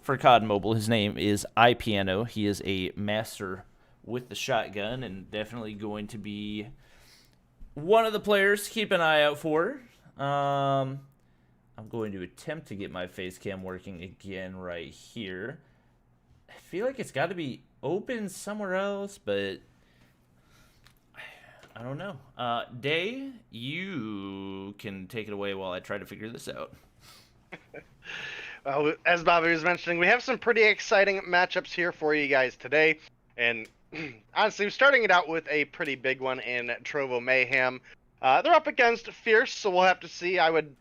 for COD Mobile. His name is iPiano. He is a master with the shotgun and definitely going to be one of the players to keep an eye out for. I'm going to attempt to get my face cam working again right here. I feel like it's got to be open somewhere else, but I don't know. Day, you can take it away while I try to figure this out. Well, as Bobby was mentioning, we have some pretty exciting matchups here for you guys today. And honestly, we're starting it out with a pretty big one in TROVO Mayhem. They're up against Fierce, so we'll have to see. I would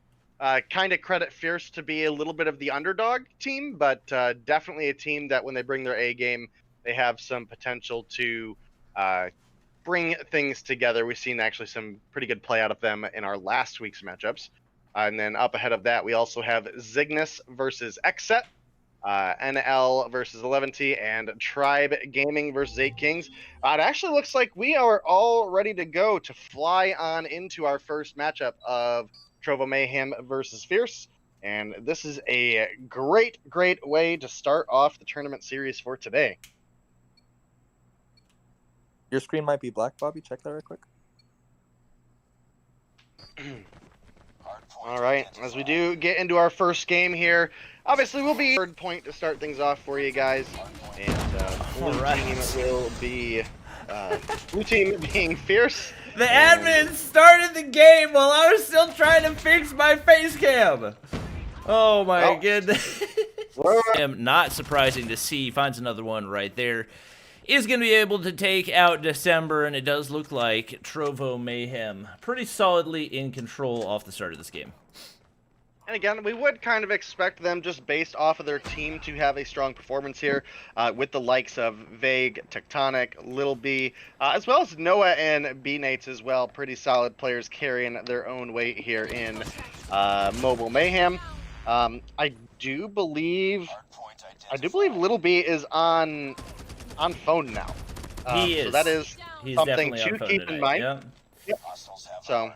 kind of credit Fierce to be a little bit of the underdog team, but definitely a team that when they bring their A game, they have some potential to bring things together. We've seen actually some pretty good play out of them in our last week's matchups. And then up ahead of that, we also have Zygnus versus XSET, NL versus 11T, and Tribe Gaming versus 8 Kings. It actually looks like we are all ready to go to fly on into our first matchup of TROVO Mayhem versus Fierce. And this is a great way to start off the tournament series for today. Your screen might be black, Bobby. Check that real quick. All right, as we do get into our first game here, obviously we'll be third point to start things off for you guys, and blue team being Fierce. The admin started the game while I was still trying to fix my face cam. Oh my goodness. Not surprising to see. Finds another one right there. Is going to be able to take out December, and it does look like TROVO Mayhem pretty solidly in control off the start of this game. And again, we would kind of expect them, just based off of their team, to have a strong performance here with the likes of Vague, Tectonic, Little B, as well as Noah and B-Nates as well. Pretty solid players carrying their own weight here in Mobile Mayhem. I do believe Little B is on phone now. He is. So that is something to keep in mind. Yeah. Yep. So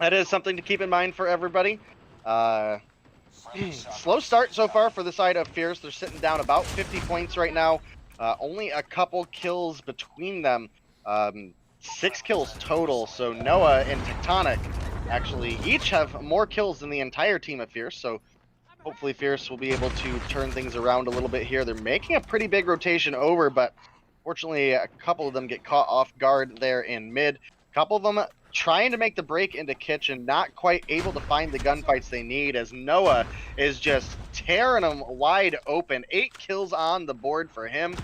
that is something to keep in mind for everybody. Slow start so far for the side of Fierce. They're sitting down about 50 points right now. Only a couple kills between them. 6 kills total. So Noah and Tectonic actually each have more kills than the entire team of Fierce. So hopefully Fierce will be able to turn things around a little bit here. They're making a pretty big rotation over, but fortunately a couple of them get caught off guard there in mid. A couple of them trying to make the break into kitchen, not quite able to find the gunfights they need, as Noah is just tearing them wide open. 8 kills on the board for him.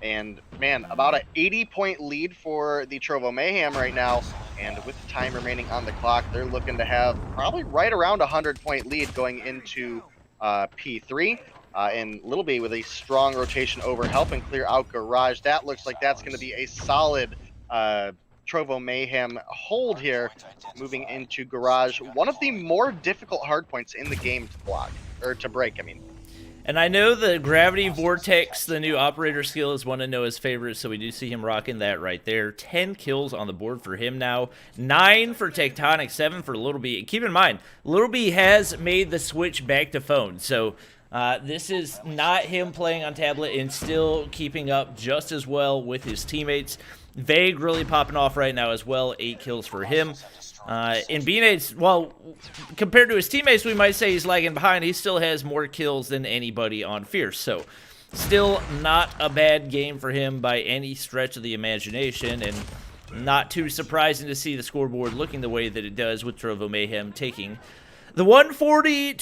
And man, about an 80-point lead for the TROVO Mayhem right now. And with the time remaining on the clock, they're looking to have probably right around a 100-point lead going into P3, and Little B with a strong rotation over, helping clear out Garage. That looks like that's going to be a solid TROVO Mayhem hold here, moving into Garage. One of the more difficult hardpoints in the game to block, or to break, I mean. And I know the Gravity Vortex, the new operator skill, is one of Noah's favorites, so we do see him rocking that right there. 10 kills on the board for him now. 9 for Tectonic, 7 for Little B. Keep in mind, Little B has made the switch back to phone, so this is not him playing on tablet and still keeping up just as well with his teammates. Vague really popping off right now as well. 8 kills for him. In B-Nates, well, compared to his teammates, we might say he's lagging behind. He still has more kills than anybody on Fierce, so still not a bad game for him by any stretch of the imagination, and not too surprising to see the scoreboard looking the way that it does with TROVO Mayhem taking the 140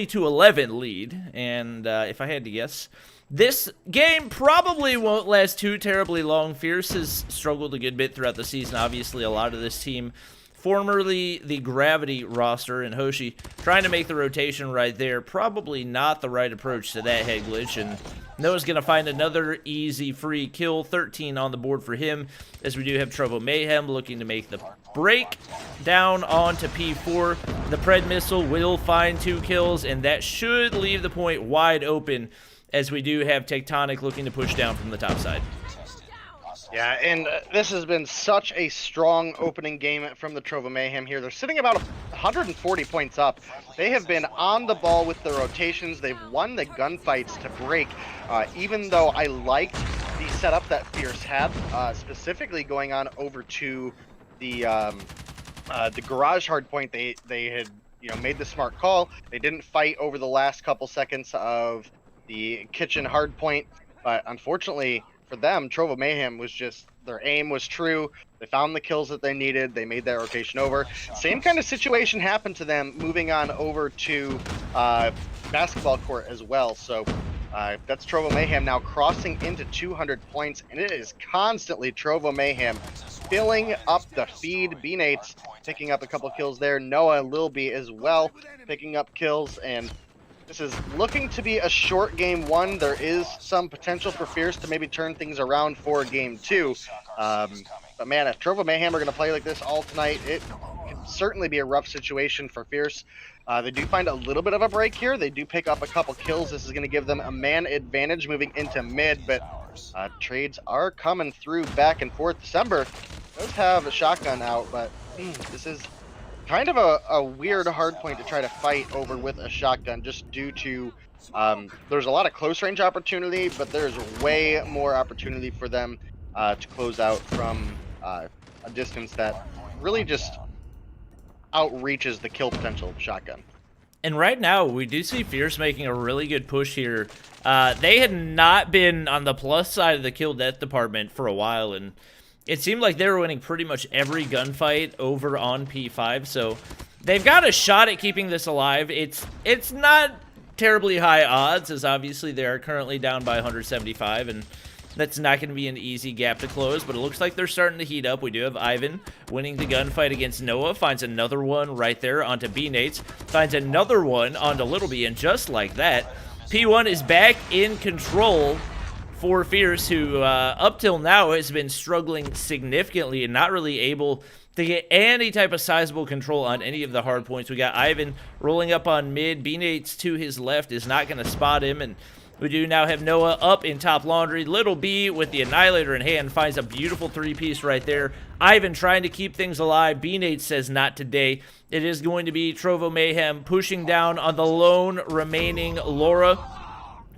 to 11 lead. And if I had to guess, this game probably won't last too terribly long. Fierce has struggled a good bit throughout the season. Obviously, a lot of this team, formerly the Gravity roster, and Hoshi trying to make the rotation right there. Probably not the right approach to that head glitch. And Noah's going to find another easy free kill. 13 on the board for him, as we do have TROVO Mayhem looking to make the break down onto P4. The Pred missile will find 2 kills, and that should leave the point wide open, as we do have Tectonic looking to push down from the top side. Yeah, and this has been such a strong opening game from the TROVO Mayhem here. They're sitting about 140 points up. They have been on the ball with the rotations. They've won the gunfights to break, even though I liked the setup that Fierce had, specifically going on over to the garage hardpoint. They had made the smart call. They didn't fight over the last couple seconds of the kitchen hardpoint, but unfortunately for them, TROVO Mayhem was just, their aim was true. They found the kills that they needed. They made that rotation over. Same kind of situation happened to them moving on over to basketball court as well. So that's TROVO Mayhem now crossing into 200 points, and it is constantly TROVO Mayhem filling up the feed. B-Nate's picking up a couple kills there. Noah, Lil B as well picking up kills, and this is looking to be a short game one. There is some potential for Fierce to maybe turn things around for game two. But man, if TROVO Mayhem are going to play like this all tonight, it could certainly be a rough situation for Fierce. They do find a little bit of a break here. They do pick up a couple kills. This is going to give them a man advantage moving into mid, but trades are coming through back and forth. December does have a shotgun out, but this is kind of a weird hard point to try to fight over with a shotgun, just due to there's a lot of close range opportunity, but there's way more opportunity for them to close out from a distance that really just outreaches the kill potential of shotgun. And right now, we do see Fierce making a really good push here. They had not been on the plus side of the kill death department for a while, and it seemed like they were winning pretty much every gunfight over on P5, so they've got a shot at keeping this alive. It's not terribly high odds, as obviously they are currently down by 175, and that's not going to be an easy gap to close, but it looks like they're starting to heat up. We do have Ivan winning the gunfight against Noah, finds another one right there onto B-Nates, finds another one onto Little B, and just like that, P1 is back in control for Fierce, who up till now has been struggling significantly and not really able to get any type of sizable control on any of the hard points. We got Ivan rolling up on mid. B-Nates to his left is not going to spot him, and we do now have Noah up in top laundry. Little B with the Annihilator in hand finds a beautiful three-piece right there. Ivan trying to keep things alive. B-Nates says not today. It is going to be TROVO Mayhem pushing down on the lone remaining Laura.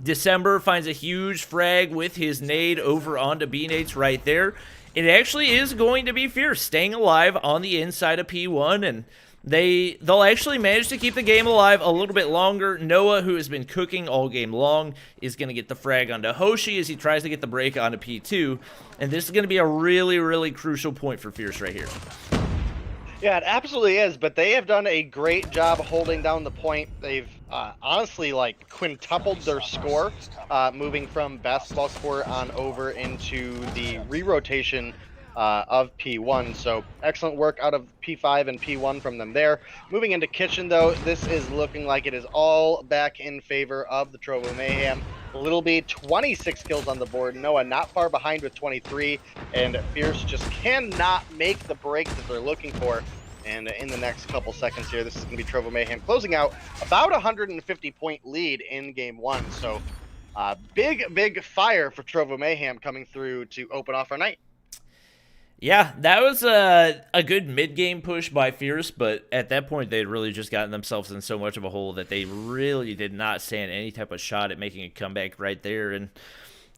December finds a huge frag with his nade over onto B-Nates right there. It actually is going to be Fierce staying alive on the inside of P1, and they'll actually manage to keep the game alive a little bit longer. Noah, who has been cooking all game long, is going to get the frag onto Hoshi as he tries to get the break onto P2, and this is going to be a really, really crucial point for Fierce right here. Yeah, it absolutely is, but they have done a great job holding down the point. They've honestly like quintupled their score, moving from basketball court on over into the re-rotation of P1. So excellent work out of P5 and P1 from them there. Moving into kitchen though, this is looking like it is all back in favor of the TROVO Mayhem. Little B, 26 kills on the board. Noah not far behind with 23, and Fierce just cannot make the break that they're looking for. And in the next couple seconds here, this is going to be TROVO Mayhem closing out about 150 point lead in game one. So big fire for TROVO Mayhem coming through to open off our night. Yeah, that was a good mid-game push by Fierce, but at that point, they had really just gotten themselves in so much of a hole that they really did not stand any type of shot at making a comeback right there. And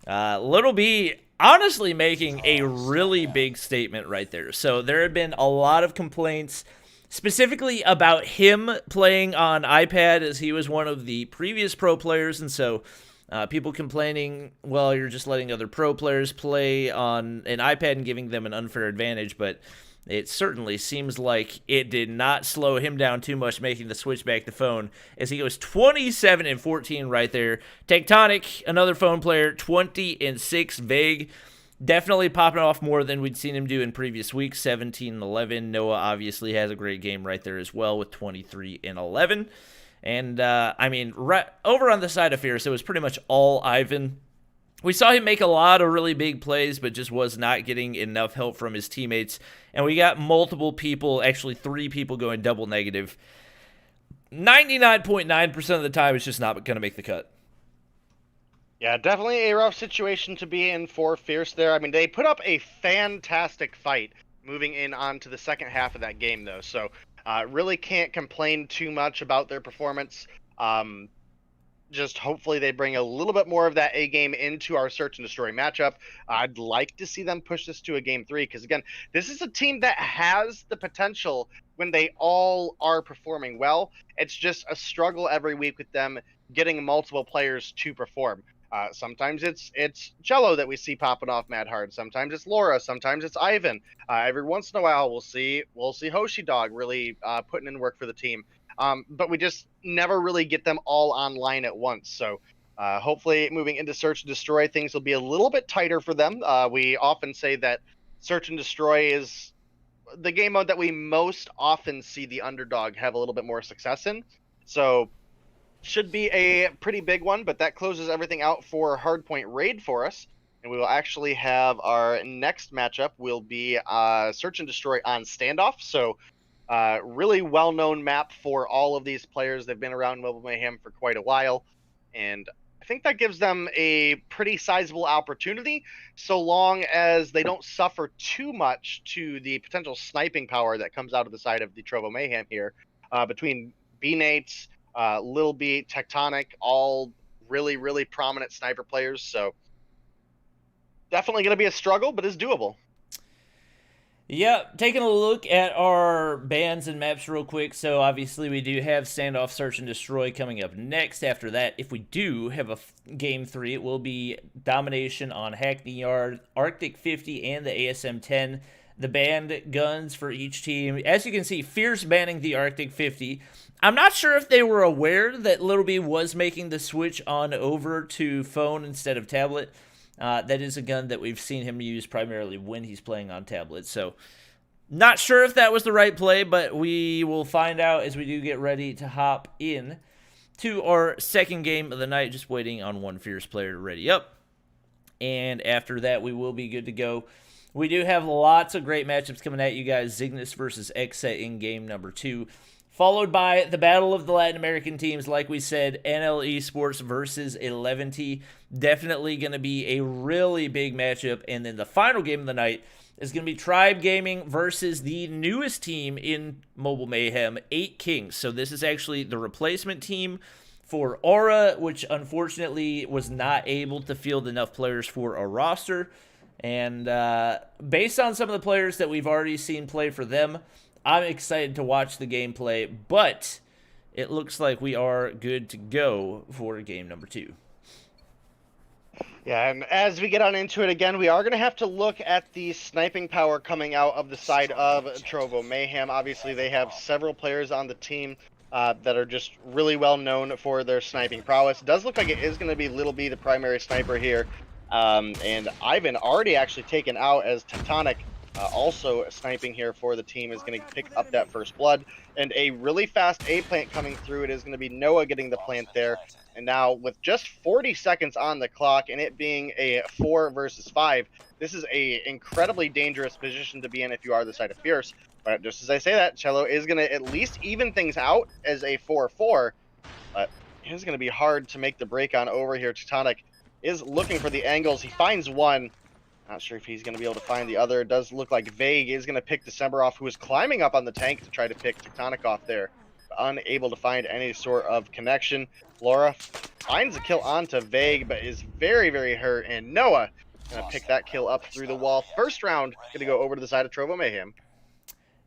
Little B honestly making a really big statement right there. So there have been a lot of complaints, specifically about him playing on iPad, as he was one of the previous pro players, and so people complaining, well, you're just letting other pro players play on an iPad and giving them an unfair advantage, but it certainly seems like it did not slow him down too much making the switch back to phone, as he goes 27-14 right there. Tectonic, another phone player, 20-6. Vague, definitely popping off more than we'd seen him do in previous weeks, 17-11. Noah obviously has a great game right there as well with 23-11. And, I mean, right over on the side of Fierce, it was pretty much all Ivan. We saw him make a lot of really big plays, but just was not getting enough help from his teammates. And we got multiple people, actually 3 people going double negative. 99.9% of the time, it's just not going to make the cut. Yeah, definitely a rough situation to be in for Fierce there. I mean, they put up a fantastic fight moving in onto the second half of that game, though. So really can't complain too much about their performance. Just hopefully they bring a little bit more of that A game into our search and destroy matchup. I'd like to see them push this to a game 3 because, again, this is a team that has the potential when they all are performing well. It's just a struggle every week with them getting multiple players to perform. Sometimes it's Cello that we see popping off mad hard. Sometimes it's Laura. Sometimes it's Ivan. Every once in a while we'll see Hoshi Dog really putting in work for the team. But we just never really get them all online at once. So hopefully moving into Search and Destroy, things will be a little bit tighter for them. We often say that Search and Destroy is the game mode that we most often see the underdog have a little bit more success in. So should be a pretty big one, but that closes everything out for Hardpoint Raid for us. And we will actually have our next matchup will be Search and Destroy on Standoff. So really well-known map for all of these players. They've been around Mobile Mayhem for quite a while, and I think that gives them a pretty sizable opportunity, so long as they don't suffer too much to the potential sniping power that comes out of the side of the Trovo Mayhem here. Between B-Nates, Lil B, Tectonic, all really, really prominent sniper players, so definitely going to be a struggle, but is doable. Yeah, taking a look at our bans and maps real quick. So obviously we do have Standoff, Search and Destroy coming up next. After that, if we do have a game 3, it will be Domination on Hackney Yard, Arctic 50, and the ASM 10. The banned guns for each team. As you can see, Fierce banning the Arctic 50. I'm not sure if they were aware that Little B was making the switch on over to phone instead of tablet. That is a gun that we've seen him use primarily when he's playing on tablet. So, not sure if that was the right play, but we will find out as we do get ready to hop in to our second game of the night. Just waiting on one Fierce player to ready up. And after that, we will be good to go. We do have lots of great matchups coming at you guys. Zygnus versus XSET in game number 2. Followed by the Battle of the Latin American teams, like we said, NL Esports versus 11T. Definitely going to be a really big matchup. And then the final game of the night is going to be Tribe Gaming versus the newest team in Mobile Mayhem, 8 Kings. So this is actually the replacement team for Aura, which unfortunately was not able to field enough players for a roster. And based on some of the players that we've already seen play for them, I'm excited to watch the gameplay, but it looks like we are good to go for game number 2. Yeah, and as we get on into it again, we are going to have to look at the sniping power coming out of the side of Trovo Mayhem. Obviously, they have several players on the team that are just really well known for their sniping prowess. It does look like it is going to be Little B, the primary sniper here. And Ivan already actually taken out as Tectonic. Also sniping here for the team is going to pick up that first blood, and a really fast A plant coming through. It is going to be Noah getting the plant there, and now with just 40 seconds on the clock and it being a 4 versus 5, this is a incredibly dangerous position to be in if you are the side of Fierce. But just as I say that, Cello is going to at least even things out as a 4-4, but it is going to be hard to make the break on over here. Tectonic is looking for the angles. He finds one. Not sure if he's going to be able to find the other. It does look like Vague is going to pick December off, who is climbing up on the tank to try to pick Tectonic off there. Unable to find any sort of connection. Laura finds a kill onto Vague, but is very, very hurt. And Noah going to pick that kill up through the wall. First round going to go over to the side of Trovo Mayhem.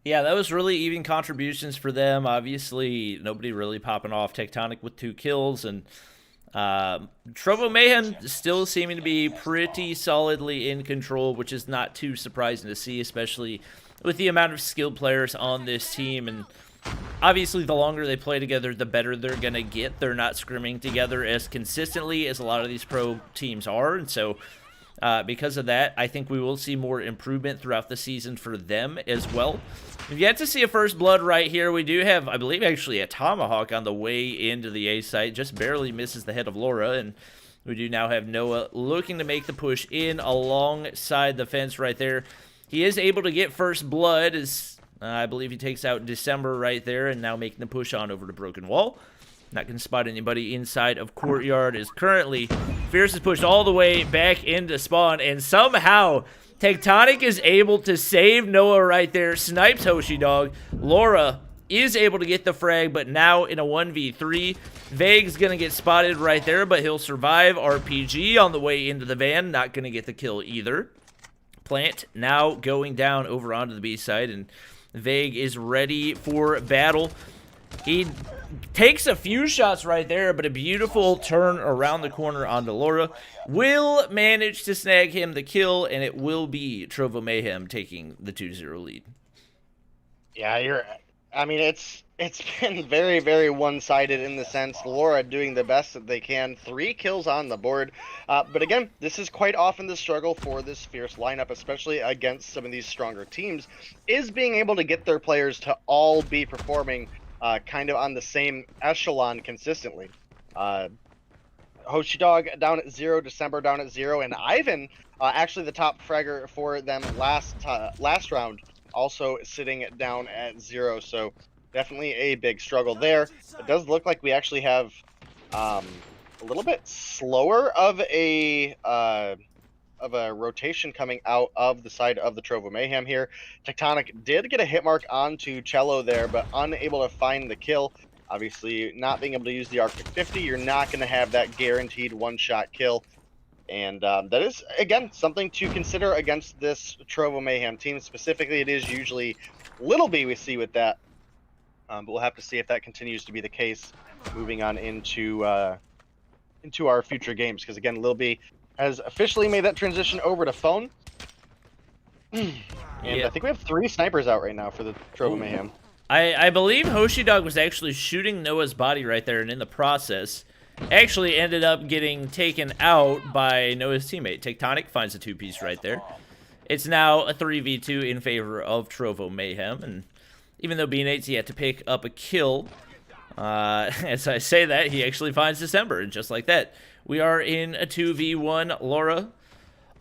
Yeah, that was really even contributions for them. Obviously, nobody really popping off. Tectonic with 2 kills, and Trovo Mayhem still seeming to be pretty solidly in control, which is not too surprising to see, especially with the amount of skilled players on this team. And obviously, the longer they play together, the better they're going to get. They're not scrimming together as consistently as a lot of these pro teams are. And so, because of that, I think we will see more improvement throughout the season for them as well. We've yet to see a first blood right here. We do have, I believe, actually a Tomahawk on the way into the A site. Just barely misses the head of Laura, and we do now have Noah looking to make the push in alongside the fence right there. He is able to get first blood as I believe he takes out December right there, and now making the push on over to Broken Wall. Not going to spot anybody inside of Courtyard. Is currently Fierce is pushed all the way back into spawn, and somehow Tectonic is able to save Noah right there. Snipes Hoshi Dog. Laura is able to get the frag, but now in a 1v3. Vague's going to get spotted right there, but he'll survive. RPG on the way into the van. Not going to get the kill either. Plant now going down over onto the B side, and Vague is ready for battle. He takes a few shots right there, but a beautiful turn around the corner onto Laura will manage to snag him the kill, and it will be Trovo Mayhem taking the 2-0 lead. Yeah, I mean, it's been very, very one-sided in the sense Laura doing the best that they can. 3 kills on the board. But again, this is quite often the struggle for this Fierce lineup, especially against some of these stronger teams, is being able to get their players to all be performing kind of on the same echelon consistently. Hoshi Dog down at 0, December down at 0, and Ivan, actually the top fragger for them last round, also sitting down at 0. So definitely a big struggle there. It does look like we actually have a little bit slower of a rotation coming out of the side of the Trovo Mayhem here. Tectonic did get a hit mark onto Cello there, but unable to find the kill. Obviously, not being able to use the Arctic 50, you're not going to have that guaranteed one-shot kill. And that is, again, something to consider against this Trovo Mayhem team. Specifically, it is usually Little B we see with that. But we'll have to see if that continues to be the case moving on into our future games. Because, again, Lil B has officially made that transition over to phone. And I think we have 3 snipers out right now for the Trovo Mayhem. I believe Hoshi Dog was actually shooting Noah's body right there, and in the process, actually ended up getting taken out by Noah's teammate. Tectonic finds a 2-piece right there. It's now a 3v2 in favor of Trovo Mayhem, and even though B8's he had to pick up a kill, as I say that, he actually finds December, and just like that, we are in a 2v1. Laura,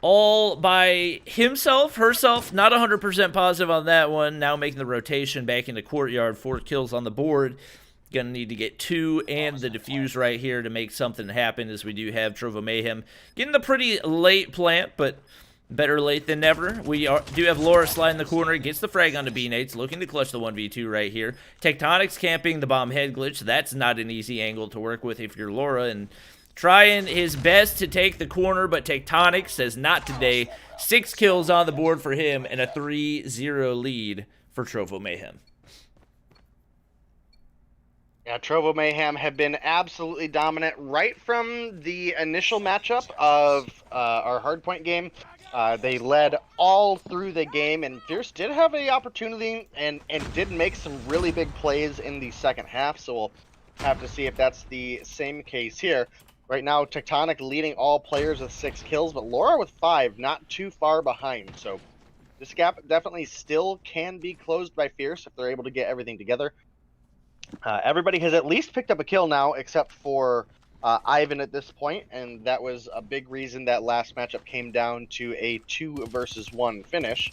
all by himself, herself, not 100% positive on that one. Now making the rotation back into Courtyard, 4 kills on the board. Gonna need to get 2 and the defuse right here to make something happen, as we do have Trovo Mayhem getting the pretty late plant, but better late than never. We do have Laura sliding the corner, gets the frag onto B8's, looking to clutch the 1v2 right here. Tectonic's camping the bomb head glitch. That's not an easy angle to work with if you're Laura, and trying his best to take the corner, but Tectonic says not today. 6 kills on the board for him, and a 3-0 lead for Trovo Mayhem. Yeah, Trovo Mayhem have been absolutely dominant right from the initial matchup of our Hardpoint game. They led all through the game, and Fierce did have an opportunity and did make some really big plays in the second half, so we'll have to see if that's the same case here. Right now, Tectonic leading all players with 6 kills, but Laura with 5, not too far behind. So this gap definitely still can be closed by Fierce if they're able to get everything together. Everybody has at least picked up a kill now, except for Ivan at this point, and that was a big reason that last matchup came down to a 2 versus 1 finish.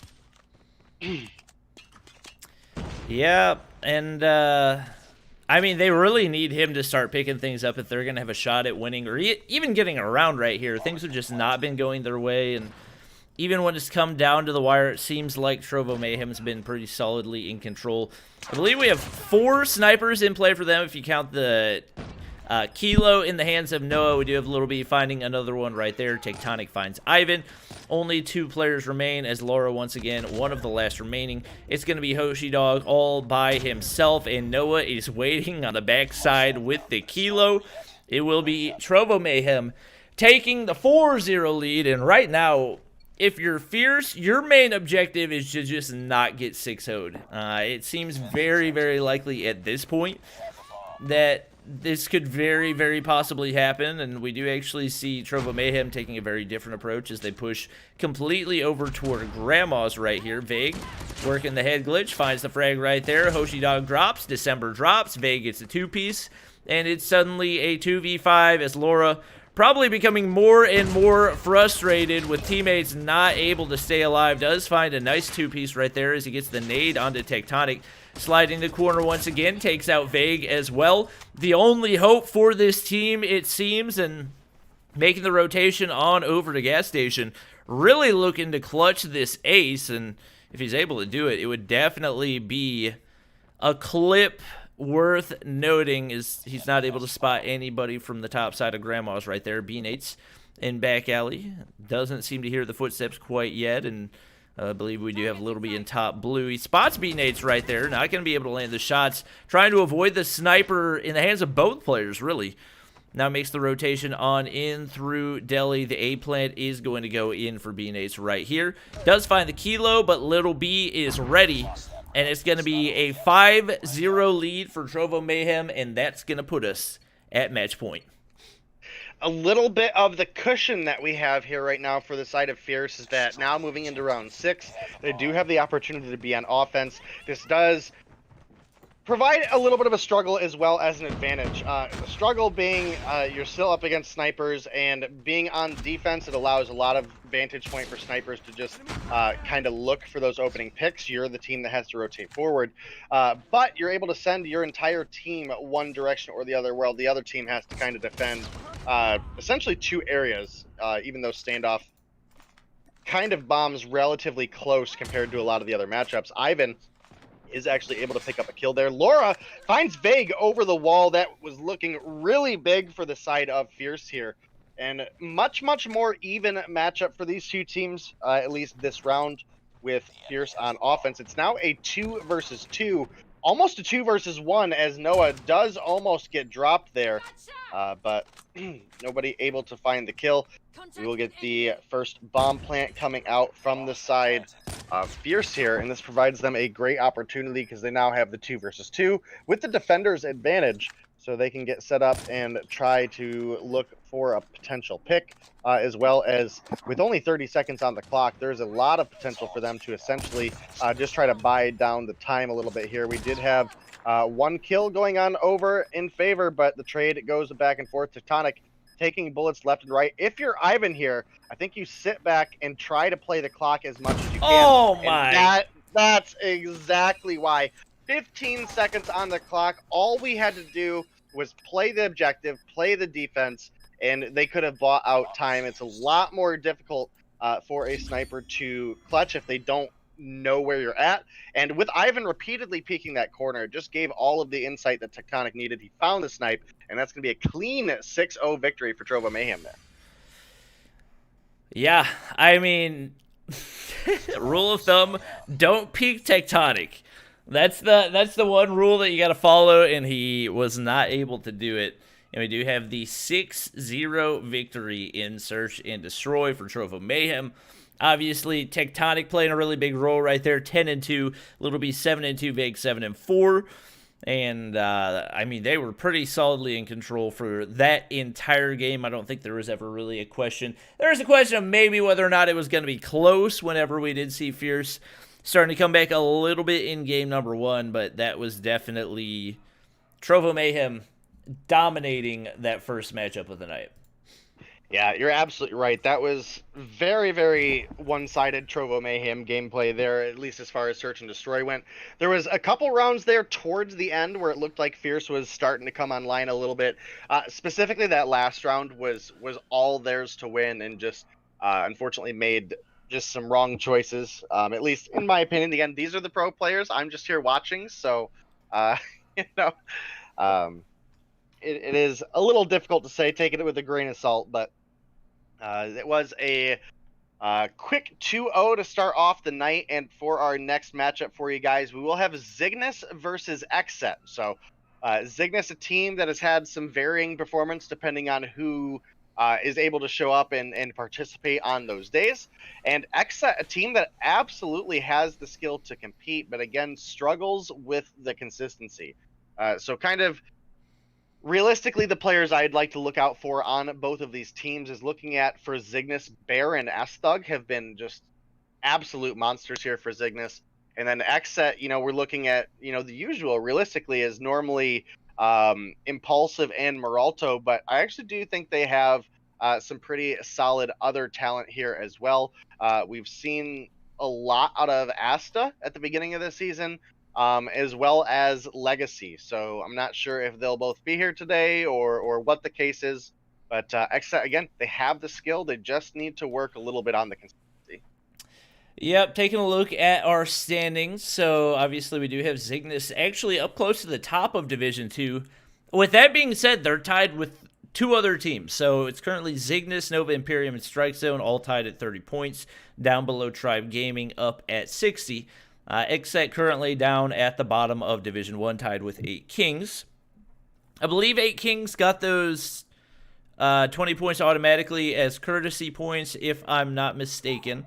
Yeah, and I mean, they really need him to start picking things up if they're going to have a shot at winning or even getting around right here. Things have just not been going their way, and even when it's come down to the wire, it seems like Trovo Mayhem's been pretty solidly in control. I believe we have 4 snipers in play for them if you count the Kilo in the hands of Noah. We do have Little B finding another one right there. Tectonic finds Ivan. Only 2 players remain as Laura, once again, one of the last remaining. It's going to be Hoshi Dog all by himself, and Noah is waiting on the backside with the Kilo. It will be Trovo Mayhem taking the 4-0 lead, and right now, if you're Fierce, your main objective is to just not get 6-0'd. It seems very, very likely at this point that this could very, very possibly happen, and we do actually see Trovo Mayhem taking a very different approach as they push completely over toward Grandma's right here. Vague working the head glitch, finds the frag right there. Hoshi Dog drops, December drops, Vague gets a 2-piece, and it's suddenly a 2v5 as Laura probably becoming more and more frustrated with teammates not able to stay alive. Does find a nice two-piece right there as he gets the nade onto Tectonic. Sliding the corner once again, takes out Vague as well. The only hope for this team, it seems, and making the rotation on over to gas station. Really looking to clutch this ace, and if he's able to do it, it would definitely be a clip worth noting is he's not able to spot anybody from the top side of Grandma's right there. B-Nate's in back alley. Doesn't seem to hear the footsteps quite yet, and I believe we do have Little B in top blue. He spots B-Nate's right there. Not going to be able to land the shots. Trying to avoid the sniper in the hands of both players, really. Now makes the rotation on in through Deli. The A plant is going to go in for B-Nate's right here. Does find the kilo, but Little B is ready. And it's going to be a 5-0 lead for TROVO MAYHEM, and that's going to put us at match point. A little bit of the cushion that we have here right now for the side of Fierce is that now moving into round 6, they do have the opportunity to be on offense. This does provide a little bit of a struggle as well as an advantage. The struggle being you're still up against snipers, and being on defense, it allows a lot of vantage point for snipers to just kind of look for those opening picks. You're the team that has to rotate forward, but you're able to send your entire team one direction or the other, while the other team has to kind of defend essentially 2 areas, even though Standoff kind of bombs relatively close compared to a lot of the other matchups. Ivan is actually able to pick up a kill there. Laura finds Vague over the wall. That was looking really big for the side of Fierce here. And much more even matchup for these two teams, at least this round, with Fierce on offense. It's now a 2 versus 2, almost a 2 versus 1, as Noah does almost get dropped there, but nobody able to find the kill. We will get the first bomb plant coming out from the side of Fierce here, and this provides them a great opportunity because they now have the 2 versus 2 with the defender's advantage, so they can get set up and try to look for a potential pick, as well as with only 30 seconds on the clock, there's a lot of potential for them to essentially just try to buy down the time a little bit here. We did have 1 kill going on over in favor, but the trade goes back and forth. Tectonic taking bullets left and right. If you're Ivan here, I think you sit back and try to play the clock as much as you can. Oh my! And that's exactly why. 15 seconds on the clock. All we had to do was play the objective, play the defense, and they could have bought out time. It's a lot more difficult for a sniper to clutch if they don't know where you're at. And with Ivan repeatedly peeking that corner, it just gave all of the insight that Tectonic needed. He found the snipe, and that's going to be a clean 6-0 victory for TROVO MAYHEM there. Yeah, I mean, rule of thumb, don't peek Tectonic. That's the one rule that you got to follow, and he was not able to do it. And we do have the 6-0 victory in Search and Destroy for TROVO MAYHEM. Obviously, Tectonic playing a really big role right there. 10-2, Little B 7-2, Vague 7-4. And, I mean, they were pretty solidly in control for that entire game. I don't think there was ever really a question. There was a question of maybe whether or not it was going to be close whenever we did see Fierce starting to come back a little bit in game number 1. But that was definitely TROVO MAYHEM dominating that first matchup of the night. Yeah, you're absolutely right. That was very one-sided TROVO MAYHEM gameplay there, at least as far as Search and Destroy went. There was a couple rounds there towards the end where it looked like Fierce was starting to come online a little bit. Specifically, that last round was all theirs to win, and just unfortunately made just some wrong choices, at least in my opinion. Again, these are the pro players. I'm just here watching, so, you know, it is a little difficult to say, taking it with a grain of salt, but it was a quick 2-0 to start off the night. And for our next matchup for you guys, we will have Zygnus versus XSET. So Zygnus, a team that has had some varying performance depending on who is able to show up and participate on those days. And XSET, a team that absolutely has the skill to compete, but again, struggles with the consistency. So kind of realistically, the players I'd like to look out for on both of these teams is looking at, for Zygnus, Bear and S-Thug have been just absolute monsters here for Zygnus. And then XSET, you know, we're looking at, you know, the usual realistically is normally Impulsive and Moralto, but I actually do think they have some pretty solid other talent here as well. We've seen a lot out of Asta at the beginning of the season, as well as Legacy. So I'm not sure if they'll both be here today or what the case is. But XSET, again, they have the skill. They just need to work a little bit on the consistency. Yep, taking a look at our standings. So obviously we do have Zygnus actually up close to the top of Division 2. With that being said, they're tied with 2 other teams. So it's currently Zygnus, Nova Imperium, and Strike Zone all tied at 30 points. Down below Tribe Gaming up at 60. XSET currently down at the bottom of Division 1, tied with 8 Kings. I believe 8 Kings got those 20 points automatically as courtesy points, if I'm not mistaken.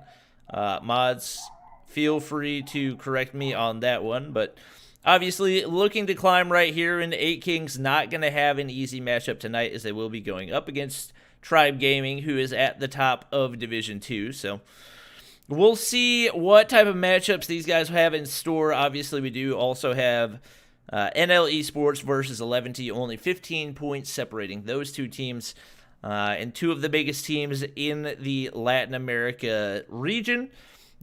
Mods, feel free to correct me on that one, but obviously looking to climb right here, and 8 Kings not going to have an easy matchup tonight, as they will be going up against Tribe Gaming, who is at the top of Division 2, so we'll see what type of matchups these guys have in store. Obviously, we do also have NL Esports versus 11T, only 15 points separating those 2 teams. And 2 of the biggest teams in the Latin America region.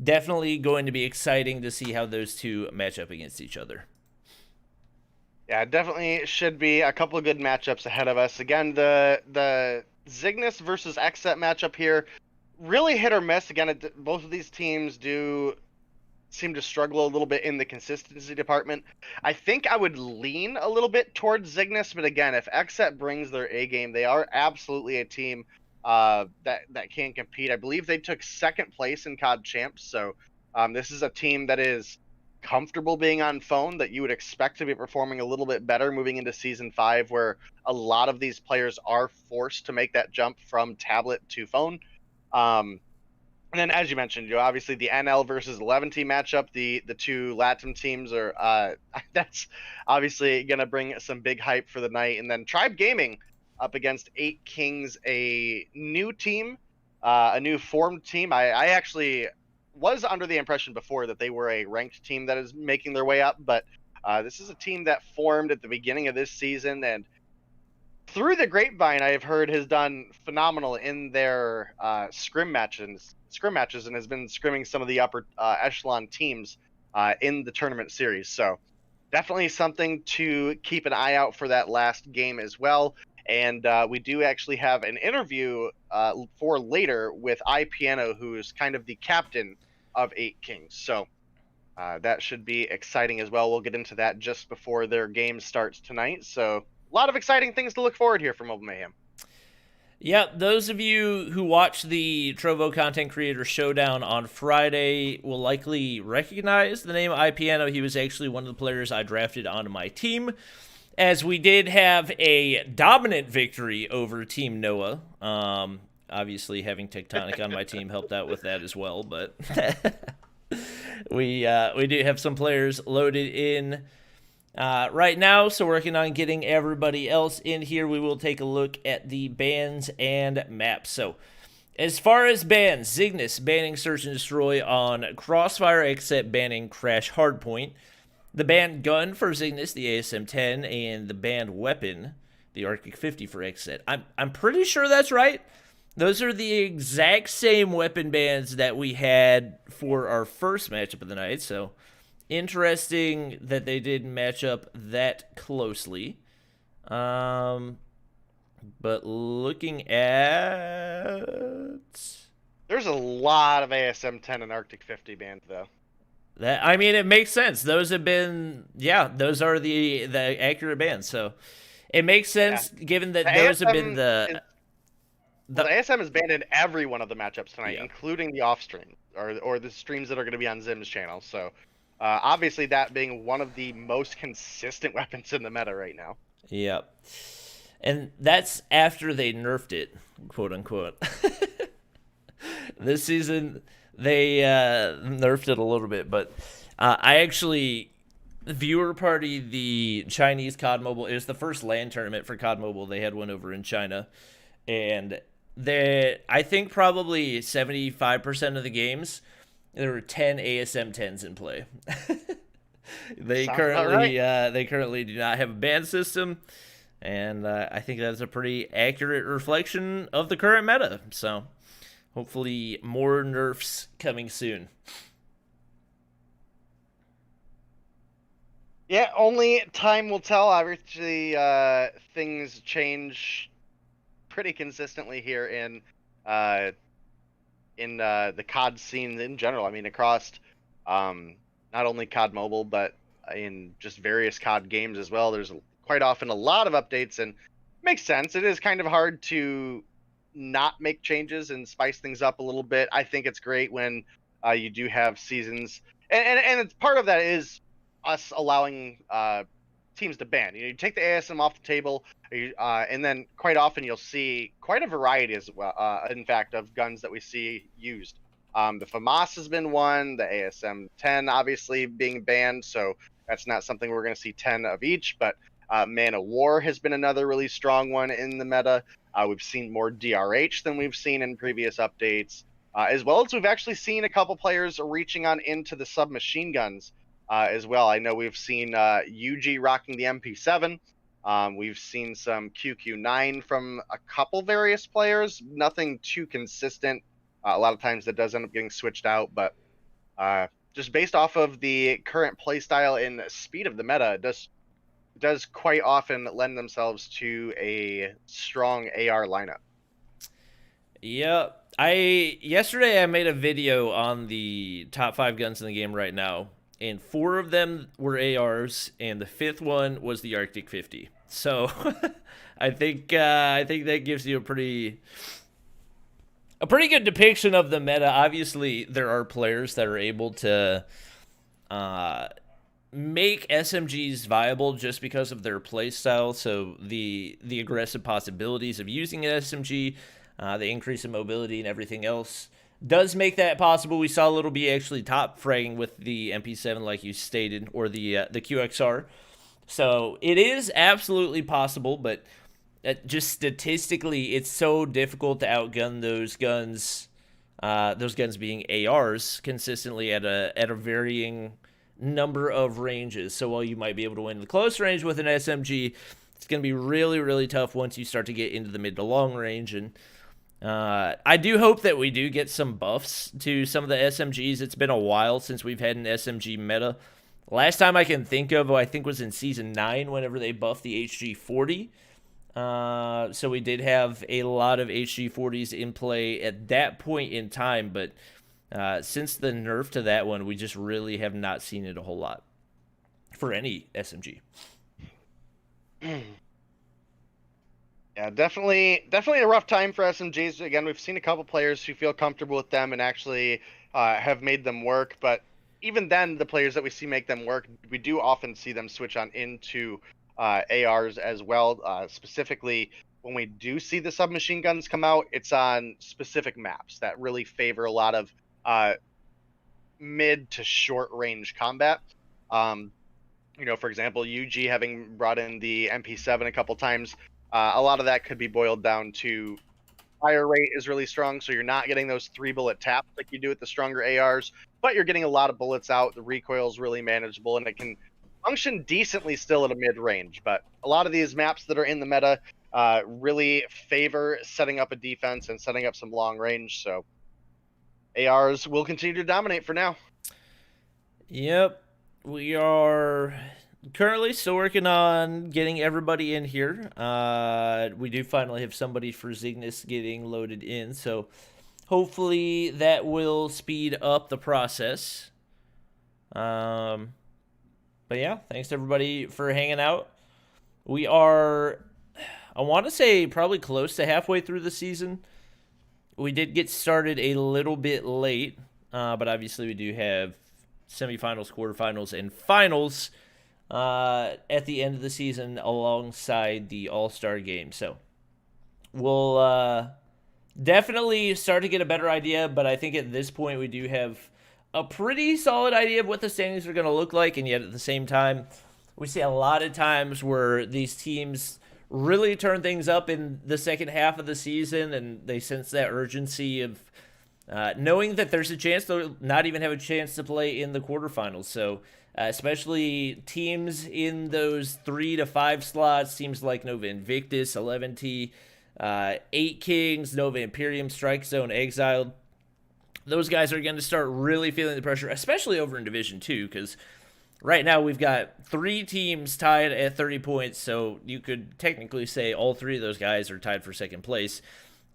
Definitely going to be exciting to see how those 2 match up against each other. Yeah, definitely should be a couple of good matchups ahead of us. Again, the Zygnus versus XSET matchup here, really hit or miss. Again, both of these teams do seem to struggle a little bit in the consistency department. I think I would lean a little bit towards Zygnus, but again, if XSET brings their A game, they are absolutely a team that can compete. I believe they took 2nd place in COD Champs, so this is a team that is comfortable being on phone, that you would expect to be performing a little bit better moving into Season 5, where a lot of these players are forced to make that jump from tablet to phone. And then, as you mentioned, obviously the NL versus 11T matchup, the 2 Latin teams are that's obviously going to bring some big hype for the night. And then Tribe Gaming up against 8 Kings, a new team, a new formed team. I actually was under the impression before that they were a ranked team that is making their way up, but this is a team that formed at the beginning of this season, and through the grapevine, I have heard has done phenomenal in their scrim matches, and has been scrimming some of the upper echelon teams in the tournament series. So definitely something to keep an eye out for that last game as well. And we do actually have an interview for later with iPiano, who is kind of the captain of 8 Kings. So that should be exciting as well. We'll get into that just before their game starts tonight. So a lot of exciting things to look forward here from Mobile Mayhem. Yeah, those of you who watched the Trovo Content Creator Showdown on Friday will likely recognize the name iPiano. He was actually one of the players I drafted onto my team, as we did have a dominant victory over Team Noah. Obviously, having Tectonic on my team helped out with that as well, but we do have some players loaded in right now, so working on getting everybody else in here. We will take a look at the bans and maps. So as far as bans, Zygnus banning Search and Destroy on Crossfire, XSET banning Crash Hardpoint. The banned gun for Zygnus, the ASM-10, and the banned weapon, the Arctic 50 for XSET. I'm pretty sure that's right. Those are the exact same weapon bans that we had for our first matchup of the night, so interesting that they didn't match up that closely. But looking at... There's a lot of ASM-10 and Arctic 50 bans, though. That, I mean, it makes sense. Those have been, yeah, those are the accurate bans. So it makes sense, given that those have been the ASM is banned in every one of the matchups tonight, yeah, including the off stream or the streams that are going to be on Zim's channel. So obviously that being one of the most consistent weapons in the meta right now. Yep. And that's after they nerfed it, quote unquote. This season they nerfed it a little bit, but I actually viewer party the Chinese COD Mobile. It was the first LAN tournament for COD Mobile. They had one over in China, and I think probably 75% of the games there were 10 ASM-10s in play. They currently do not have a ban system. And I think that's a pretty accurate reflection of the current meta. So hopefully more nerfs coming soon. Yeah, only time will tell. Obviously, things change pretty consistently here in the COD scene in general. I mean, across not only COD Mobile, but in just various COD games as well. There's quite often a lot of updates, and makes sense. It is kind of hard to not make changes and spice things up a little bit. I think it's great when you do have seasons, and it's part of that is us allowing teams to ban. You take the ASM off the table, and then quite often you'll see quite a variety as well. In fact, of guns that we see used. The FAMAS has been one. The ASM 10 obviously being banned, so that's not something we're going to see 10 of each. But Man of War has been another really strong one in the meta. We've seen more DRH than we've seen in previous updates, as well as we've actually seen a couple players reaching on into the submachine guns as well. I know we've seen UG rocking the MP7. We've seen some QQ9 from a couple various players. Nothing too consistent. A lot of times that does end up getting switched out, but just based off of the current playstyle and speed of the meta, it does quite often lend themselves to a strong AR lineup. Yeah, yesterday I made a video on the top 5 guns in the game right now, and 4 of them were ARs, and the 5th one was the Arctic 50. So I think that gives you a pretty good depiction of the meta. Obviously, there are players that are able to make SMGs viable just because of their playstyle. So the aggressive possibilities of using an SMG, the increase in mobility and everything else does make that possible. We saw Little B actually top fragging with the MP7, like you stated, or the QXR. So it is absolutely possible, but just statistically, it's so difficult to outgun those guns. Those guns being ARs consistently at a varying number of ranges. So while you might be able to win the close range with an SMG, it's going to be really, really tough once you start to get into the mid to long range. And I do hope that we do get some buffs to some of the SMGs. It's been a while since we've had an SMG meta. Last time I can think of, I think, was in Season 9 whenever they buffed the HG40. So we did have a lot of HG40s in play at that point in time, but since the nerf to that one, we just really have not seen it a whole lot for any SMG. Yeah, definitely a rough time for SMGs. Again, we've seen a couple players who feel comfortable with them and actually have made them work, but even then, the players that we see make them work, we do often see them switch on into ARs as well. Specifically, when we do see the submachine guns come out, it's on specific maps that really favor a lot of mid to short range combat. For example, UG having brought in the MP7 a couple times, a lot of that could be boiled down to fire rate is really strong, so you're not getting those 3-bullet taps like you do with the stronger ARs, but you're getting a lot of bullets out. The recoil is really manageable, and it can function decently still at a mid-range. But a lot of these maps that are in the meta really favor setting up a defense and setting up some long range, so ARs will continue to dominate for now. Yep, we are currently still working on getting everybody in here. We do finally have somebody for Zygnus getting loaded in, so hopefully that will speed up the process. But yeah, thanks to everybody for hanging out. We are, I want to say, probably close to halfway through the season. We did get started a little bit late, but obviously we do have semifinals, quarterfinals, and finals at the end of the season alongside the All-Star game. So we'll definitely start to get a better idea, but I think at this point we do have a pretty solid idea of what the standings are going to look like, and yet at the same time, we see a lot of times where these teams really turn things up in the second half of the season, and they sense that urgency of knowing that there's a chance they'll not even have a chance to play in the quarterfinals. So especially teams in those 3 to 5 slots. Teams like Nova Invictus, 11T, 8 Kings, Nova Imperium, Strike Zone, Exiled. Those guys are going to start really feeling the pressure, especially over in Division 2, because right now we've got 3 teams tied at 30 points, so you could technically say all 3 of those guys are tied for second place,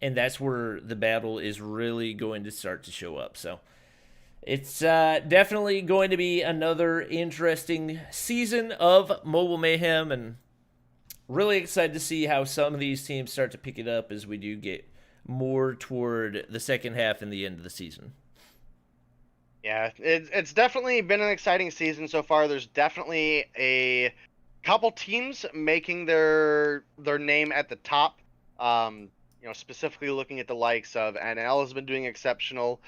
and that's where the battle is really going to start to show up. So it's definitely going to be another interesting season of Mobile Mayhem, and really excited to see how some of these teams start to pick it up as we do get more toward the second half and the end of the season. Yeah, it's definitely been an exciting season so far. There's definitely a couple teams making their name at the top. You know, specifically looking at the likes of NL has been doing exceptional.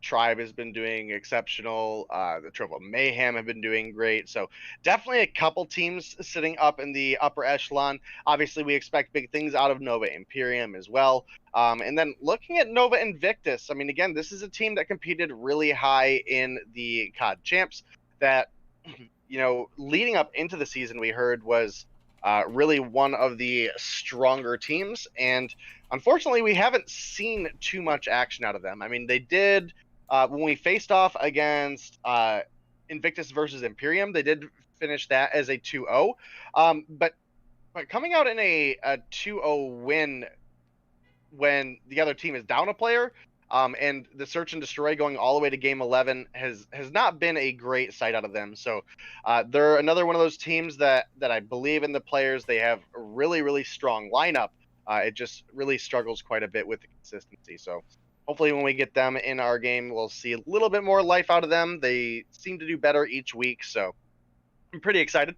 Tribe has been doing exceptional. The TROVO MAYHEM have been doing great. So definitely a couple teams sitting up in the upper echelon. Obviously, we expect big things out of Nova Imperium as well. And then looking at Nova Invictus, I mean, again, this is a team that competed really high in the COD champs that, you know, leading up into the season, we heard was really one of the stronger teams. And unfortunately, we haven't seen too much action out of them. I mean, they did, when we faced off against Invictus versus Imperium, they did finish that as a 2-0. But coming out in a 2-0 win when the other team is down a player, and the search and destroy going all the way to game 11 has not been a great sight out of them. So they're another one of those teams that I believe in the players. They have a really, really strong lineup. It just really struggles quite a bit with the consistency. So hopefully when we get them in our game, we'll see a little bit more life out of them. They seem to do better each week. So I'm pretty excited.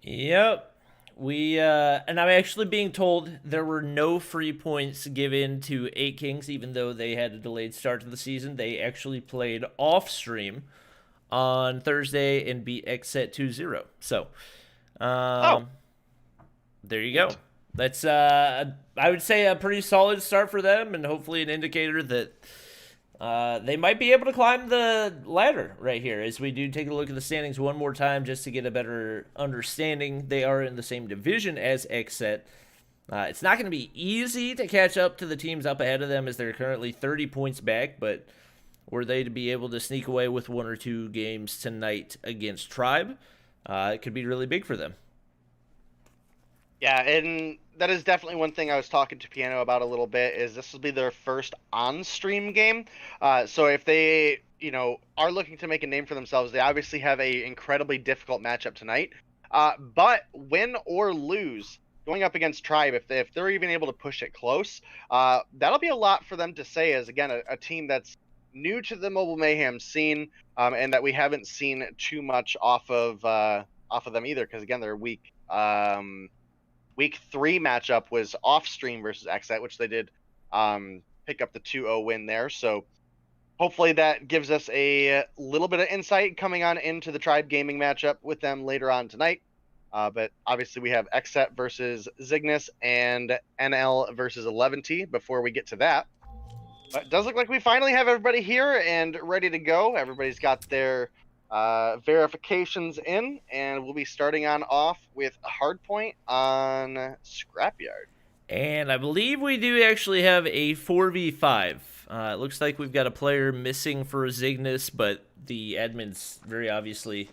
Yep. And I'm actually being told there were no free points given to 8 Kings, even though they had a delayed start to the season. They actually played off stream on Thursday and beat XSET 2-0. So, there you go. That's, I would say, a pretty solid start for them, and hopefully an indicator that they might be able to climb the ladder right here as we do take a look at the standings one more time just to get a better understanding. They are in the same division as XSET. It's not going to be easy to catch up to the teams up ahead of them as they're currently 30 points back, but were they to be able to sneak away with 1 or 2 games tonight against Tribe, it could be really big for them. Yeah, and that is definitely one thing I was talking to Piano about a little bit, is this will be their first on-stream game. So if they, you know, are looking to make a name for themselves, they obviously have a incredibly difficult matchup tonight. But win or lose, going up against Tribe, if they're even able to push it close, that'll be a lot for them to say as, again, a team that's new to the Mobile Mayhem scene, and that we haven't seen too much off of them either, because, again, they're weak. Week 3 matchup was off stream versus XSET, which they did pick up the 2-0 win there. So hopefully that gives us a little bit of insight coming on into the Tribe Gaming matchup with them later on tonight. But obviously we have XSET versus Zygnus and NL versus 11T before we get to that. But it does look like we finally have everybody here and ready to go. Everybody's got their verifications in, and we'll be starting on off with Hardpoint on Scrapyard. And I believe we do actually have a 4v5. It looks like we've got a player missing for Zygnus, but the admin's very obviously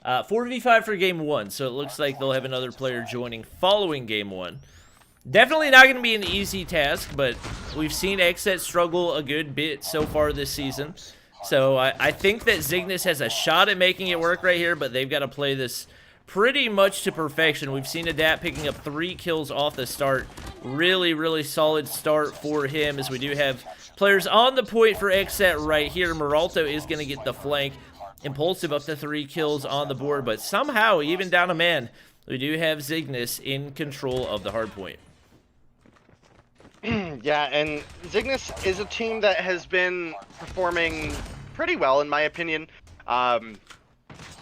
4v5 for game 1, so it looks like they'll have another player joining following game 1. Definitely not going to be an easy task, but we've seen XSET struggle a good bit so far this season. So I think that Zygnus has a shot at making it work right here, but they've got to play this pretty much to perfection. We've seen Adapt picking up 3 kills off the start. Really, really solid start for him, as we do have players on the point for XSET right here. Meralto is going to get the flank. Impulsive up to 3 kills on the board, but somehow, even down a man, we do have Zygnus in control of the hardpoint. Yeah, and Zygnus is a team that has been performing pretty well, in my opinion.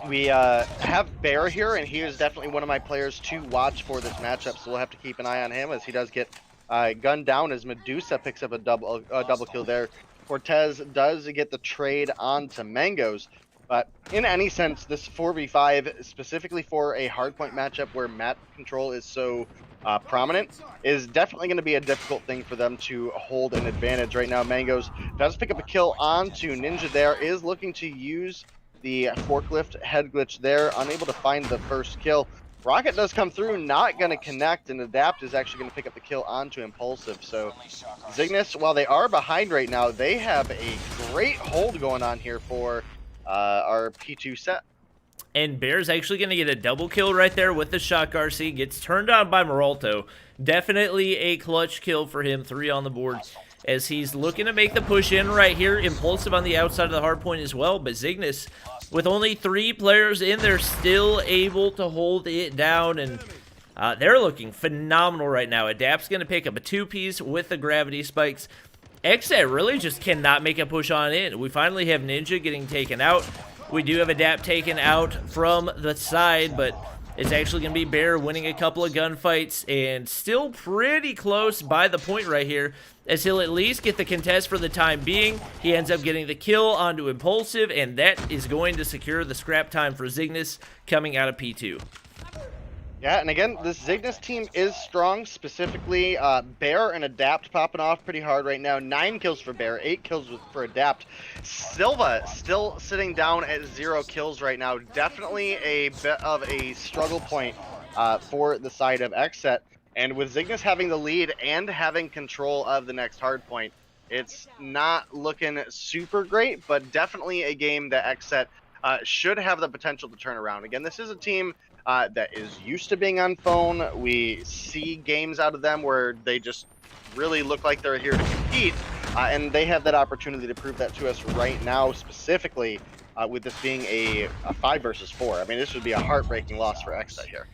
We have Bear here, and he is definitely one of my players to watch for this matchup, so we'll have to keep an eye on him as he does get gunned down as Medusa picks up a double kill there. Cortez does get the trade onto Mangoes, But in any sense, this 4v5, specifically for a hardpoint matchup where map control is so prominent, is definitely going to be a difficult thing for them to hold an advantage right now. Mangoes does pick up a kill onto Ninja there, is looking to use the forklift head glitch there, unable to find the first kill. Rocket does come through, not going to connect, and Adapt is actually going to pick up the kill onto Impulsive. So Zygnus, while they are behind right now, they have a great hold going on here for our P2 set. And Bear's actually going to get a double kill right there with the Shock RC. Gets turned on by Meralto. Definitely a clutch kill for him. 3 on the board as he's looking to make the push in right here. Impulsive on the outside of the hard point as well. But Zygnus, with only 3 players in there, still able to hold it down. And they're looking phenomenal right now. Adapt's going to pick up a 2-piece with the gravity spikes. XSET really just cannot make a push on in. We finally have Ninja getting taken out. We do have Adapt taken out from the side, but it's actually going to be Bear winning a couple of gunfights and still pretty close by the point right here, as he'll at least get the contest for the time being. He ends up getting the kill onto Impulsive, and that is going to secure the scrap time for Zygnus coming out of P2. Yeah, and again, this Zygnus team is strong, specifically Bear and Adapt popping off pretty hard right now. 9 kills for Bear, 8 kills for Adapt. Silva still sitting down at 0 kills right now. Definitely a bit of a struggle point for the side of XSET. And with Zygnus having the lead and having control of the next hard point, it's not looking super great, but definitely a game that XSET should have the potential to turn around. Again, this is a team that is used to being on phone. We see games out of them where they just really look like they're here to compete, and they have that opportunity to prove that to us right now, specifically with this being a 5 versus 4. I mean, this would be a heartbreaking loss for XSET here.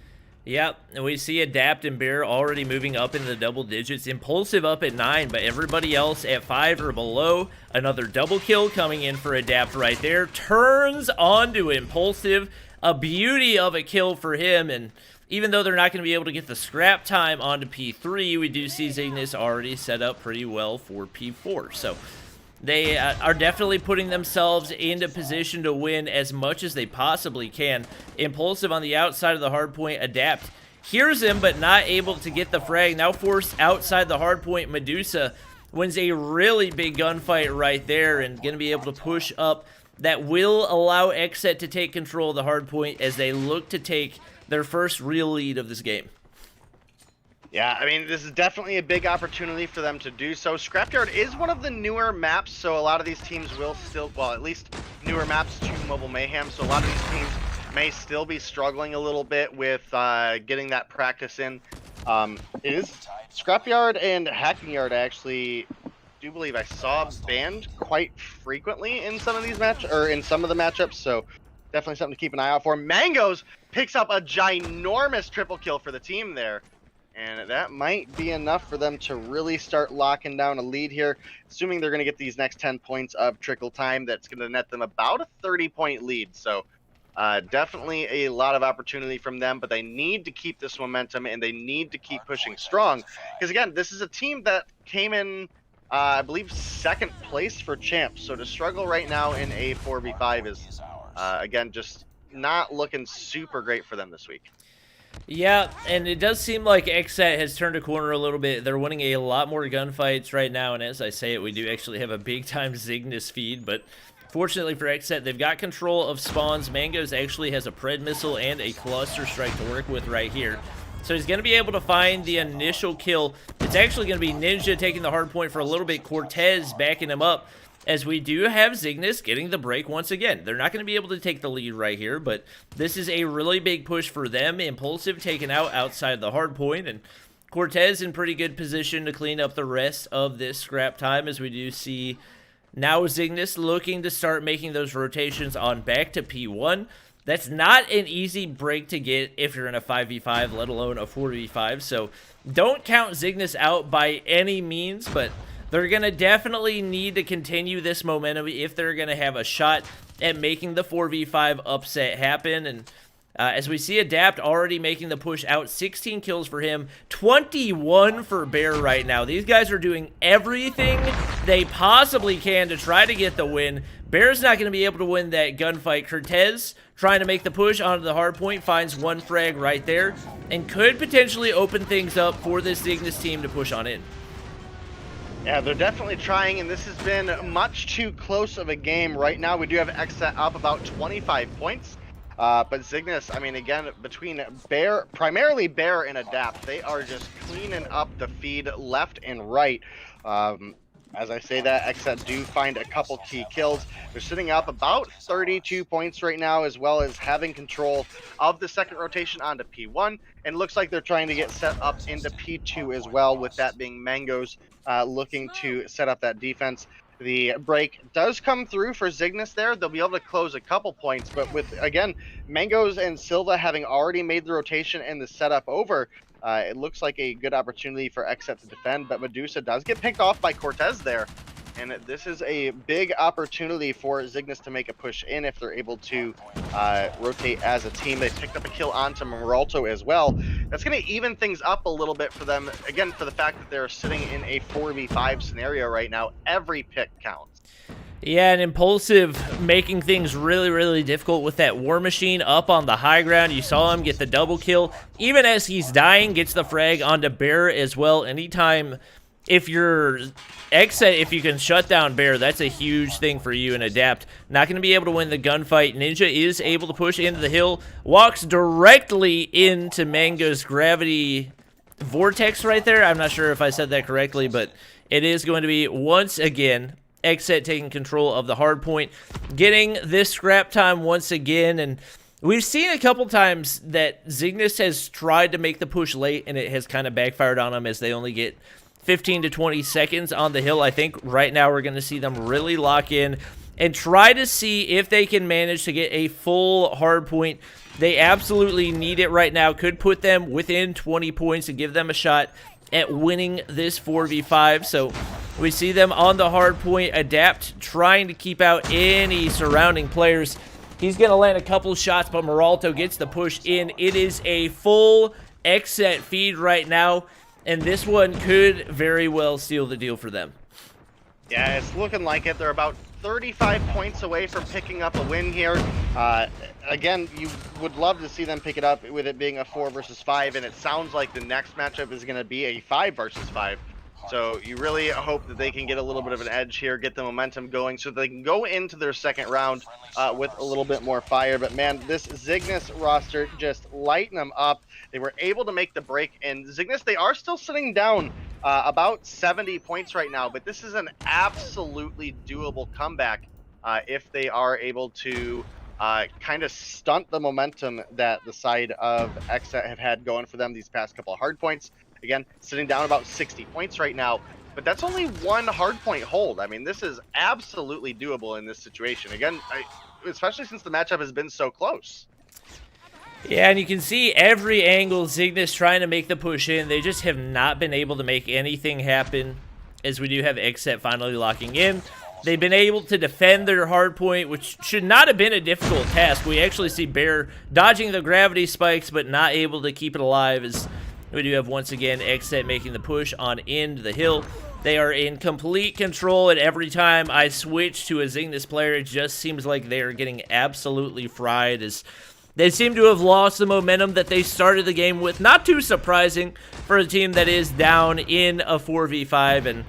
Yep, and we see Adapt and Bear already moving up into the double digits. Impulsive up at 9, but everybody else at 5 or below. Another double kill coming in for Adapt right there. Turns onto Impulsive. A beauty of a kill for him, and even though they're not going to be able to get the scrap time onto P3, we do see Zygnus already set up pretty well for P4. So they are definitely putting themselves into position to win as much as they possibly can. Impulsive on the outside of the hard point. Adapt hears him, but not able to get the frag. Now forced outside the hard point. Medusa wins a really big gunfight right there and going to be able to push up. That will allow XSET to take control of the hard point as they look to take their first real lead of this game. Yeah, I mean, this is definitely a big opportunity for them to do so. Scrapyard is one of the newer maps, so a lot of these teams will still, well, at least newer maps to Mobile Mayhem, so a lot of these teams may still be struggling a little bit with getting that practice in. It is Scrapyard and Hackney Yard actually do believe I saw banned quite frequently in some of these some of the matchups, so definitely something to keep an eye out for. Mangoes picks up a ginormous triple kill for the team there, and that might be enough for them to really start locking down a lead here, assuming they're going to get these next 10 points of trickle time. That's going to net them about a 30-point lead, so definitely a lot of opportunity from them, but they need to keep this momentum and they need to keep pushing strong, because again, this is a team that came in I believe 2nd place for champs, so to struggle right now in a 4v5 is, again, just not looking super great for them this week. Yeah, and it does seem like XSET has turned a corner a little bit. They're winning a lot more gunfights right now, and as I say it, we do actually have a big-time Zygnus feed, but fortunately for XSET, they've got control of spawns. Mangoes actually has a Pred missile and a cluster strike to work with right here. So he's going to be able to find the initial kill. It's actually going to be Ninja taking the hard point for a little bit. Cortez backing him up, as we do have Zygnus getting the break once again. They're not going to be able to take the lead right here, but this is a really big push for them. Impulsive taken out outside the hard point, and Cortez in pretty good position to clean up the rest of this scrap time, as we do see now Zygnus looking to start making those rotations on back to P1. That's not an easy break to get if you're in a 5v5, let alone a 4v5. So don't count Zygnus out by any means, but they're going to definitely need to continue this momentum if they're going to have a shot at making the 4v5 upset happen. And as we see Adapt already making the push out, 16 kills for him, 21 for Bear right now. These guys are doing everything they possibly can to try to get the win. Bear's not going to be able to win that gunfight. Cortez trying to make the push onto the hard point, finds one frag right there, and could potentially open things up for this Zygnus team to push on in. Yeah, they're definitely trying, and this has been much too close of a game. Right now, we do have XSET up about 25 points. But Zygnus, I mean, again, between Bear, primarily Bear and Adapt, they are just cleaning up the feed left and right. As I say that, XSET do find a couple key kills. They're sitting up about 32 points right now, as well as having control of the second rotation onto P1. And looks like they're trying to get set up into P2 as well, with that being Mangoes looking to set up that defense. The break does come through for Zygnus there. They'll be able to close a couple points, but with, again, Mangoes and Silva having already made the rotation and the setup over, it looks like a good opportunity for XSET to defend, but Medusa does get picked off by Cortez there. And this is a big opportunity for Zygnus to make a push in if they're able to rotate as a team. They picked up a kill onto Meralto as well. That's going to even things up a little bit for them, again, for the fact that they're sitting in a 4v5 scenario right now. Every pick counts. Yeah, and Impulsive making things really, really difficult with that War Machine up on the high ground. You saw him get the double kill. Even as he's dying, gets the frag onto Bear as well. Anytime, if you're XSET, if you can shut down Bear, that's a huge thing for you and Adapt. Not going to be able to win the gunfight. Ninja is able to push into the hill. Walks directly into Mango's gravity vortex right there. I'm not sure if I said that correctly, but it is going to be, once again, XSET taking control of the hard point, getting this scrap time once again. And we've seen a couple times that Zygnus has tried to make the push late, and it has kind of backfired on them as they only get 15 to 20 seconds on the hill. I think right now we're going to see them really lock in and try to see if they can manage to get a full hard point. They absolutely need it right now. Could put them within 20 points and give them a shot at winning this 4v5. So we see them on the hard point. Adapt trying to keep out any surrounding players. He's going to land a couple shots, but Meralto gets the push in. It is a full XSET feed right now, and this one could very well seal the deal for them. Yeah, it's looking like it. They're about 35 points away from picking up a win here. Again, you would love to see them pick it up with it being a 4 versus 5, and it sounds like the next matchup is going to be a 5 versus 5. So you really hope that they can get a little bit of an edge here, get the momentum going so they can go into their second round with a little bit more fire. But man, this Zygnus roster just lighting them up. They were able to make the break, and Zygnus, they are still sitting down about 70 points right now, but this is an absolutely doable comeback if they are able to kind of stunt the momentum that the side of XSET have had going for them these past couple of hard points. Again, sitting down about 60 points right now, but that's only one hard point hold. I mean, this is absolutely doable in this situation. Again, especially since the matchup has been so close. Yeah, and you can see every angle Zygnus trying to make the push in. They just have not been able to make anything happen, as we do have XSET finally locking in. They've been able to defend their hard point, which should not have been a difficult task. We actually see Bear dodging the gravity spikes, but not able to keep it alive, as we do have, once again, XSET making the push on into the hill. They are in complete control, and every time I switch to a Zygnus player, it just seems like they are getting absolutely fried, as they seem to have lost the momentum that they started the game with. Not too surprising for a team that is down in a 4v5, and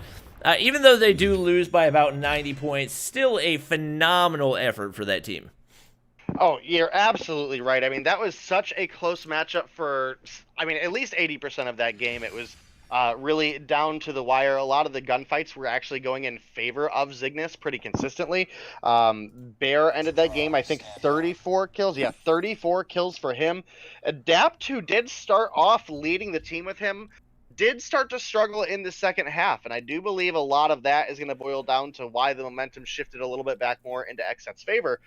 even though they do lose by about 90 points, still a phenomenal effort for that team. Oh, you're absolutely right. I mean, that was such a close matchup for, I mean, at least 80% of that game. It was really down to the wire. A lot of the gunfights were actually going in favor of Zygnus pretty consistently. Bear ended that game, I think, 34 kills. Yeah, 34 kills for him. Adapt, who did start off leading the team with him, did start to struggle in the second half, and I do believe a lot of that is going to boil down to why the momentum shifted a little bit back more into XSET's favor,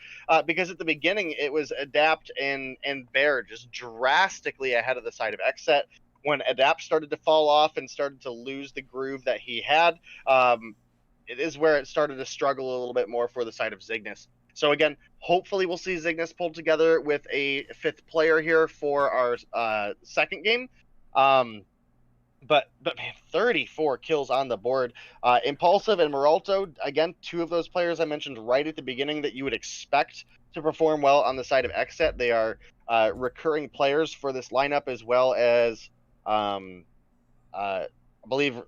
because at the beginning it was Adapt and Bear just drastically ahead of the side of XSET. When Adapt started to fall off and started to lose the groove that he had, it is where it started to struggle a little bit more for the side of Zygnus. So again, hopefully we'll see Zygnus pulled together with a 5th player here for our second game. But man, 34 kills on the board. Impulsive and Moralto, again, two of those players I mentioned right at the beginning that you would expect to perform well on the side of XSET. They are recurring players for this lineup, as well as I believe.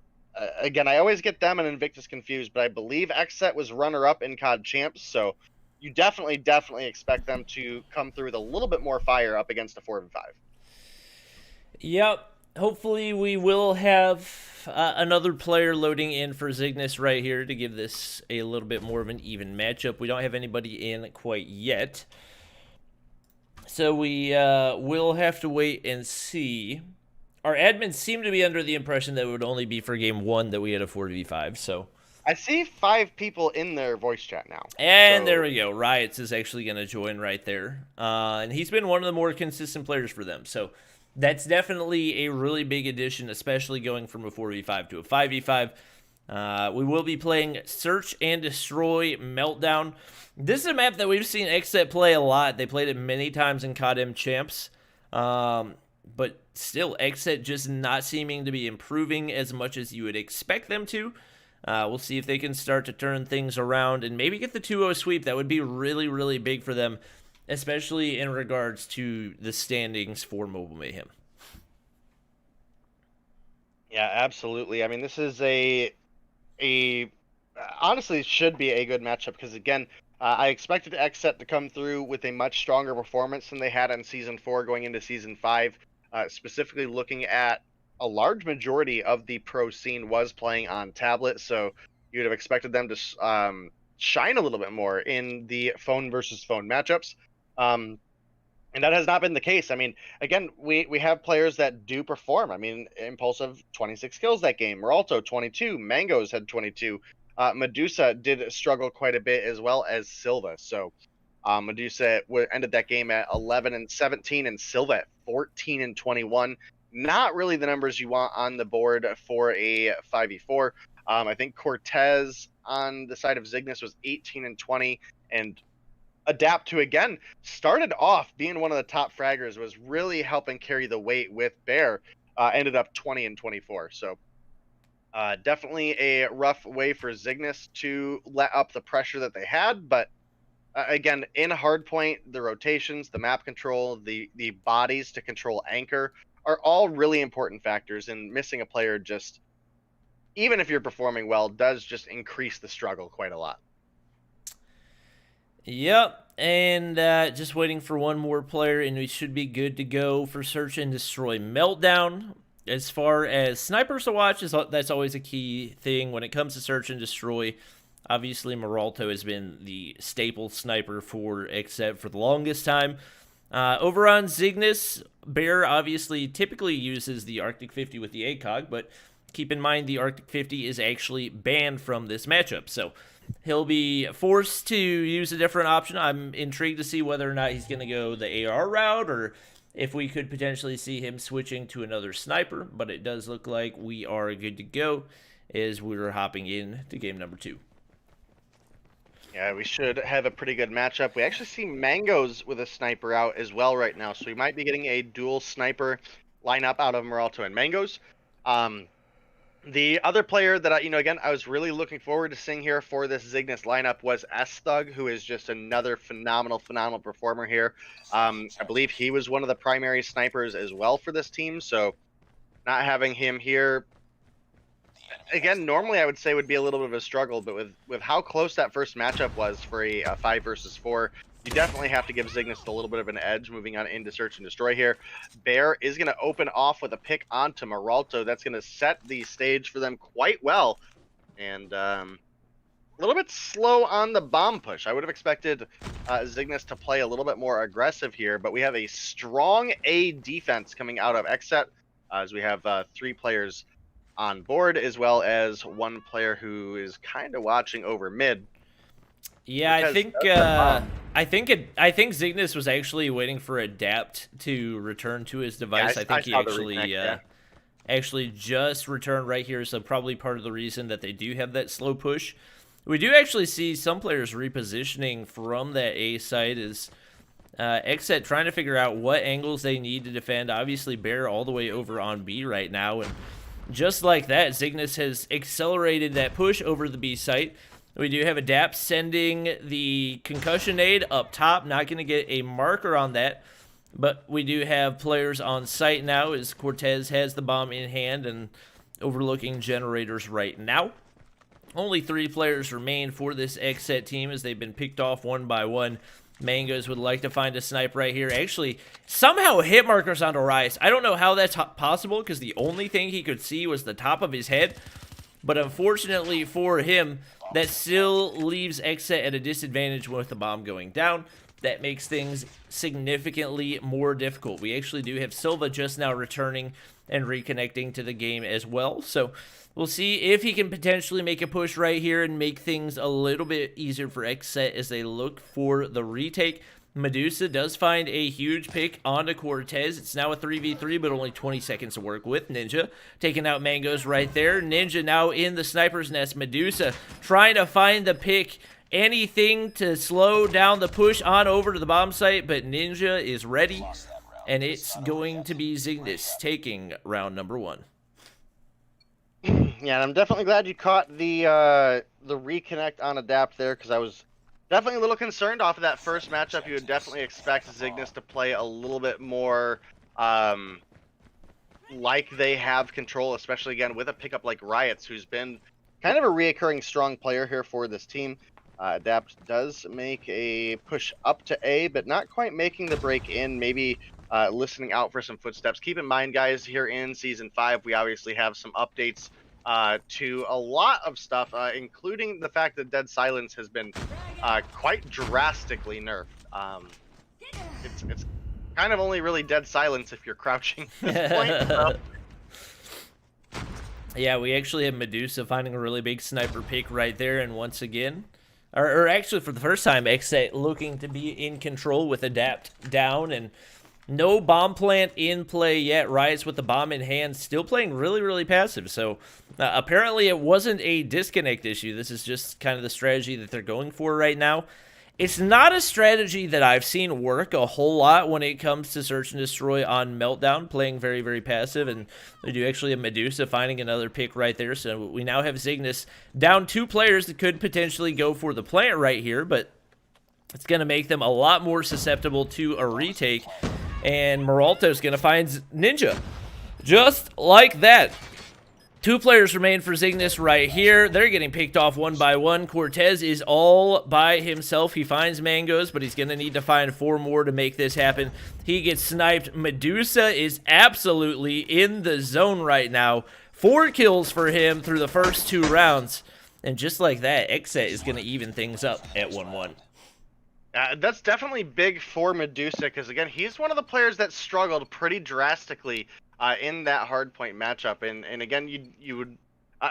Again, I always get them and Invictus confused, but I believe XSET was runner-up in COD Champs, so you definitely expect them to come through with a little bit more fire up against a 4v5. Yep. Hopefully we will have another player loading in for Zygnus right here to give this a little bit more of an even matchup. We don't have anybody in quite yet. So we will have to wait and see. Our admins seem to be under the impression that it would only be for game 1 that we had a 4v5, so... I see 5 people in their voice chat now. And there we go. Riots is actually going to join right there. And he's been one of the more consistent players for them. So that's definitely a really big addition, especially going from a 4v5 to a 5v5. We will be playing Search and Destroy Meltdown. This is a map that we've seen XSET play a lot. They played it many times in COD Champs. But still, XSET just not seeming to be improving as much as you would expect them to. We'll see if they can start to turn things around and maybe get the 2-0 sweep. That would be really, really big for them, especially in regards to the standings for Mobile Mayhem. Yeah, absolutely. I mean, this is honestly should be a good matchup because, again, I expected XSET to come through with a much stronger performance than they had in Season 4 going into Season 5, specifically looking at a large majority of the pro scene was playing on tablet, so you'd have expected them to shine a little bit more in the phone versus phone matchups. And that has not been the case. I mean, again, we have players that do perform. I mean, Impulsive, 26 kills that game. Moralto, 22. Mangoes had 22. Medusa did struggle quite a bit, as well as Silva. So Medusa ended that game at 11 and 17, and Silva at 14 and 21. Not really the numbers you want on the board for a 5v4. I think Cortez on the side of Zygnus was 18 and 20, and Adapt, who again started off being one of the top fraggers, was really helping carry the weight with Bear, ended up 20 and 24. So definitely a rough way for Zygnus to let up the pressure that they had, but again, in Hardpoint, the rotations, the map control, the bodies to control anchor are all really important factors, and missing a player, just even if you're performing well, does just increase the struggle quite a lot. Yep, and just waiting for one more player, and we should be good to go for Search and Destroy Meltdown. As far as snipers to watch, that's always a key thing when it comes to Search and Destroy. Obviously, Moralto has been the staple sniper for XSET for the longest time. Over on Zygnus, Bear obviously typically uses the Arctic 50 with the ACOG, but keep in mind the Arctic 50 is actually banned from this matchup, so he'll be forced to use a different option. I'm intrigued to see whether or not he's going to go the AR route, or if we could potentially see him switching to another sniper, but it does look like we are good to go as we're hopping in to game number 2. Yeah, we should have a pretty good matchup. We actually see Mangoes with a sniper out as well right now, so we might be getting a dual sniper lineup out of Moralto and Mangoes. The other player that I was really looking forward to seeing here for this Zygnus lineup was S-Thug, who is just another phenomenal performer here. I believe he was one of the primary snipers as well for this team, so not having him here, again, normally I would say would be a little bit of a struggle, but with how close that first matchup was for a 5 versus 4, you definitely have to give Zygnus a little bit of an edge moving on into Search and Destroy here. Bear is going to open off with a pick onto Moralto. That's going to set the stage for them quite well. And a little bit slow on the bomb push. I would have expected Zygnus to play a little bit more aggressive here, but we have a strong A defense coming out of XSET, as we have 3 players on board, as well as 1 player who is kind of watching over mid. Yeah, I think Zygnus was actually waiting for Adapt to return to his device. Yeah, I think he actually actually just returned right here, so probably part of the reason that they do have that slow push. We do actually see some players repositioning from that A site is XSET trying to figure out what angles they need to defend. Obviously, Bear all the way over on B right now, and just like that, Zygnus has accelerated that push over the B site. We do have Adapt sending the concussion aid up top. Not going to get a marker on that. But we do have players on site now as Cortez has the bomb in hand and overlooking generators right now. Only 3 players remain for this XSET team as they've been picked off one by one. Mangoes would like to find a snipe right here. Actually, somehow hit markers onto Rice. I don't know how that's possible because the only thing he could see was the top of his head. But unfortunately for him, that still leaves XSET at a disadvantage with the bomb going down. That makes things significantly more difficult. We actually do have Silva just now returning and reconnecting to the game as well. So we'll see if he can potentially make a push right here and make things a little bit easier for XSET as they look for the retake. Medusa does find a huge pick onto Cortez. It's now a 3v3, but only 20 seconds to work with. Ninja taking out Mangoes right there. Ninja now in the sniper's nest. Medusa trying to find the pick. Anything to slow down the push on over to the bomb site, but Ninja is ready, and it's going to be Zygnus taking round number 1. Yeah, and I'm definitely glad you caught the reconnect on Adapt there, because I was definitely a little concerned off of that first matchup. You would definitely expect Zygnus to play a little bit more like they have control, especially again with a pickup like Riots, who's been kind of a reoccurring strong player here for this team. Adapt does make a push up to A, but not quite making the break in. Maybe listening out for some footsteps. Keep in mind, guys, here in Season 5, we obviously have some updates to a lot of stuff, including the fact that Dead Silence has been quite drastically nerfed. It's kind of only really Dead Silence if you're crouching at this point. So. Yeah, we actually have Medusa finding a really big sniper pick right there, and once again, or actually for the first time, XSET looking to be in control with Adapt down, and no bomb plant in play yet. Riot's with the bomb in hand, still playing really, really passive. So apparently it wasn't a disconnect issue. This is just kind of the strategy that they're going for right now. It's not a strategy that I've seen work a whole lot when it comes to search and destroy on Meltdown, playing very, very passive, and they do actually have Medusa finding another pick right there. So we now have Zygnus down 2 players that could potentially go for the plant right here, but it's going to make them a lot more susceptible to a retake, and Meralto's going to find Ninja. Just like that. 2 players remain for Zygnus right here. They're getting picked off one by one. Cortez is all by himself. He finds Mangoes, but he's going to need to find 4 more to make this happen. He gets sniped. Medusa is absolutely in the zone right now. 4 kills for him through the first 2 rounds. And just like that, XSET is going to even things up at 1-1. That's definitely big for Medusa, because again, he's one of the players that struggled pretty drastically in that hardpoint matchup, and again, you would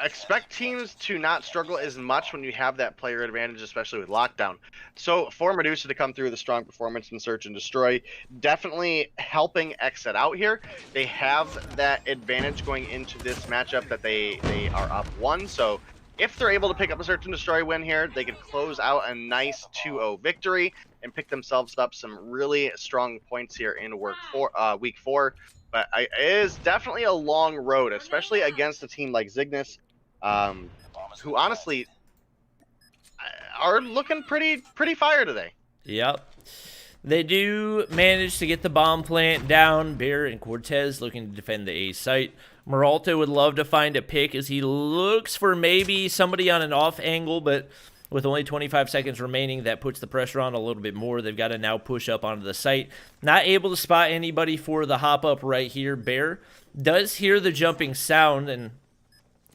expect teams to not struggle as much when you have that player advantage, especially with lockdown. So for Medusa to come through with a strong performance in search and destroy, definitely helping XSET out here. They have that advantage going into this matchup that they are up 1, so if they're able to pick up a search and destroy win here, they could close out a nice 2-0 victory and pick themselves up some really strong points here in week 4. But it is definitely a long road, especially against a team like Zygnus, who honestly are looking pretty fire today. Yep. They do manage to get the bomb plant down. Bear and Cortez looking to defend the A site. Meralto would love to find a pick as he looks for maybe somebody on an off angle, but with only 25 seconds remaining, that puts the pressure on a little bit more. They've got to now push up onto the site. Not able to spot anybody for the hop up right here. Bear does hear the jumping sound, and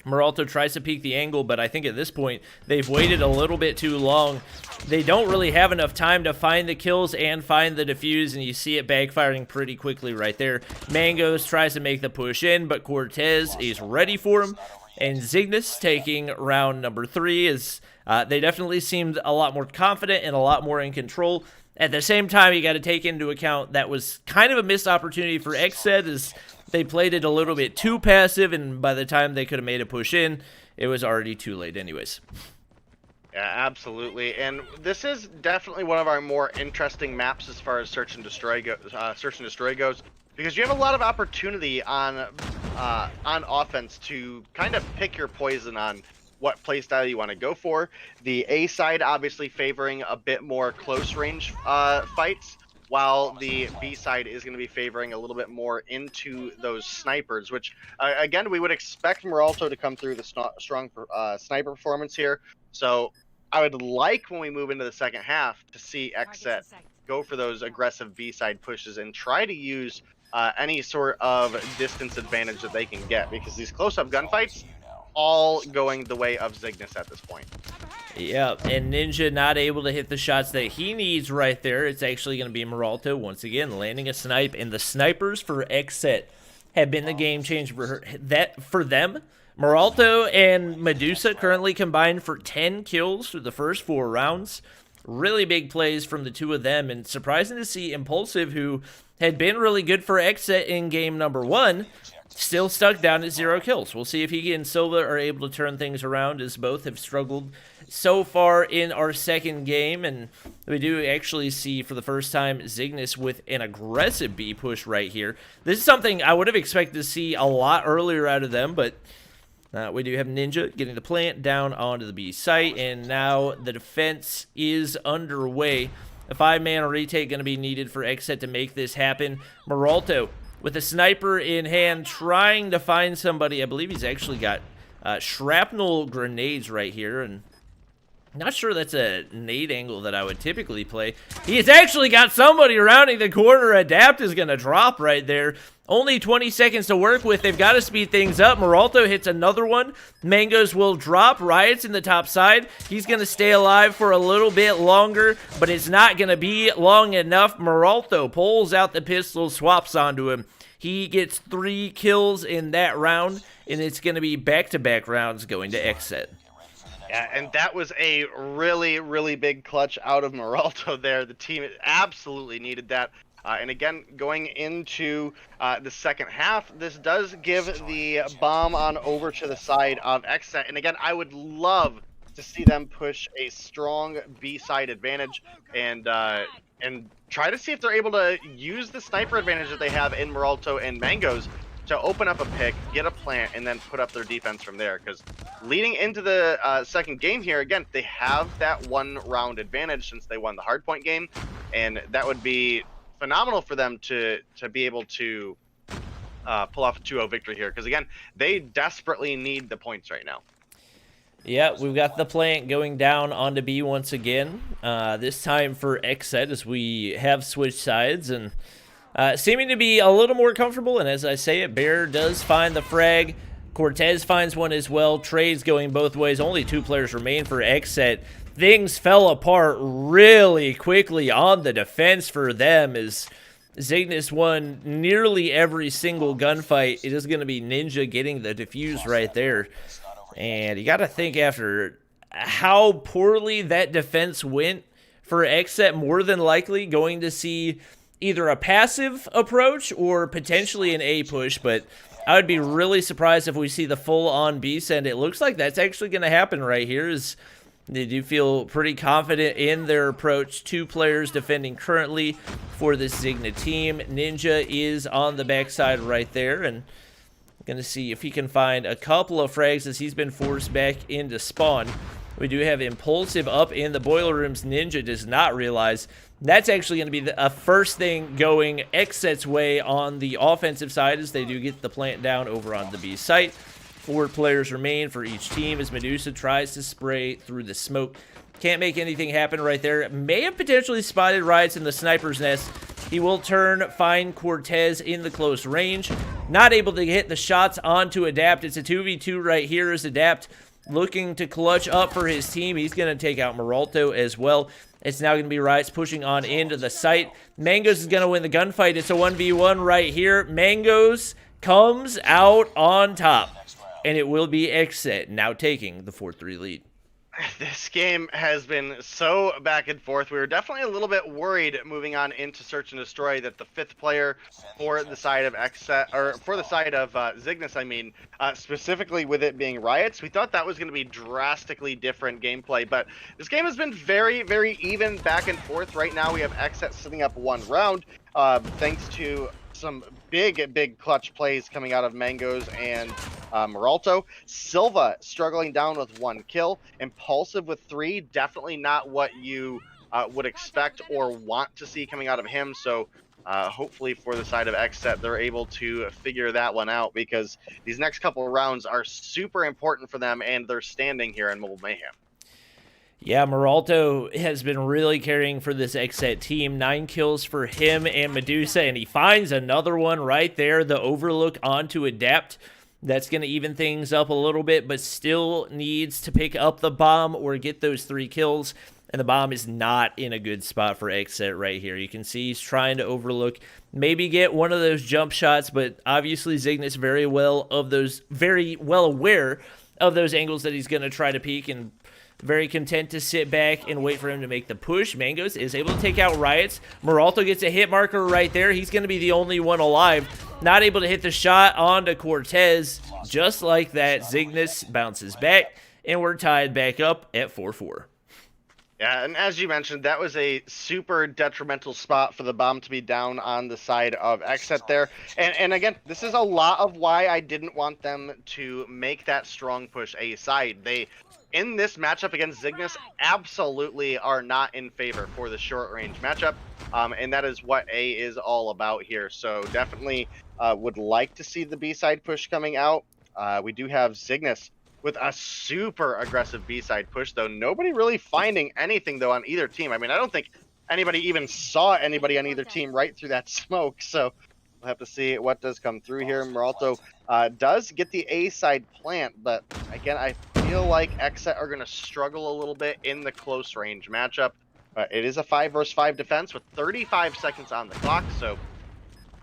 Meralto tries to peek the angle, but I think at this point, they've waited a little bit too long. They don't really have enough time to find the kills and find the defuse, and you see it backfiring pretty quickly right there. Mangoes tries to make the push in, but Cortez is ready for him. And Zygnus taking round number 3 is they definitely seemed a lot more confident and a lot more in control. At the same time, you got to take into account that was kind of a missed opportunity for XSET as they played it a little bit too passive, and by the time they could have made a push in, it was already too late anyways. Yeah, absolutely. And this is definitely one of our more interesting maps as far as search and destroy goes, because because you have a lot of opportunity on offense to kind of pick your poison on what playstyle you want to go for. The A side obviously favoring a bit more close range fights, while the B side is going to be favoring a little bit more into those snipers, which again, we would expect Meralto to come through the strong sniper performance here. So I would like, when we move into the second half, to see XSET go for those aggressive B side pushes and try to use any sort of distance advantage that they can get, because these close-up gunfights all going the way of Zygnus at this point. Yeah, and Ninja not able to hit the shots that he needs right there. It's actually going to be Meralto once again landing a snipe, and the snipers for XSET have been the game changer for them. Meralto and Medusa currently combined for 10 kills through the first 4 rounds. Really big plays from the two of them, and surprising to see Impulsive, who had been really good for XSET in game number 1, still stuck down at 0 kills. We'll see if he and Silva are able to turn things around, as both have struggled so far in our second game. And we do actually see, for the first time, Zygnus with an aggressive B push right here. This is something I would have expected to see a lot earlier out of them, but we do have Ninja getting the plant down onto the B site, and now the defense is underway. A 5-man retake going to be needed for XSET to make this happen. Meralto with a sniper in hand, trying to find somebody. I believe he's actually got shrapnel grenades right here, and not sure that's a nade angle that I would typically play. He's actually got somebody rounding the corner. Adapt is going to drop right there. Only 20 seconds to work with. They've got to speed things up. Meralto hits another one. Mangoes will drop. Riot's in the top side. He's going to stay alive for a little bit longer, but it's not going to be long enough. Meralto pulls out the pistol, swaps onto him. He gets 3 kills in that round, and it's going to be back-to-back rounds going to XSET. Yeah, and that was a really, really big clutch out of Meralto there. The team absolutely needed that. And again, going into the second half, this does give the bomb on over to the side of XSET. And again, I would love to see them push a strong B-side advantage and try to see if they're able to use the sniper advantage that they have in Meralto and Mangoes to open up a pick, get a plant, and then put up their defense from there. Because leading into the second game here, again, they have that 1-round advantage since they won the Hardpoint game, and that would be phenomenal for them to be able to pull off a 2-0 victory here. Because again, they desperately need the points right now. Yeah, we've got the plant going down onto B once again. This time for XSET, as we have switched sides, and seeming to be a little more comfortable. And as I say it, Bear does find the frag. Cortez finds one as well. Trades going both ways. Only 2 players remain for XSET. Things fell apart really quickly on the defense for them, as Zygnus won nearly every single gunfight. It is going to be Ninja getting the defuse right there. And you got to think, after how poorly that defense went for XSET, more than likely going to see either a passive approach or potentially an A push, but I would be really surprised if we see the full-on B send. It looks like that's actually going to happen right here, as they do feel pretty confident in their approach. 2 players defending currently for this Zygnus team. Ninja is on the backside right there, and going to see if he can find a couple of frags as he's been forced back into spawn. We do have Impulsive up in the boiler rooms. Ninja does not realize that's actually going to be the first thing going XSET's way on the offensive side, as they do get the plant down over on the B site. 4 players remain for each team as Medusa tries to spray through the smoke. Can't make anything happen right there. May have potentially spotted Riots in the sniper's nest. He will turn, find Cortez in the close range. Not able to hit the shots onto Adapt. It's a 2v2 right here as Adapt looking to clutch up for his team. He's going to take out Meralto as well. It's now going to be Riots pushing on into the site. Mangoes is going to win the gunfight. It's a 1v1 right here. Mangoes comes out on top, and it will be XSET now taking the 4-3 lead. This game has been so back and forth. We were definitely a little bit worried moving on into Search and Destroy that the 5th player for the side of XSET, or for the side of Zygnus, I mean, specifically with it being Riots, we thought that was going to be drastically different gameplay. But this game has been very, very even back and forth. Right now we have XSET sitting up 1 round, thanks to some big clutch plays coming out of Mangoes and Meralto. Silva struggling down with 1 kill. Impulsive with 3. Definitely not what you would expect or want to see coming out of him. So hopefully for the side of XSET, they're able to figure that one out, because these next couple of rounds are super important for them and their standing here in Mobile Mayhem. Yeah, Meralto has been really carrying for this XSET team. 9 kills for him and Medusa, and he finds another one right there. The overlook onto Adapt. That's going to even things up a little bit, but still needs to pick up the bomb or get those 3 kills. And the bomb is not in a good spot for XSET right here. You can see he's trying to overlook, maybe get one of those jump shots, but obviously Zygnus very well aware of those angles that he's going to try to peek, and very content to sit back and wait for him to make the push. Mangoes is able to take out Riots. Meralto gets a hit marker right there. He's going to be the only one alive. Not able to hit the shot onto Cortez. Just like that, Zygnus bounces back, and we're tied back up at 4-4. Yeah, and as you mentioned, that was a super detrimental spot for the bomb to be down on the side of XSET there. And again, this is a lot of why I didn't want them to make that strong push A side. They, in this matchup against Zygnus, absolutely are not in favor for the short range matchup. And that is what A is all about here. So definitely would like to see the B side push coming out. We do have Zygnus with a super aggressive B-side push, though. Nobody really finding anything, though, on either team. I mean, I don't think anybody even saw anybody on either team right through that smoke, so we'll have to see what does come through here. Meralto does get the A-side plant, but again, I feel like XSET are going to struggle a little bit in the close range matchup. It is a 5 versus 5 defense with 35 seconds on the clock, so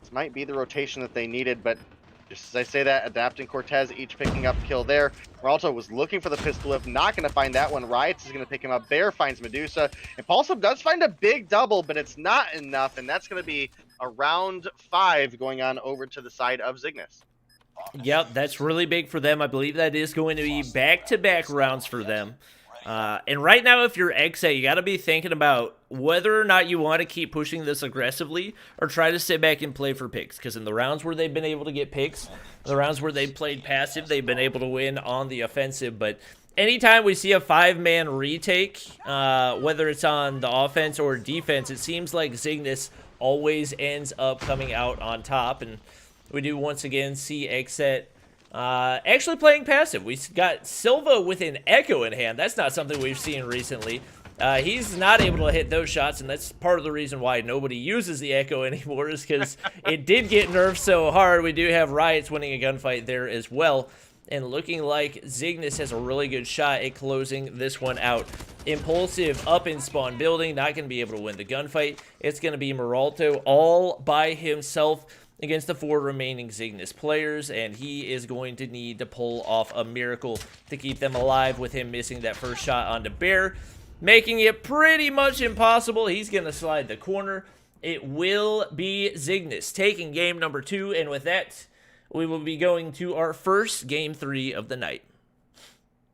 this might be the rotation that they needed, but just as I say that, Adapt and Cortez each picking up kill there. Meralto was looking for the pistol whip, not going to find that one. Riots is going to pick him up. Bear finds Medusa. Impulsive does find a big double, but it's not enough, and that's going to be a round 5 going on over to the side of Zygnus. Yep, that's really big for them. I believe that is going to be back-to-back rounds for them. And right now, if you're XSET, you got to be thinking about whether or not you want to keep pushing this aggressively or try to sit back and play for picks. Because in the rounds where they've been able to get picks, the rounds where they've played passive, they've been able to win on the offensive. But anytime we see a 5-man retake, whether it's on the offense or defense, it seems like Zygnus always ends up coming out on top. And we do once again see XSET actually playing passive. We got Silva with an Echo in hand. That's not something we've seen recently. He's not able to hit those shots, and that's part of the reason why nobody uses the Echo anymore, is because it did get nerfed so hard. We do have Riots winning a gunfight there as well, and looking like Zygnus has a really good shot at closing this one out. Impulsive up in spawn building, not going to be able to win the gunfight. It's going to be Meralto all by himself against the 4 remaining Zygnus players, and he is going to need to pull off a miracle to keep them alive, with him missing that first shot onto Bear, making it pretty much impossible. He's going to slide the corner. It will be Zygnus taking game number 2, and with that, we will be going to our first game 3 of the night.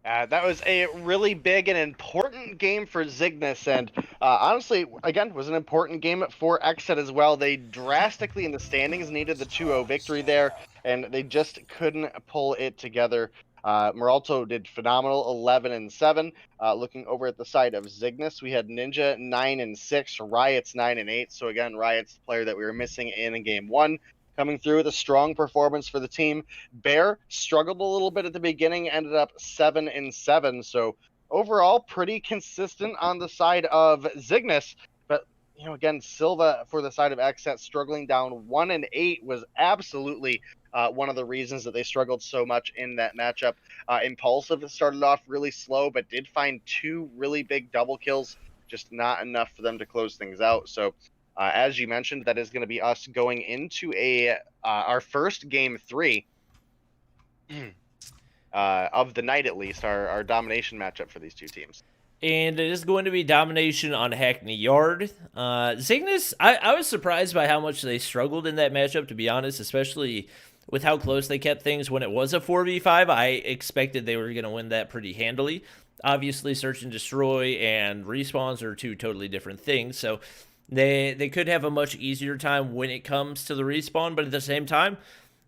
That was a really big and important game for Zygnus, and honestly, again, was an important game for XSET as well. They drastically in the standings needed the 2-0 victory there, and they just couldn't pull it together. Meralto did phenomenal, 11-7. Looking over at the side of Zygnus, we had Ninja 9-6, Riots 9-8. So again, Riots, the player that we were missing in game 1. Coming through with a strong performance for the team. Bear struggled a little bit at the beginning, ended up 7-7. So overall, pretty consistent on the side of Zygnus. But, you know, again, Silva for the side of XSET struggling down 1-8 was absolutely one of the reasons that they struggled so much in that matchup. Impulsive started off really slow, but did find 2 really big double kills, just not enough for them to close things out. So as you mentioned, that is going to be us going into our first game 3 of the night, at least, our domination matchup for these 2 teams. And it is going to be Domination on Hackney Yard. Zygnus, I was surprised by how much they struggled in that matchup, to be honest, especially with how close they kept things when it was a 4v5. I expected they were going to win that pretty handily. Obviously, Search and Destroy and Respawns are 2 totally different things, so They could have a much easier time when it comes to the respawn, but at the same time,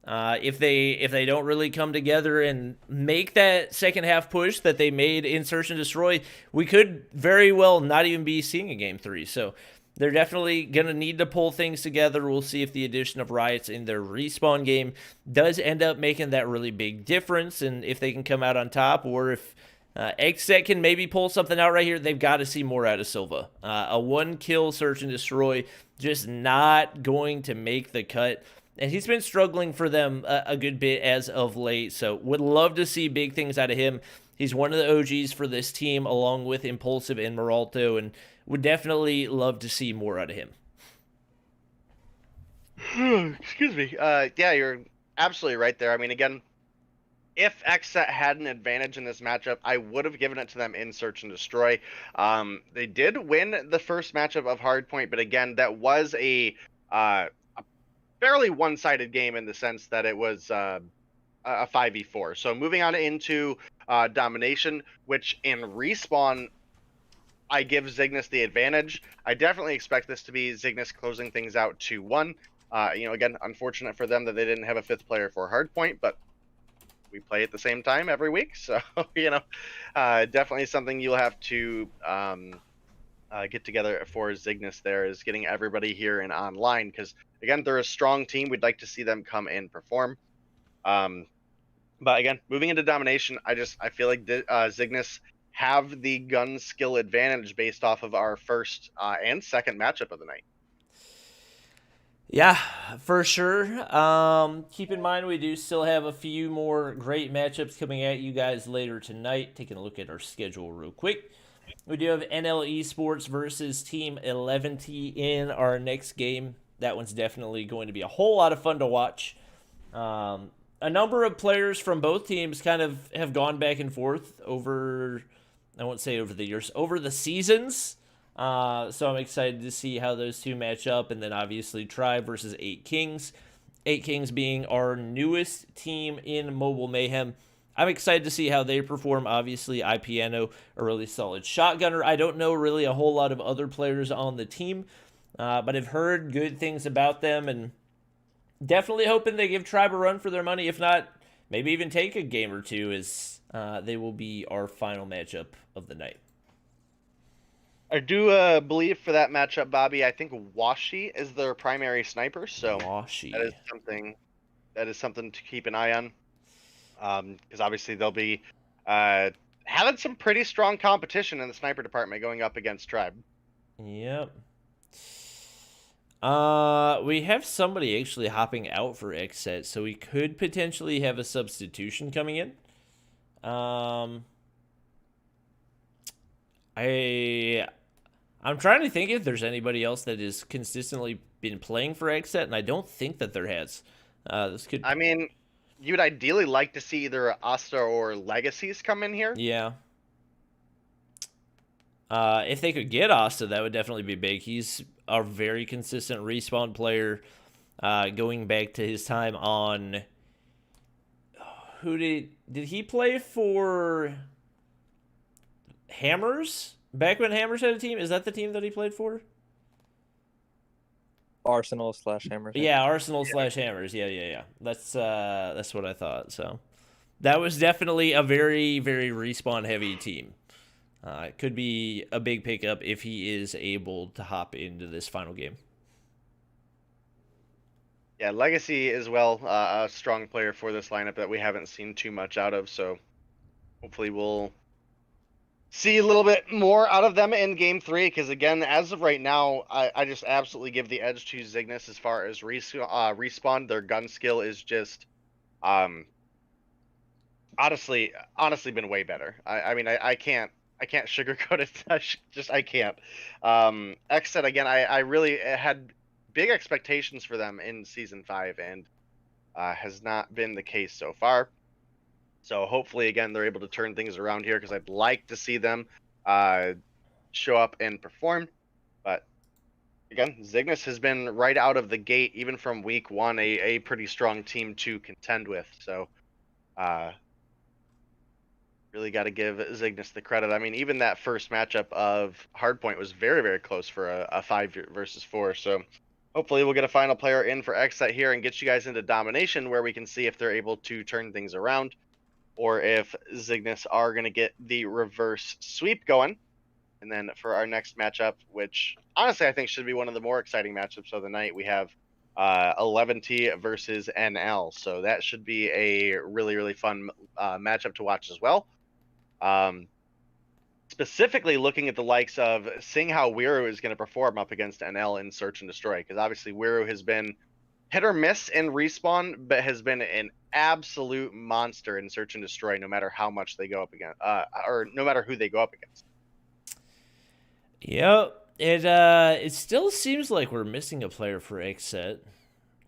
if they don't really come together and make that second half push that they made in Search and Destroy, we could very well not even be seeing a Game 3. So they're definitely going to need to pull things together. We'll see if the addition of Riots in their respawn game does end up making that really big difference, and if they can come out on top, or if XSET can maybe pull something out right here. They've got to see more out of Silva. A 1-kill Search and Destroy just not going to make the cut. And he's been struggling for them a good bit as of late. So would love to see big things out of him. He's one of the OGs for this team, along with Impulsive and Meralto, and would definitely love to see more out of him. Excuse me. Yeah, you're absolutely right there. I mean, again, if XSET had an advantage in this matchup, I would have given it to them in Search and Destroy. They did win the first matchup of Hardpoint, but again, that was a fairly one-sided game in the sense that it was a 5v4. So moving on into Domination, which in Respawn, I give Zygnus the advantage. I definitely expect this to be Zygnus closing things out 2-1. Again, unfortunate for them that they didn't have a 5th player for Hardpoint, but we play at the same time every week. So, definitely something you'll have to get together for Zygnus there, is getting everybody here and online, because again, they're a strong team. We'd like to see them come and perform. But again, moving into Domination, I feel like Zygnus have the gun skill advantage based off of our first and second matchup of the night. Yeah, for sure. Keep in mind, we do still have a few more great matchups coming at you guys later tonight. Taking a look at our schedule real quick. We do have NL Esports versus Team 11T in our next game. That one's definitely going to be a whole lot of fun to watch. A number of players from both teams kind of have gone back and forth over, I won't say over the years, over the seasons. So I'm excited to see how those two match up. And then obviously Tribe versus 8 Kings. 8 Kings being our newest team in Mobile Mayhem. I'm excited to see how they perform. Obviously, IPNO, a really solid shotgunner. I don't know really a whole lot of other players on the team, but I've heard good things about them, and definitely hoping they give Tribe a run for their money. If not, maybe even take a game or two, as they will be our final matchup of the night. I do believe for that matchup, Bobby, I think Washi is their primary sniper, so Washi. that is something to keep an eye on. Because obviously they'll be having some pretty strong competition in the sniper department going up against Tribe. Yep. We have somebody actually hopping out for XSET, so we could potentially have a substitution coming in. I'm trying to think if there's anybody else that has consistently been playing for XSET, and I don't think that there has. This could. I mean, you'd ideally like to see either Asta or Legacies come in here. Yeah. If they could get Asta, that would definitely be big. He's a very consistent respawn player. Going back to his time on, who did he play for? Hammers? Back when Hammers had a team? Is that the team that he played for? Arsenal/Hammers. Yeah, Arsenal/Hammers. Yeah. That's what I thought. So that was definitely a very, very respawn heavy team. It could be a big pickup if he is able to hop into this final game. Yeah, Legacy as well, a strong player for this lineup that we haven't seen too much out of. So hopefully we'll see a little bit more out of them in Game 3, because again, as of right now, I just absolutely give the edge to Zygnus as far as respawn. Their gun skill is just honestly been way better. I mean, I can't sugarcoat it. I can't. XSET, again, I really had big expectations for them in Season 5, and has not been the case so far. So hopefully, again, they're able to turn things around here, because I'd like to see them show up and perform. But again, Zygnus has been right out of the gate, even from week 1, a pretty strong team to contend with. So Really got to give Zygnus the credit. I mean, even that first matchup of Hardpoint was very, very close for a 5 versus 4. So hopefully we'll get a final player in for XSET here and get you guys into Domination, where we can see if they're able to turn things around, or if Zygnus are going to get the reverse sweep going. And then for our next matchup, which honestly I think should be one of the more exciting matchups of the night, we have 11T versus NL. So that should be a really, really fun matchup to watch as well. Specifically looking at the likes of seeing how Wiru is going to perform up against NL in Search and Destroy, because obviously Wiru has been hit or miss in Respawn, but has been an absolute monster in Search and Destroy, no matter how much they go up against, or no matter who they go up against. Yep. It still seems like we're missing a player for XSET,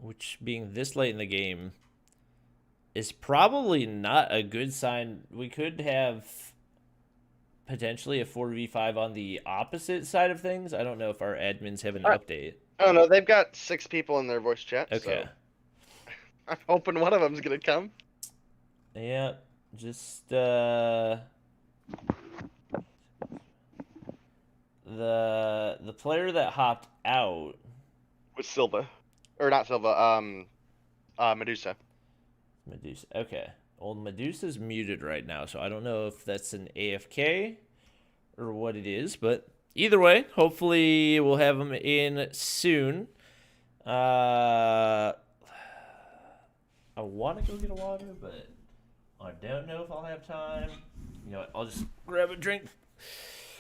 which, being this late in the game, is probably not a good sign. We could have potentially a 4v5 on the opposite side of things. I don't know if our admins have an update. Oh no, they've got 6 people in their voice chat. Okay. So I'm hoping one of them's gonna come. Yeah, just the player that hopped out With Silva, or not Silva, Medusa. Medusa. Okay. Old Medusa's muted right now, so I don't know if that's an AFK or what it is, but either way, hopefully we'll have him in soon. I want to go get a water, but I don't know if I'll have time. You know what? I'll just grab a drink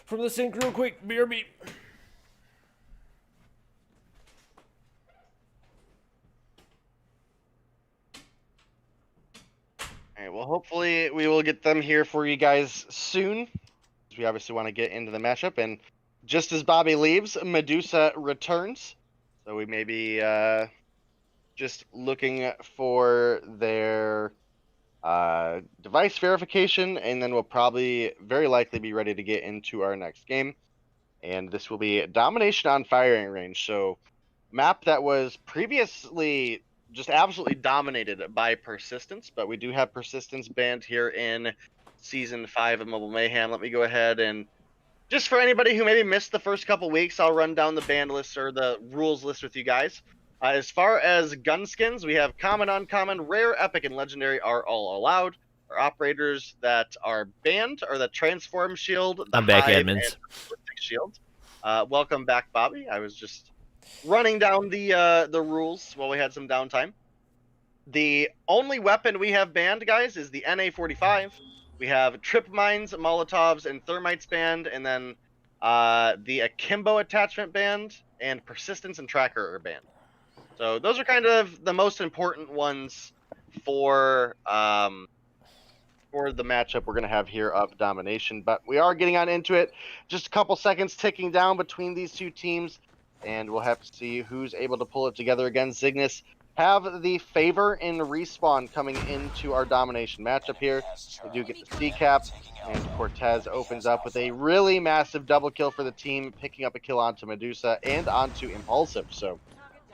from the sink real quick. BRB. All right, well, hopefully we will get them here for you guys soon. We obviously want to get into the matchup, and just as Bobby leaves, Medusa returns. So we may be just looking for their device verification, and then we'll probably very likely be ready to get into our next game. And this will be Domination on Firing Range. So map that was previously just absolutely dominated by Persistence, but we do have Persistence banned here in Season 5 of Mobile Mayhem. Let me go ahead and, just for anybody who maybe missed the first couple weeks, I'll run down the ban list or the rules list with you guys. As far as gun skins, we have common, uncommon, rare, epic, and legendary are all allowed. Our operators that are banned are the Transform Shield, the I'm back, Hive, admins. and Ballistic Shield. Welcome back, Bobby. I was just running down the rules while we had some downtime. The only weapon we have banned, guys, is the NA-45. We have Trip Mines, Molotovs, and Thermites banned, and then the Akimbo attachment banned, and Persistence and Tracker are banned. So those are kind of the most important ones for the matchup we're going to have here of Domination. But we are getting on into it. Just a couple seconds ticking down between these two teams, and we'll have to see who's able to pull it together again. Zygnus have the favor in Respawn coming into our Domination matchup here. We do get the C-cap, and Cortez opens up with a really massive double kill for the team, picking up a kill onto Medusa and onto Impulsive. So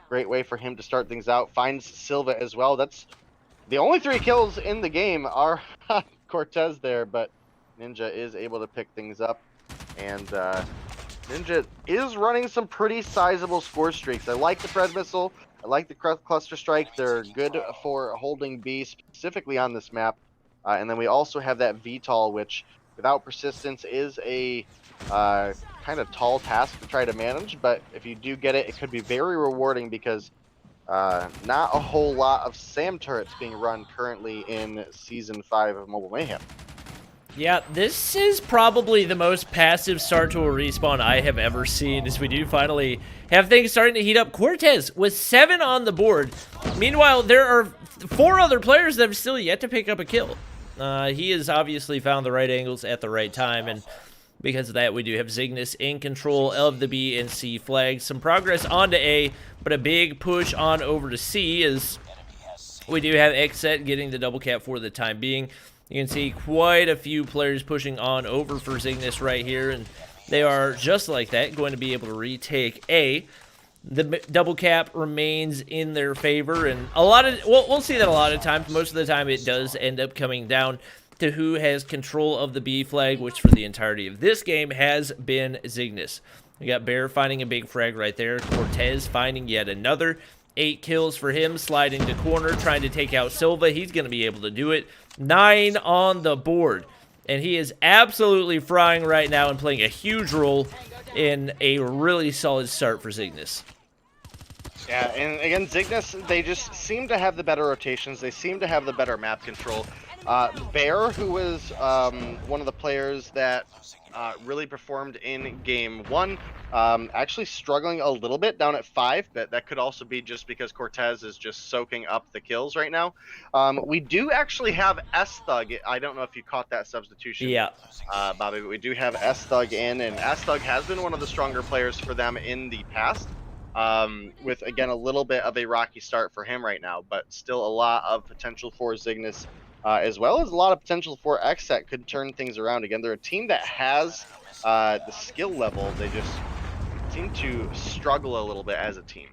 great way for him to start things out. Finds Silva as well. That's the only 3 kills in the game are Cortez there, but Ninja is able to pick things up, and Ninja is running some pretty sizable score streaks. I like the Pred Missile. I like the Cluster Strike. They're good for holding B, specifically on this map. And then we also have that VTOL, which without Persistence is a kind of tall task to try to manage. But if you do get it, it could be very rewarding, because not a whole lot of SAM turrets being run currently in Season 5 of Mobile Mayhem. Yeah, this is probably the most passive start to a respawn I have ever seen, as we do finally have things starting to heat up. Cortez with 7 on the board. Meanwhile, there are 4 other players that have still yet to pick up a kill. He has obviously found the right angles at the right time, and because of that, we do have Zygnus in control of the B and C flags. Some progress onto A, but a big push on over to C, as we do have XSET getting the double cap for the time being. You can see quite a few players pushing on over for Zygnus right here, and they are, just like that, going to be able to retake A. The double cap remains in their favor, and we'll see that a lot of times. Most of the time, it does end up coming down to who has control of the B flag, which for the entirety of this game has been Zygnus. We got Bear finding a big frag right there. Cortez finding yet another. 8 kills for him, sliding to corner, trying to take out Silva. He's going to be able to do it. 9 on the board. And he is absolutely frying right now and playing a huge role in a really solid start for Zygnus. Yeah, and again, Zygnus, they just seem to have the better rotations. They seem to have the better map control. Bear, who was one of the players that really performed in game 1, actually struggling a little bit down at 5, but that could also be just because Cortez is just soaking up the kills right now. We do actually have S-Thug. I don't know if you caught that substitution, yeah, Bobby, but we do have S-Thug in, and S-Thug has been one of the stronger players for them in the past. With, again, a little bit of a rocky start for him right now, but still a lot of potential for Zygnus, as well as a lot of potential for XSET could turn things around. Again, they're a team that has the skill level. They just seem to struggle a little bit as a team.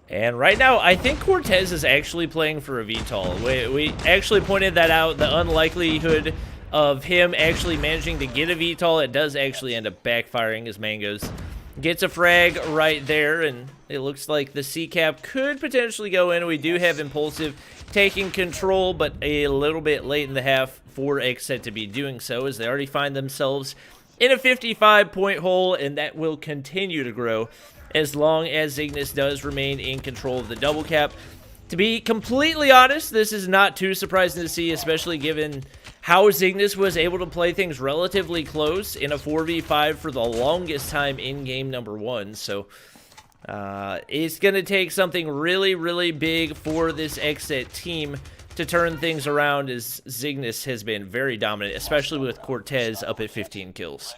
And right now, I think Cortez is actually playing for a VTOL. We actually pointed that out, the unlikelihood of him actually managing to get a VTOL. It does actually end up backfiring as Mangoes gets a frag right there, and it looks like the C-Cap could potentially go in. We do have Impulsive taking control, but a little bit late in the half for XSET to be doing so, as they already find themselves in a 55-point hole, and that will continue to grow as long as Zygnus does remain in control of the double cap. To be completely honest, this is not too surprising to see, especially given how Zygnus was able to play things relatively close in a 4v5 for the longest time in game number 1. So it's going to take something really, really big for this XSET team to turn things around, as Zygnus has been very dominant, especially with Cortez up at 15 kills.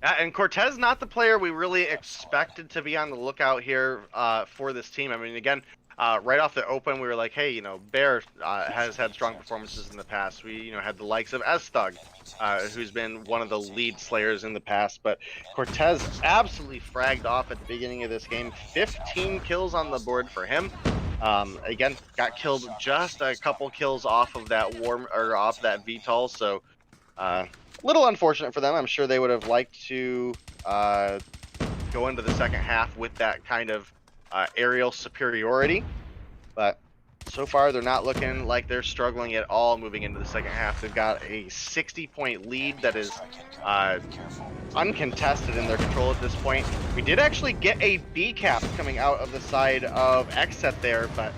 And Cortez, not the player we really expected to be on the lookout here for this team. I mean, again, right off the open, we were like, hey, Bear has had strong performances in the past. We, had the likes of S-Thug, who's been one of the lead slayers in the past. But Cortez absolutely fragged off at the beginning of this game. 15 kills on the board for him. Again, got killed just a couple kills off of that off that VTOL. So, little unfortunate for them. I'm sure they would have liked to go into the second half with that kind of aerial superiority, but so far they're not looking like they're struggling at all moving into the second half. They've got a 60-point lead that is uncontested in their control at this point. We did actually get a B cap coming out of the side of XSET there, but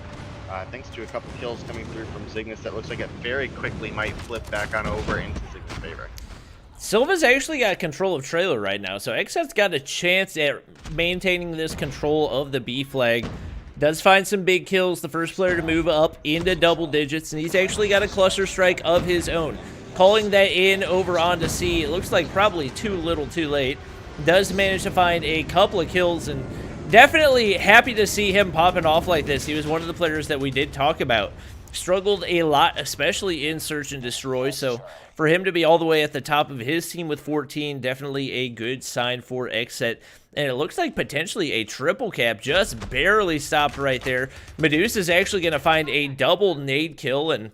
thanks to a couple kills coming through from Zygnus, that looks like it very quickly might flip back on over into Zygnus' favor. Silva's actually got control of trailer right now, so XSET's got a chance at maintaining this control of the B flag. Does find some big kills, the first player to move up into double digits, and he's actually got a cluster strike of his own. Calling that in over onto C, it looks like probably too little too late. Does manage to find a couple of kills, and definitely happy to see him popping off like this. He was one of the players that we did talk about. Struggled a lot, especially in Search and Destroy, so for him to be all the way at the top of his team with 14, definitely a good sign for XSET. And it looks like potentially a triple cap, just barely stopped right there. Medusa's actually going to find a double nade kill, and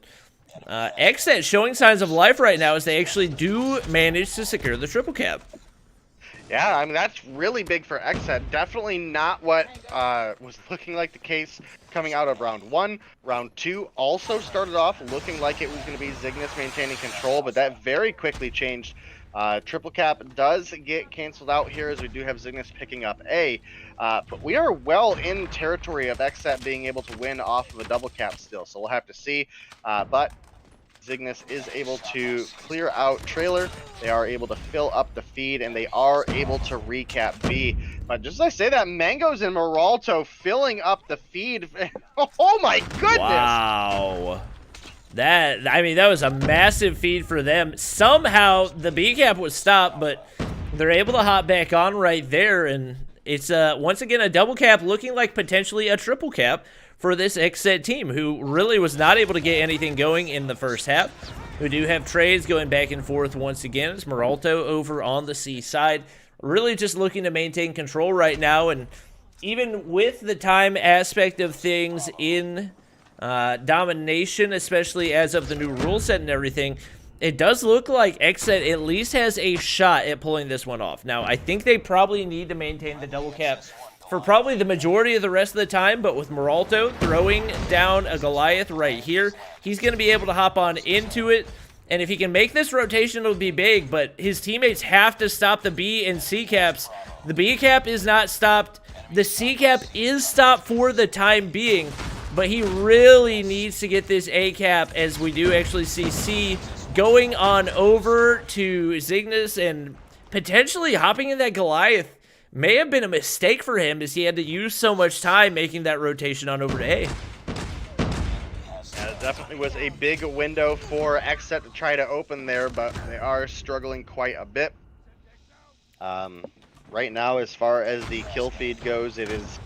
XSET showing signs of life right now as they actually do manage to secure the triple cap. Yeah, I mean, that's really big for XSET. Definitely not what was looking like the case coming out of round 1. Round 2 also started off looking like it was going to be Zygnus maintaining control, but that very quickly changed. Triple cap does get canceled out here, as we do have Zygnus picking up A. But we are well in territory of XSET being able to win off of a double cap still, so we'll have to see. But Zygnus is able to clear out trailer. They are able to fill up the feed, and they are able to recap B. But just as I say that, Mangoes and Moralto filling up the feed. Oh my goodness! Wow. That was a massive feed for them. Somehow the B cap was stopped, but they're able to hop back on right there, and it's once again a double cap looking like potentially a triple cap for this XSET team, who really was not able to get anything going in the first half. We do have trades going back and forth once again. It's Moralto over on the C side, really just looking to maintain control right now, and even with the time aspect of things in Domination, especially as of the new rule set and everything, it does look like XSET at least has a shot at pulling this one off. Now, I think they probably need to maintain the double cap for probably the majority of the rest of the time, but with Meralto throwing down a Goliath right here, he's going to be able to hop on into it, and if he can make this rotation, it'll be big, but his teammates have to stop the B and C caps. The B cap is not stopped. The C cap is stopped for the time being, but he really needs to get this A cap, as we do actually see C going on over to Zygnus, and potentially hopping in that Goliath may have been a mistake for him, as he had to use so much time making that rotation on over to A. Yeah, it definitely was a big window for XSET to try to open there, but they are struggling quite a bit. Right now, as far as the kill feed goes, it is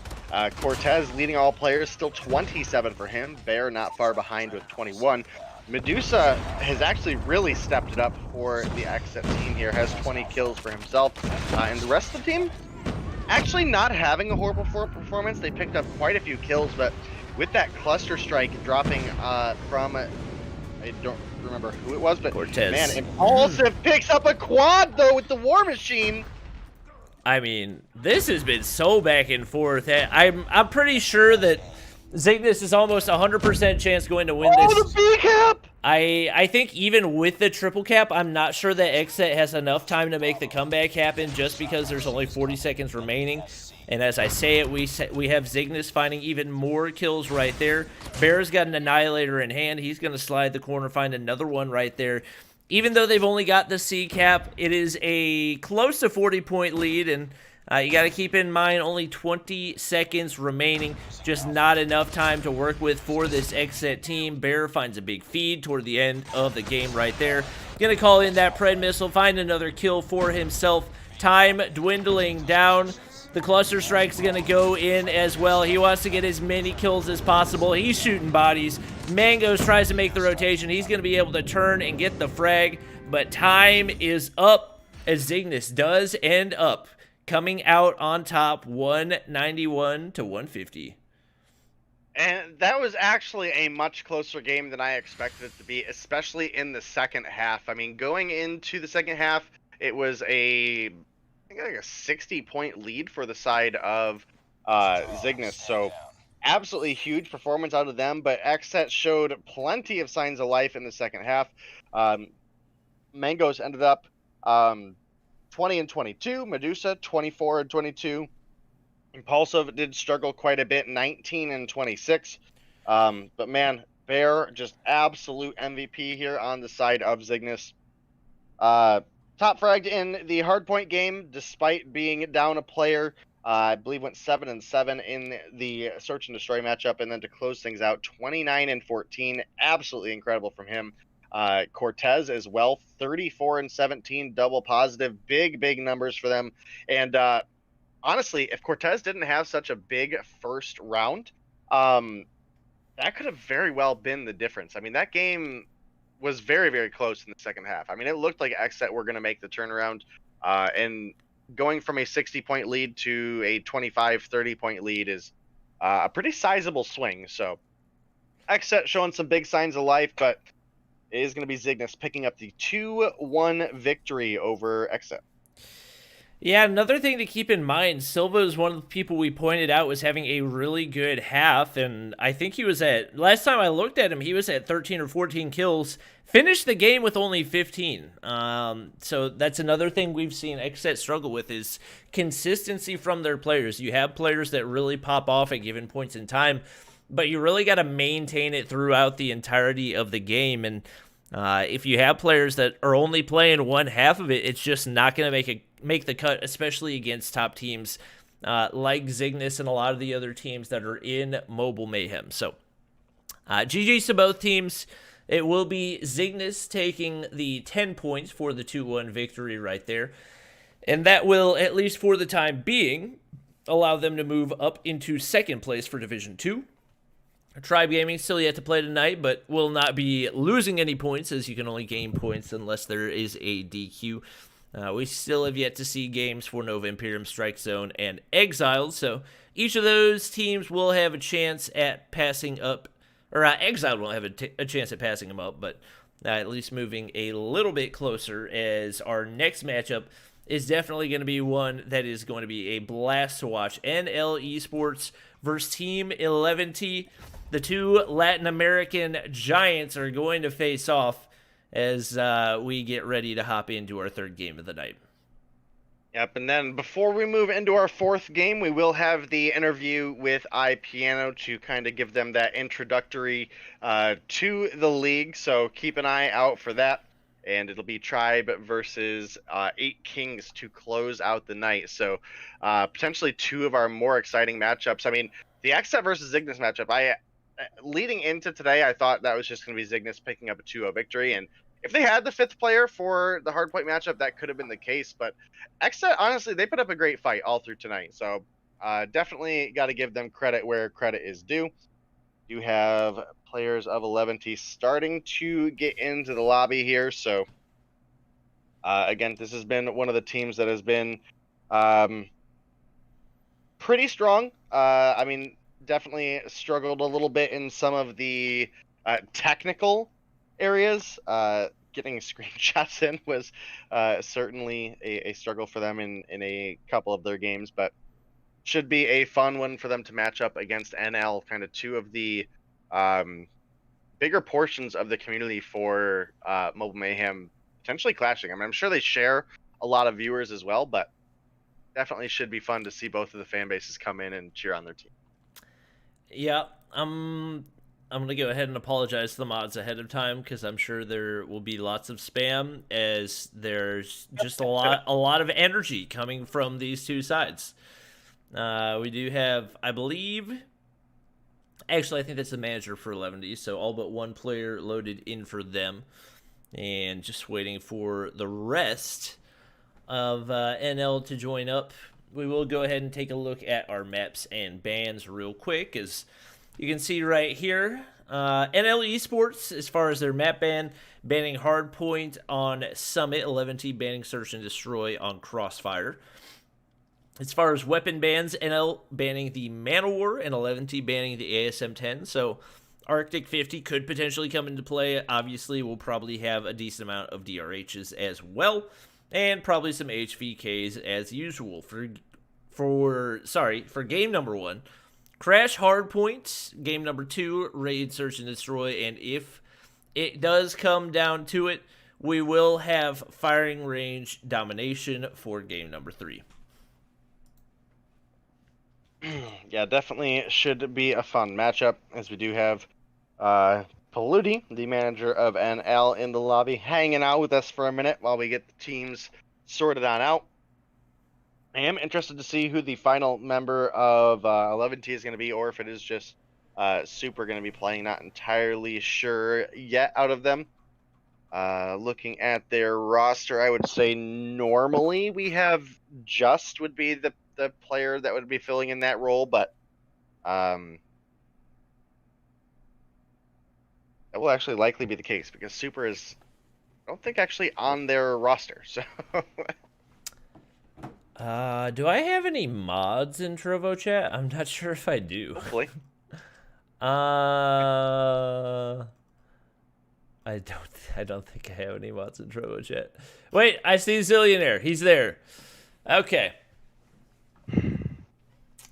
Cortez leading all players, still 27 for him. Bear not far behind with 21. Medusa has actually really stepped it up for the XSET team here, has 20 kills for himself. And the rest of the team, actually not having a horrible performance. They picked up quite a few kills, but with that cluster strike dropping from, I don't remember who it was, but Cortez. Man, Impulsive picks up a quad though with the War Machine. I mean, this has been so back and forth. I'm pretty sure that Zygnus is almost 100% chance going to win this. Oh, the B cap! I think even with the triple cap, I'm not sure that XSET has enough time to make the comeback happen, just because there's only 40 seconds remaining. And as I say it, we have Zygnus finding even more kills right there. Bear's got an Annihilator in hand. He's going to slide the corner, find another one right there. Even though they've only got the C cap, it is a close to 40-point lead, and you got to keep in mind only 20 seconds remaining. Just not enough time to work with for this XSET team. Bear finds a big feed toward the end of the game right there. Going to call in that Pred missile, find another kill for himself. Time dwindling down. The cluster strike's going to go in as well. He wants to get as many kills as possible. He's shooting bodies. Mangos tries to make the rotation. He's going to be able to turn and get the frag, but time is up, as Zygnus does end up coming out on top, 191 to 150. And that was actually a much closer game than I expected it to be, especially in the second half. I mean, going into the second half, it was I think like a 60-point lead for the side of Zygnus. So absolutely huge performance out of them, but XSET showed plenty of signs of life in the second half. Mangos ended up 20 and 22. Medusa 24 and 22. Impulsive did struggle quite a bit, 19 and 26. But man, Bear just absolute MVP here on the side of Zygnus. Top fragged in the Hardpoint game, despite being down a player. I believe went 7 and 7 in the Search and Destroy matchup, and then to close things out, 29 and 14. Absolutely incredible from him. Cortez as well, 34 and 17, double positive, big numbers for them. And honestly, if Cortez didn't have such a big first round, that could have very well been the difference. I mean, that game was very close in the second half. I mean, it looked like XSET were going to make the turnaround, and going from a 60-point lead to a 25-30-point lead is a pretty sizable swing. So XSET showing some big signs of life, but it is going to be Zygnus picking up the 2-1 victory over XSET. Yeah, another thing to keep in mind, Silva is one of the people we pointed out was having a really good half, and I think he was last time I looked at him, he was at 13 or 14 kills, finished the game with only 15. So that's another thing we've seen XSET struggle with, is consistency from their players. You have players that really pop off at given points in time, but you really got to maintain it throughout the entirety of the game, and if you have players that are only playing one half of it, it's just not going to make the cut, especially against top teams like Zygnus and a lot of the other teams that are in Mobile Mayhem. So GG's to both teams. It will be Zygnus taking the 10 points for the 2-1 victory right there. And that will, at least for the time being, allow them to move up into second place for Division 2. Tribe Gaming still yet to play tonight, but will not be losing any points, as you can only gain points unless there is a DQ. We still have yet to see games for Nova Imperium, Strike Zone, and Exiled, so each of those teams will have a chance at passing up Or Exiled won't have a chance at passing him up, but at least moving a little bit closer, as our next matchup is definitely going to be one that is going to be a blast to watch. NL Esports versus Team 11T. The two Latin American giants are going to face off as we get ready to hop into our third game of the night. Yep, and then before we move into our fourth game, we will have the interview with iPiano to kind of give them that introductory to the league. So keep an eye out for that. And it'll be Tribe versus 8 Kings to close out the night. So potentially two of our more exciting matchups. I mean, the XSET versus Zygnus matchup, leading into today, I thought that was just going to be Zygnus picking up a 2-0 victory. And if they had the 5th player for the Hardpoint matchup, that could have been the case. But XSET, honestly, they put up a great fight all through tonight. So definitely got to give them credit where credit is due. You have players of 11T starting to get into the lobby here. So again, this has been one of the teams that has been pretty strong. I mean, definitely struggled a little bit in some of the technical areas. Getting screenshots in was certainly a struggle for them in a couple of their games, but should be a fun one for them to match up against NL, kind of two of the bigger portions of the community for Mobile Mayhem potentially clashing. I mean, I'm sure they share a lot of viewers as well, but definitely should be fun to see both of the fan bases come in and cheer on their team. Yeah, I'm going to go ahead and apologize to the mods ahead of time, because I'm sure there will be lots of spam, as there's just a lot of energy coming from these two sides. We do have, I believe, actually I think that's the manager for 11D, so all but one player loaded in for them, and just waiting for the rest of NL to join up. We will go ahead and take a look at our maps and bans real quick, as you can see right here. NL Esports, as far as their map ban, banning Hardpoint on Summit, 11T banning Search and Destroy on Crossfire. As far as weapon bans, NL banning the Man-O-War and 11T banning the ASM-10. So Arctic 50 could potentially come into play. Obviously, we'll probably have a decent amount of DRHs as well, and probably some HVKs as usual. For game number 1, Crash Hardpoint. Game number 2, Raid, Search and Destroy. And if it does come down to it, we will have Firing Range Domination for game number 3. Yeah, definitely should be a fun matchup, as we do have Paludi, the manager of NL, in the lobby, hanging out with us for a minute while we get the teams sorted on out. I am interested to see who the final member of 11T is going to be, or if it is just Super going to be playing. Not entirely sure yet out of them. Looking at their roster, I would say normally we have Just would be the player that would be filling in that role, but that will actually likely be the case, because Super is, I don't think, actually on their roster. So do I have any mods in Trovo chat? I'm not sure if I do. hopefully. I don't think I have any mods in Trovo chat. Wait, I see Zillionaire. He's there. Okay.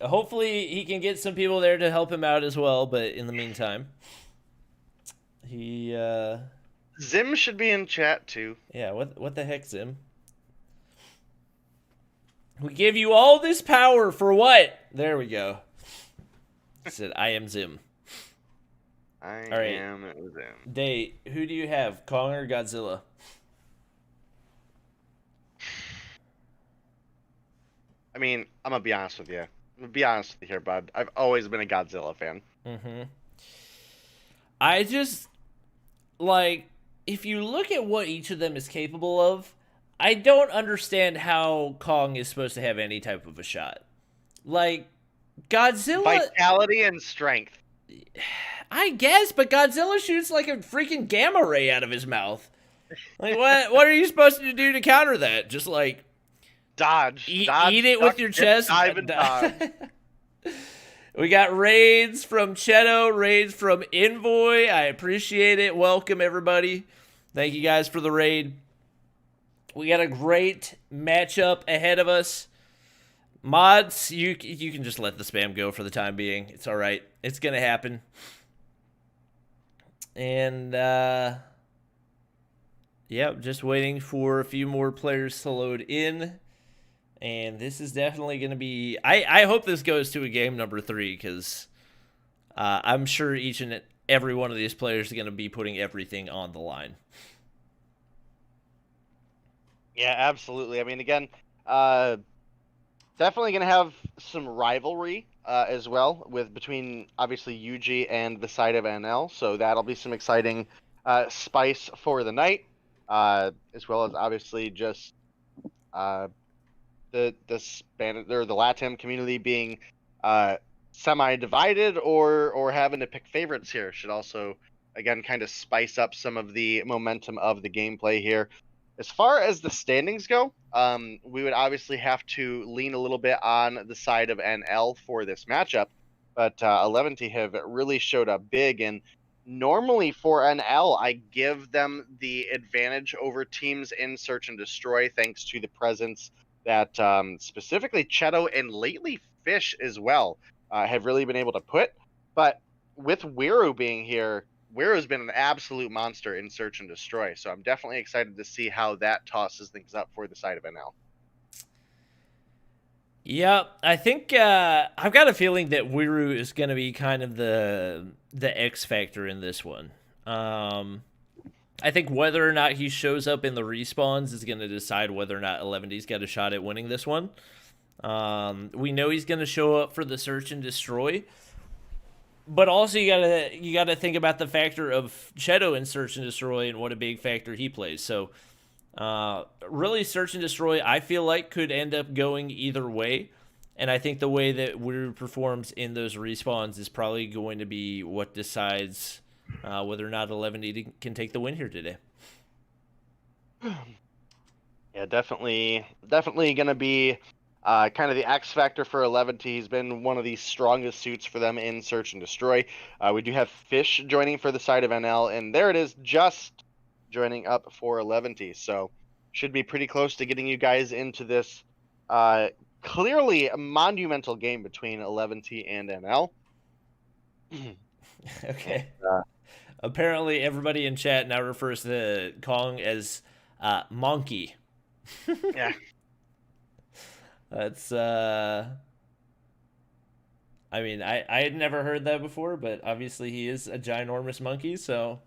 Hopefully he can get some people there to help him out as well, but in the meantime, he Zim should be in chat too. yeah, what the heck, Zim? We give you all this power for what? There we go. He said, I am Zim. I All right. am Zim. Day, who do you have, Kong or Godzilla? I mean, I'm gonna be honest with you. I'm gonna be honest with you here, bud. I've always been a Godzilla fan. Mm-hmm. I just, like, if you look at what each of them is capable of, I don't understand how Kong is supposed to have any type of a shot. Like, Godzilla... Vitality and strength. I guess, but Godzilla shoots like a freaking gamma ray out of his mouth. Like, what are you supposed to do to counter that? Just, like... Dodge. Eat Dodge, it with your chest. Dive and dodge. We got raids from Cheto, raids from Envoy. I appreciate it. Welcome, everybody. Thank you guys for the raid. We got a great matchup ahead of us. Mods, you can just let the spam go for the time being. It's all right. It's going to happen. And, yeah, just waiting for a few more players to load in. And this is definitely going to be... I hope this goes to a game number 3, because I'm sure each and every one of these players is going to be putting everything on the line. Yeah, absolutely. I mean, again, definitely going to have some rivalry as well between, obviously, UG and the side of NL. So that'll be some exciting spice for the night, as well as, obviously, just... the Spanish or the LATAM community being semi-divided or having to pick favorites here should also, again, kind of spice up some of the momentum of the gameplay here. As far as the standings go, we would obviously have to lean a little bit on the side of NL for this matchup, but 11T have really showed up big, and normally for NL, I give them the advantage over teams in Search and Destroy thanks to the presence that specifically Cheto and lately Fish as well have really been able to put. But with Wiru being here, Wiru's been an absolute monster in Search and Destroy. So I'm definitely excited to see how that tosses things up for the side of NL. Yeah, I think I've got a feeling that Wiru is going to be kind of the X factor in this one. I think whether or not he shows up in the respawns is going to decide whether or not 11D's got a shot at winning this one. We know he's going to show up for the Search and Destroy, but also you gotta think about the factor of Cheto in Search and Destroy and what a big factor he plays. So really, Search and Destroy, I feel like, could end up going either way. And I think the way that Wiru performs in those respawns is probably going to be what decides whether or not 11D can take the win here today. Yeah, definitely going to be kind of the X factor for 11T. He's been one of the strongest suits for them in Search and Destroy. We do have Fish joining for the side of NL, and there it is, just joining up for 11T. So should be pretty close to getting you guys into this clearly a monumental game between 11T and NL. Okay. Apparently, everybody in chat now refers to Kong as Monkey. Yeah. That's, I mean, I had never heard that before, but obviously he is a ginormous monkey, so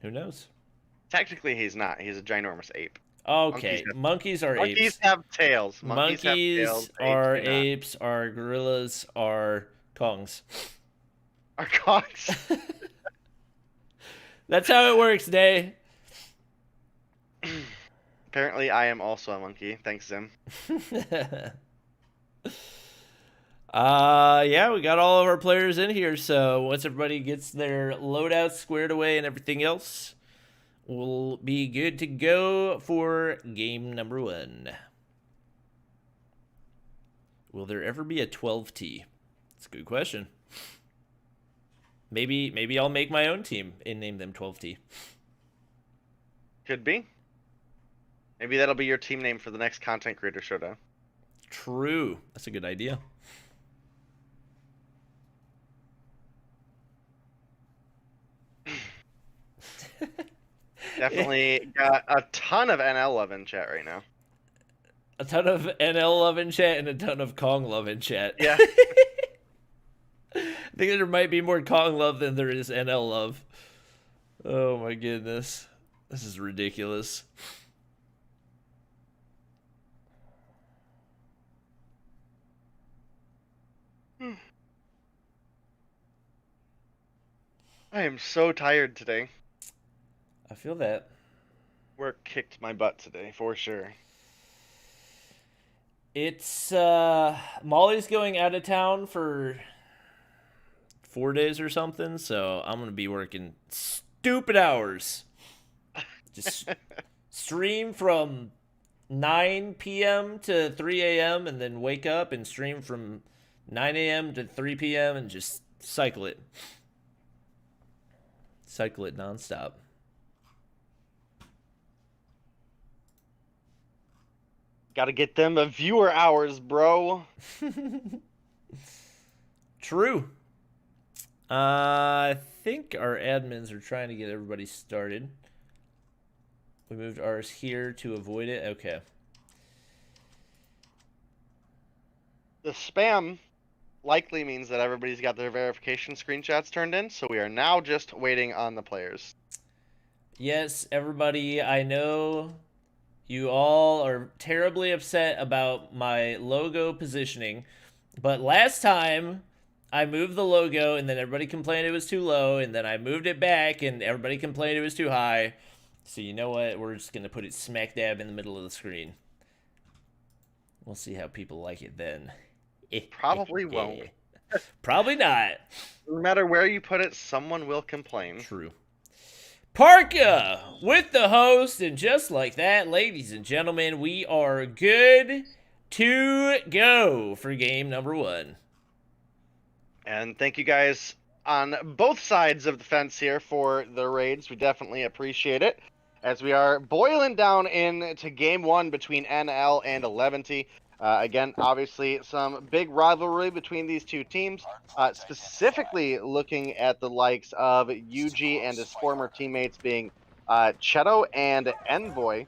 who knows? Technically, he's not. He's a ginormous ape. Okay, monkeys are apes. Monkeys have tails. Monkeys are apes, are gorillas, are Kongs. Are Kongs? That's how it works, Day. Apparently, I am also a monkey. Thanks, Zim. Yeah, we got all of our players in here, so once everybody gets their loadouts squared away and everything else, we'll be good to go for game number 1. Will there ever be a 12T? That's a good question. Maybe I'll make my own team and name them 12T. Could be. Maybe that'll be your team name for the next Content Creator Showdown. True. That's a good idea. Definitely got a ton of NL love in chat right now. A ton of NL love in chat and a ton of Kong love in chat. Yeah. I think there might be more Kong love than there is NL love. Oh my goodness. This is ridiculous. I am so tired today. I feel that. Work kicked my butt today, for sure. It's, Molly's going out of town for 4 days or something, so I'm going to be working stupid hours. Just stream from 9 p.m. to 3 a.m. and then wake up and stream from 9 a.m. to 3 p.m. and just cycle it. Cycle it nonstop. Gotta get them viewer hours, bro. True. I think our admins are trying to get everybody started. We moved ours here to avoid it. Okay. The spam likely means that everybody's got their verification screenshots turned in, so we are now just waiting on the players. Yes, everybody, I know you all are terribly upset about my logo positioning, but last time I moved the logo and then everybody complained it was too low, and then I moved it back and everybody complained it was too high. So you know what? We're just going to put it smack dab in the middle of the screen. We'll see how people like it then. Probably won't. Probably not. No matter where you put it, someone will complain. True. Parka with the host, and just like that, ladies and gentlemen, we are good to go for game number 1. And thank you guys on both sides of the fence here for the raids. We definitely appreciate it, as we are boiling down into game 1 between NL and 11T. Again, obviously, some big rivalry between these two teams, specifically looking at the likes of UG and his former teammates being Cheto and Envoy.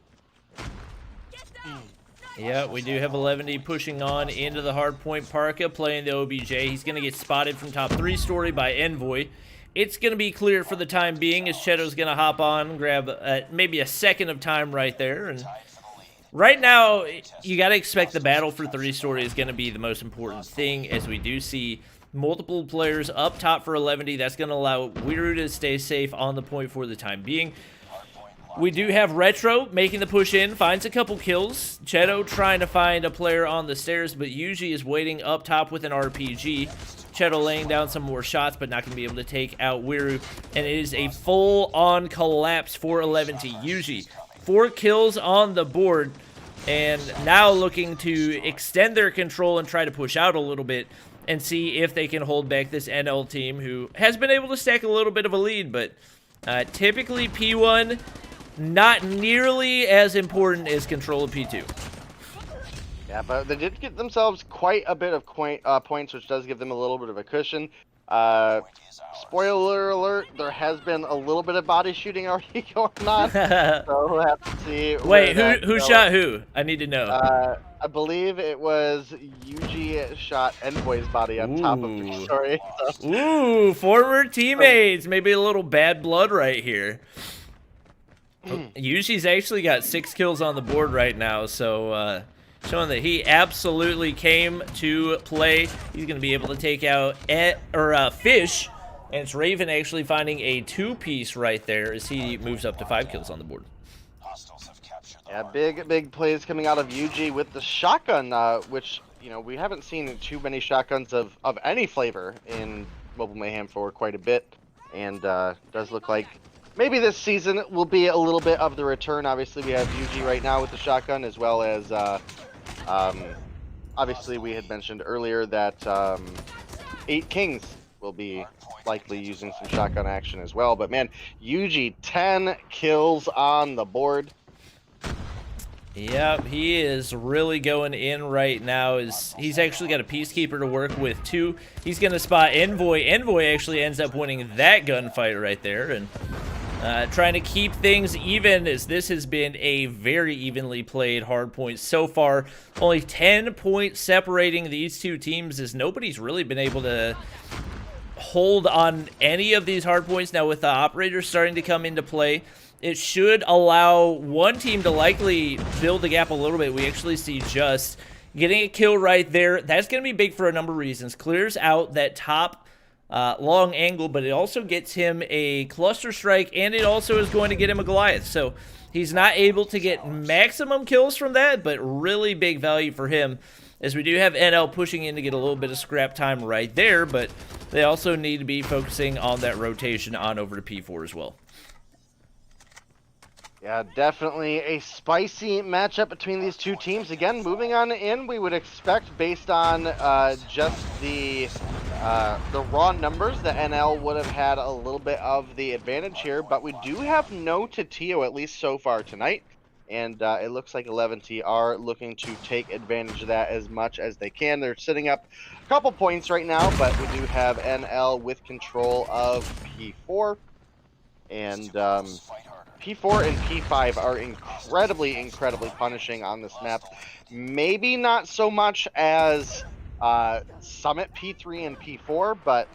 Yeah, we do have 11D pushing on into the hardpoint. Parka playing the OBJ. He's going to get spotted from top 3-story by Envoy. It's going to be clear for the time being, as Cheto's going to hop on and grab maybe a second of time right there. And right now, you got to expect the battle for 3-story is going to be the most important thing, as we do see multiple players up top for 11D. That's going to allow Wiru to stay safe on the point for the time being. We do have Retro making the push in, finds a couple kills. Cheto trying to find a player on the stairs, but Yuji is waiting up top with an RPG. Cheto laying down some more shots, but not going to be able to take out Wiru. And it is a full-on collapse for 11T. Yuji, 4 kills on the board, and now looking to extend their control and try to push out a little bit and see if they can hold back this NL team, who has been able to stack a little bit of a lead, but typically P1... not nearly as important as control of P2. Yeah, but they did get themselves quite a bit of points, which does give them a little bit of a cushion. Spoiler alert, there has been a little bit of body shooting already going on, so we'll have to see. Wait, who shot who? I need to know. I believe it was Yuji shot Envoy's body on top of the story. So. Ooh, former teammates. Maybe a little bad blood right here. Yushi's actually got 6 kills on the board right now, so showing that he absolutely came to play. He's going to be able to take out Fish, and it's Raven actually finding a 2-piece right there as he moves up to 5 kills on the board. Yeah, big plays coming out of UG with the shotgun, which, you know, we haven't seen too many shotguns of any flavor in Mobile Mayhem for quite a bit, and does look like maybe this season will be a little bit of the return. Obviously, we have UG right now with the shotgun, as well as, obviously, we had mentioned earlier that 8 Kings will be likely using some shotgun action as well. But, man, UG 10 kills on the board. Yep, he is really going in right now. He's actually got a Peacekeeper to work with, too. He's going to spot Envoy. Envoy actually ends up winning that gunfight right there, and trying to keep things even, as this has been a very evenly played hardpoint so far. Only 10 points separating these two teams, as nobody's really been able to hold on any of these hardpoints. Now, with the operators starting to come into play, it should allow one team to likely build the gap a little bit. We actually see Just getting a kill right there. That's going to be big for a number of reasons. Clears out that top long angle, but it also gets him a cluster strike, and it also is going to get him a Goliath. So he's not able to get maximum kills from that, but really big value for him, as we do have NL pushing in to get a little bit of scrap time right there, but they also need to be focusing on that rotation on over to P4 as well. Yeah, definitely a spicy matchup between these two teams. Again, moving on in, we would expect based on just the raw numbers that NL would have had a little bit of the advantage here, but we do have no Tatio at least so far tonight, and it looks like 11T are looking to take advantage of that as much as they can. They're sitting up a couple points right now, but we do have NL with control of P4, and P4 and P5 are incredibly punishing on this map. Maybe not so much as Summit P3 and P4, but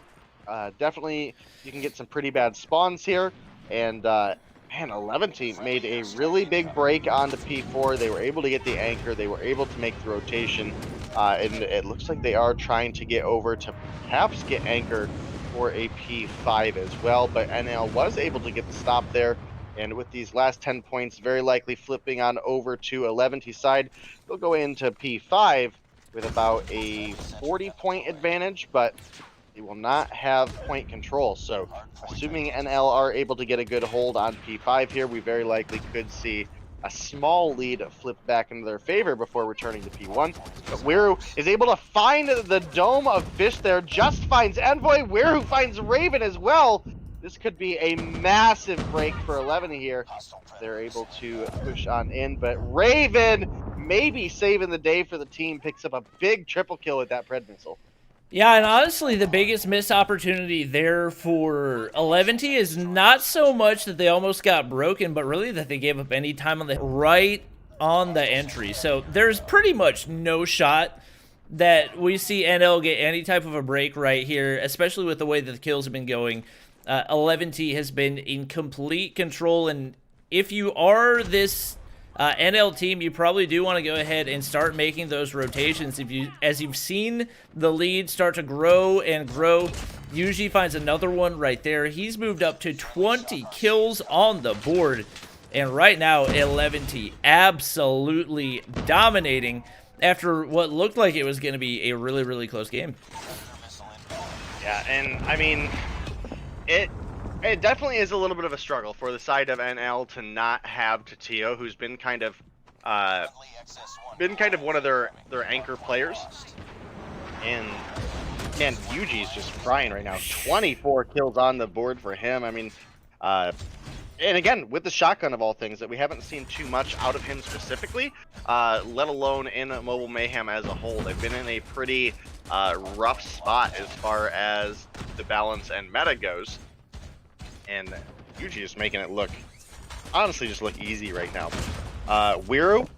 definitely you can get some pretty bad spawns here. And man, 11 team made a really big break onto P4. They were able to get the anchor. They were able to make the rotation. And it looks like they are trying to get over to perhaps get anchor for a P5 as well. But NL was able to get the stop there. And with these last 10 points very likely flipping on over to 11T side, they'll go into P5 with about a 40-point advantage, but they will not have point control. So assuming NL are able to get a good hold on P5 here, we very likely could see a small lead flip back into their favor before returning to P1. But Wiru is able to find the dome of fish there, just finds Envoy. Wiru finds Raven as well. This could be a massive break for 11 here. They're able to push on in, but Raven maybe saving the day for the team, picks up a big triple kill with that Pred missile. Yeah, and honestly, the biggest missed opportunity there for 11T is not so much that they almost got broken, but really that they gave up any time on the right on the entry. So there's pretty much no shot that we see NL get any type of a break right here, especially with the way that the kills have been going. 11T has been in complete control, and if you are this NL team, you probably do want to go ahead and start making those rotations. As you've seen the lead start to grow and grow, Yuji finds another one right there. He's moved up to 20 kills on the board, and right now 11T absolutely dominating after what looked like it was going to be a really close game. Yeah, and I mean, it definitely is a little bit of a struggle for the side of NL to not have Tatio, who's been kind of one of their anchor players. And man, Yuji's just frying right now. 24 kills on the board for him. I mean, and again, with the shotgun of all things, that we haven't seen too much out of him specifically, let alone in Mobile Mayhem as a whole. They've been in a pretty rough spot as far as the balance and meta goes. And Yuji is making it look, honestly, just look easy right now. Wiru,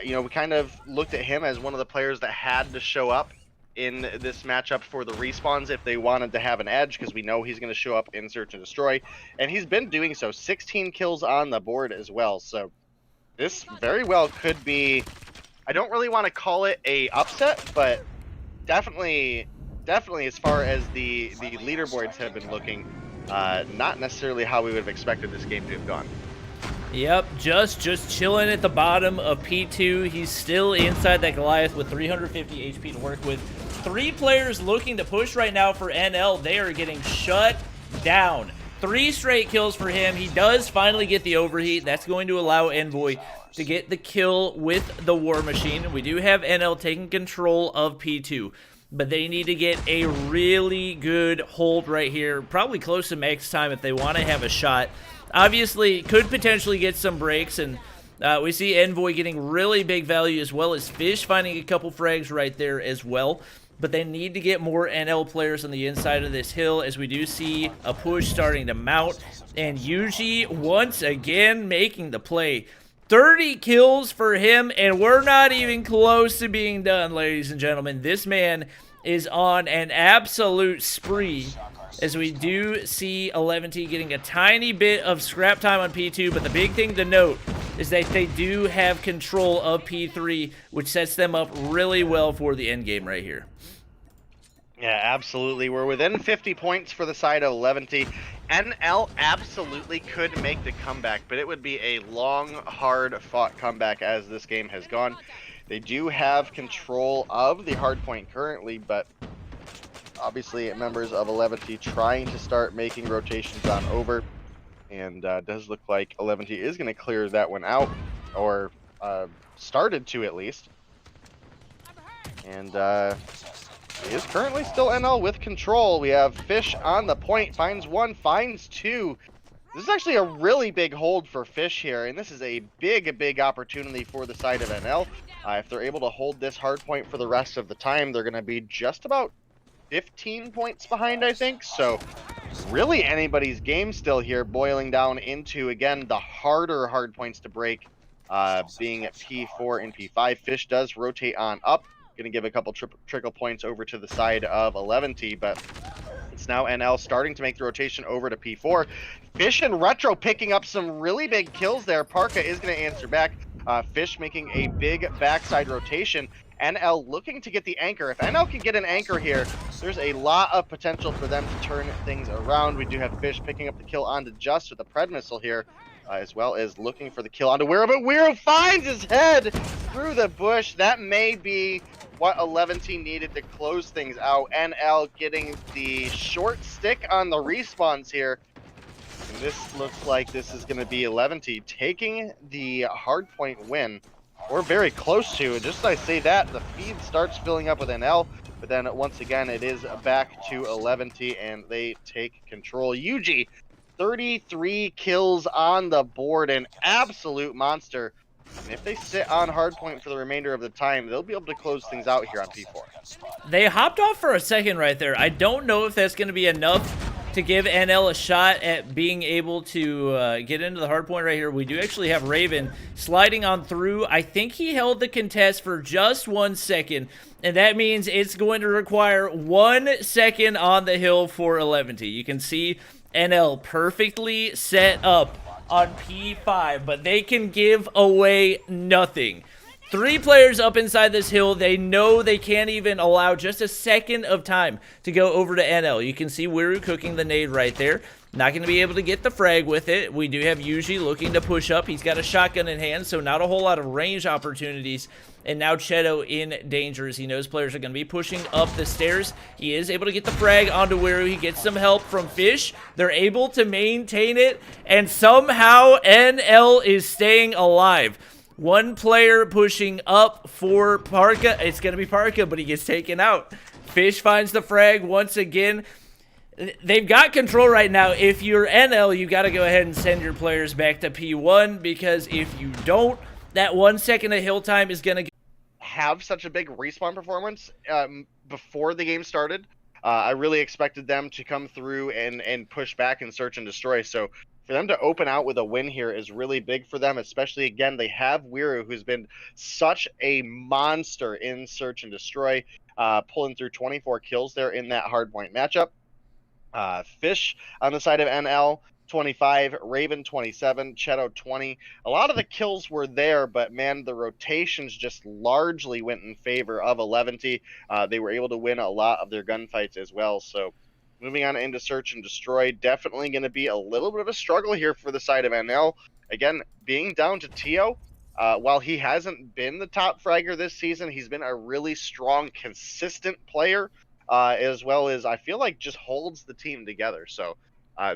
you know, we kind of looked at him as one of the players that had to show up in this matchup for the respawns if they wanted to have an edge, because we know he's going to show up in Search and Destroy, and he's been doing so. 16 kills on the board as well, so this very well could be, I don't really want to call it a upset, but definitely as far as the leaderboards have been looking, not necessarily how we would have expected this game to have gone. Yep, just chilling at the bottom of P2. He's still inside that Goliath with 350 HP to work with. 3 players looking to push right now for NL. They are getting shut down. 3 straight kills for him. He does finally get the overheat. That's going to allow Envoy to get the kill with the War Machine. We do have NL taking control of P2, but they need to get a really good hold right here, probably close to max time if they want to have a shot. Obviously, could potentially get some breaks, and we see Envoy getting really big value, as well as Fish finding a couple frags right there as well. But they need to get more NL players on the inside of this hill, as we do see a push starting to mount. And Yuji, once again, making the play. 30 kills for him, and we're not even close to being done, ladies and gentlemen. This man is on an absolute spree, as we do see 11T getting a tiny bit of scrap time on P2, but the big thing to note is that they do have control of P3, which sets them up really well for the end game right here. Yeah, absolutely. We're within 50 points for the side of 11T. NL absolutely could make the comeback, but it would be a long, hard-fought comeback as this game has gone. They do have control of the hardpoint currently, but obviously members of 11T trying to start making rotations on over. And does look like 11T is going to clear that one out, or started to at least. And it is currently still NL with control. We have Fish on the point, finds one, finds two. This is actually a really big hold for Fish here, and this is a big opportunity for the side of NL. If they're able to hold this hard point for the rest of the time, they're going to be just about 15 points behind, I think. So really anybody's game still here, boiling down into, again, the harder hard points to break, being at P4 and P5. Fish does rotate on up, going to give a couple trickle points over to the side of 11T, but it's now NL starting to make the rotation over to P4. Fish and Retro picking up some really big kills there. Parka is going to answer back. Fish making a big backside rotation. NL looking to get the anchor. If NL can get an anchor here, there's a lot of potential for them to turn things around. We do have Fish picking up the kill onto Just with the Pred missile here, as well as looking for the kill onto Wiro, but Wiro finds his head through the bush. That may be what 11T needed to close things out. NL getting the short stick on the respawns here. And this looks like this is going to be 11T taking the hardpoint win. We're very close to it. Just as I say that, the feed starts filling up with NL, but then once again, it is back to 11T, and they take control. Yuji, 33 kills on the board, an absolute monster. And if they sit on hardpoint for the remainder of the time, they'll be able to close things out here on P4. They hopped off for a second right there. I don't know if that's going to be enough to give NL a shot at being able to get into the hard point right here. We do actually have Raven sliding on through. I think he held the contest for just 1 second, and that means it's going to require 1 second on the hill for 11T. You can see NL perfectly set up on P5, but they can give away nothing. 3 players up inside this hill. They know they can't even allow just a second of time to go over to NL. You can see Wiru cooking the nade right there. Not going to be able to get the frag with it. We do have Yuji looking to push up. He's got a shotgun in hand, so not a whole lot of range opportunities. And now Cheto in danger as he knows players are going to be pushing up the stairs. He is able to get the frag onto Wiru. He gets some help from Fish. They're able to maintain it, and somehow NL is staying alive. 1 player pushing up for Parka. It's going to be Parka, but he gets taken out. Fish finds the frag once again. They've got control right now. If you're NL, you got to go ahead and send your players back to P1, because if you don't, that 1 second of hill time is going to have such a big respawn performance before the game started. I really expected them to come through and push back and search and destroy. So for them to open out with a win here is really big for them, especially, again, they have Wiru, who's been such a monster in search and destroy, pulling through 24 kills there in that hardpoint matchup. Fish on the side of NL, 25, Raven 27, Cheto 20. A lot of the kills were there, but man, the rotations just largely went in favor of 11T. They were able to win a lot of their gunfights as well. So moving on into search and destroy, definitely going to be a little bit of a struggle here for the side of NL. Again, being down to Tio, while he hasn't been the top fragger this season, he's been a really strong, consistent player, as well as I feel like just holds the team together. So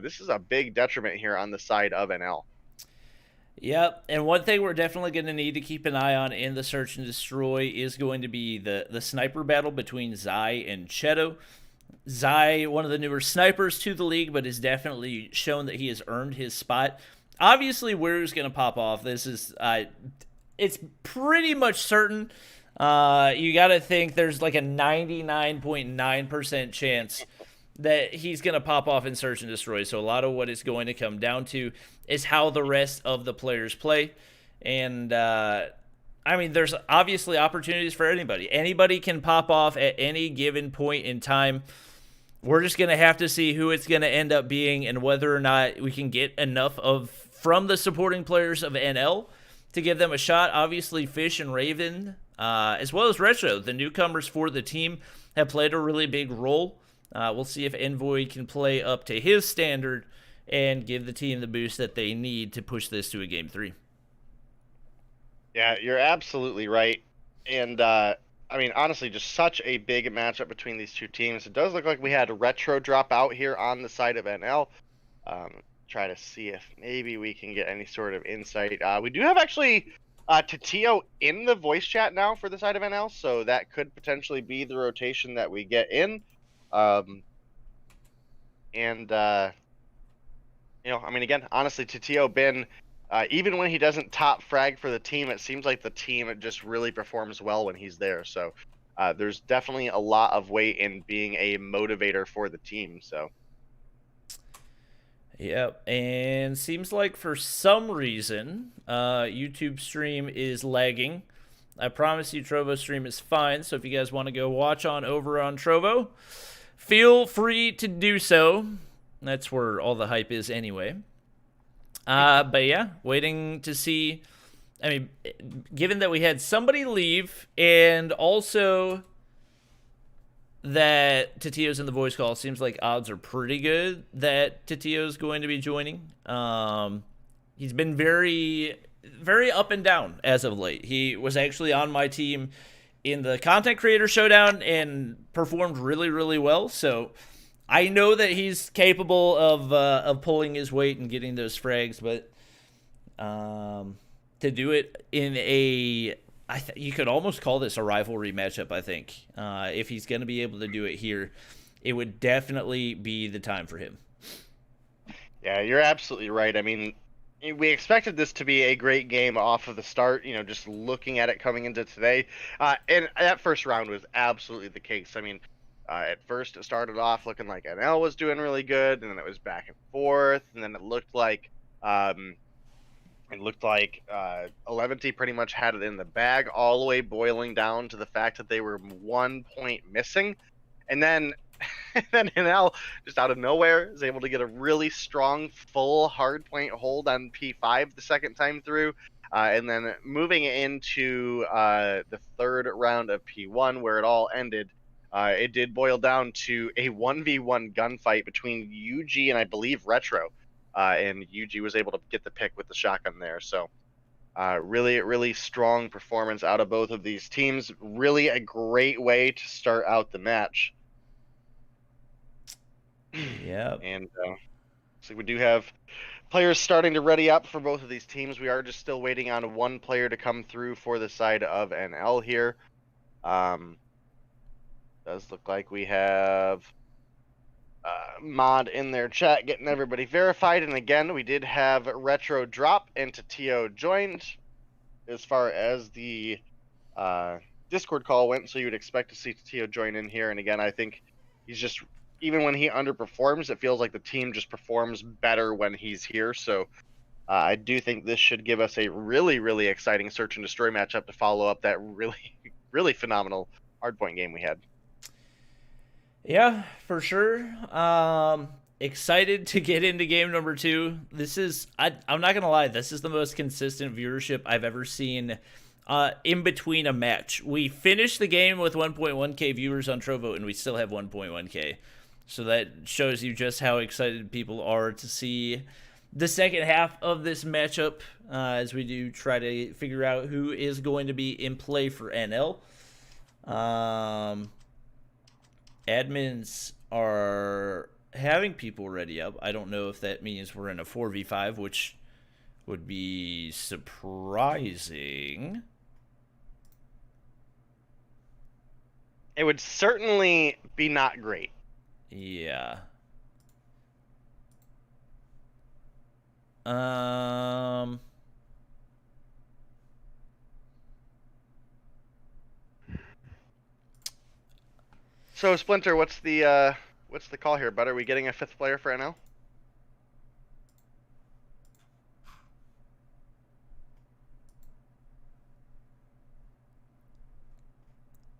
this is a big detriment here on the side of NL. Yep, and one thing we're definitely going to need to keep an eye on in the search and destroy is going to be the sniper battle between Zai and Cheto. Zai, one of the newer snipers to the league, but has definitely shown that he has earned his spot. Obviously, Wiru's going to pop off. This is, it's pretty much certain. You got to think there's like a 99.9% chance that he's going to pop off in search and destroy. So a lot of what it's going to come down to is how the rest of the players play. And, I mean, there's obviously opportunities for anybody. Anybody can pop off at any given point in time. We're just going to have to see who it's going to end up being and whether or not we can get enough from the supporting players of NL to give them a shot. Obviously, Fish and Raven, as well as Retro, the newcomers for the team, have played a really big role. We'll see if Envoy can play up to his standard and give the team the boost that they need to push this to a Game 3. Yeah, you're absolutely right. And, I mean, honestly, just such a big matchup between these two teams. It does look like we had Retro drop out here on the side of NL. try to see if maybe we can get any sort of insight. We do have actually Tatio in the voice chat now for the side of NL, so that could potentially be the rotation that we get in. You know, I mean, again, honestly, Tatio been, even when he doesn't top frag for the team, it seems like the team just really performs well when he's there. So there's definitely a lot of weight in being a motivator for the team. So. Yep, and seems like for some reason, YouTube stream is lagging. I promise you Trovo stream is fine, so if you guys want to go watch on over on Trovo, feel free to do so. That's where all the hype is anyway. But yeah, waiting to see. I mean, given that we had somebody leave and also that Tatio's in the voice call, seems like odds are pretty good that Tatio's going to be joining. He's been very, very up and down as of late. He was actually on my team in the Content Creator Showdown and performed really, really well. So I know that he's capable of pulling his weight and getting those frags, but to do it in a, you could almost call this a rivalry matchup, I think. If he's going to be able to do it here, it would definitely be the time for him. Yeah, you're absolutely right. I mean, we expected this to be a great game off of the start, you know, just looking at it coming into today. And that first round was absolutely the case. I mean, at first it started off looking like NL was doing really good, and then it was back and forth, and then it looked like Eleventy pretty much had it in the bag, all the way boiling down to the fact that they were 1 point missing. And then NL, just out of nowhere, is able to get a really strong full hardpoint hold on P5 the second time through. And then moving into the third round of P1, where it all ended, it did boil down to a 1v1 gunfight between UG and I believe Retro. And UG was able to get the pick with the shotgun there. So really, really strong performance out of both of these teams. Really a great way to start out the match. Yeah. And so we do have players starting to ready up for both of these teams. We are just still waiting on one player to come through for the side of NL here. Does look like we have Mod in their chat getting everybody verified. And again, we did have Retro drop and Tatio joined as far as the Discord call went. So you would expect to see Tatio join in here. And again, I think he's just, even when he underperforms, it feels like the team just performs better when he's here. So I do think this should give us a really, really exciting search and destroy matchup to follow up that really, really phenomenal hardpoint game we had. Yeah, for sure. Excited to get into game number 2. This is, I'm not going to lie, this is the most consistent viewership I've ever seen in between a match. We finished the game with 1.1k viewers on Trovo, and we still have 1.1k. So that shows you just how excited people are to see the second half of this matchup as we do try to figure out who is going to be in play for NL. Admins are having people ready up. I don't know if that means we're in a 4v5, which would be surprising. It would certainly be not great. Yeah. So Splinter, what's the call here, bud? Are we getting a 5th player for NL?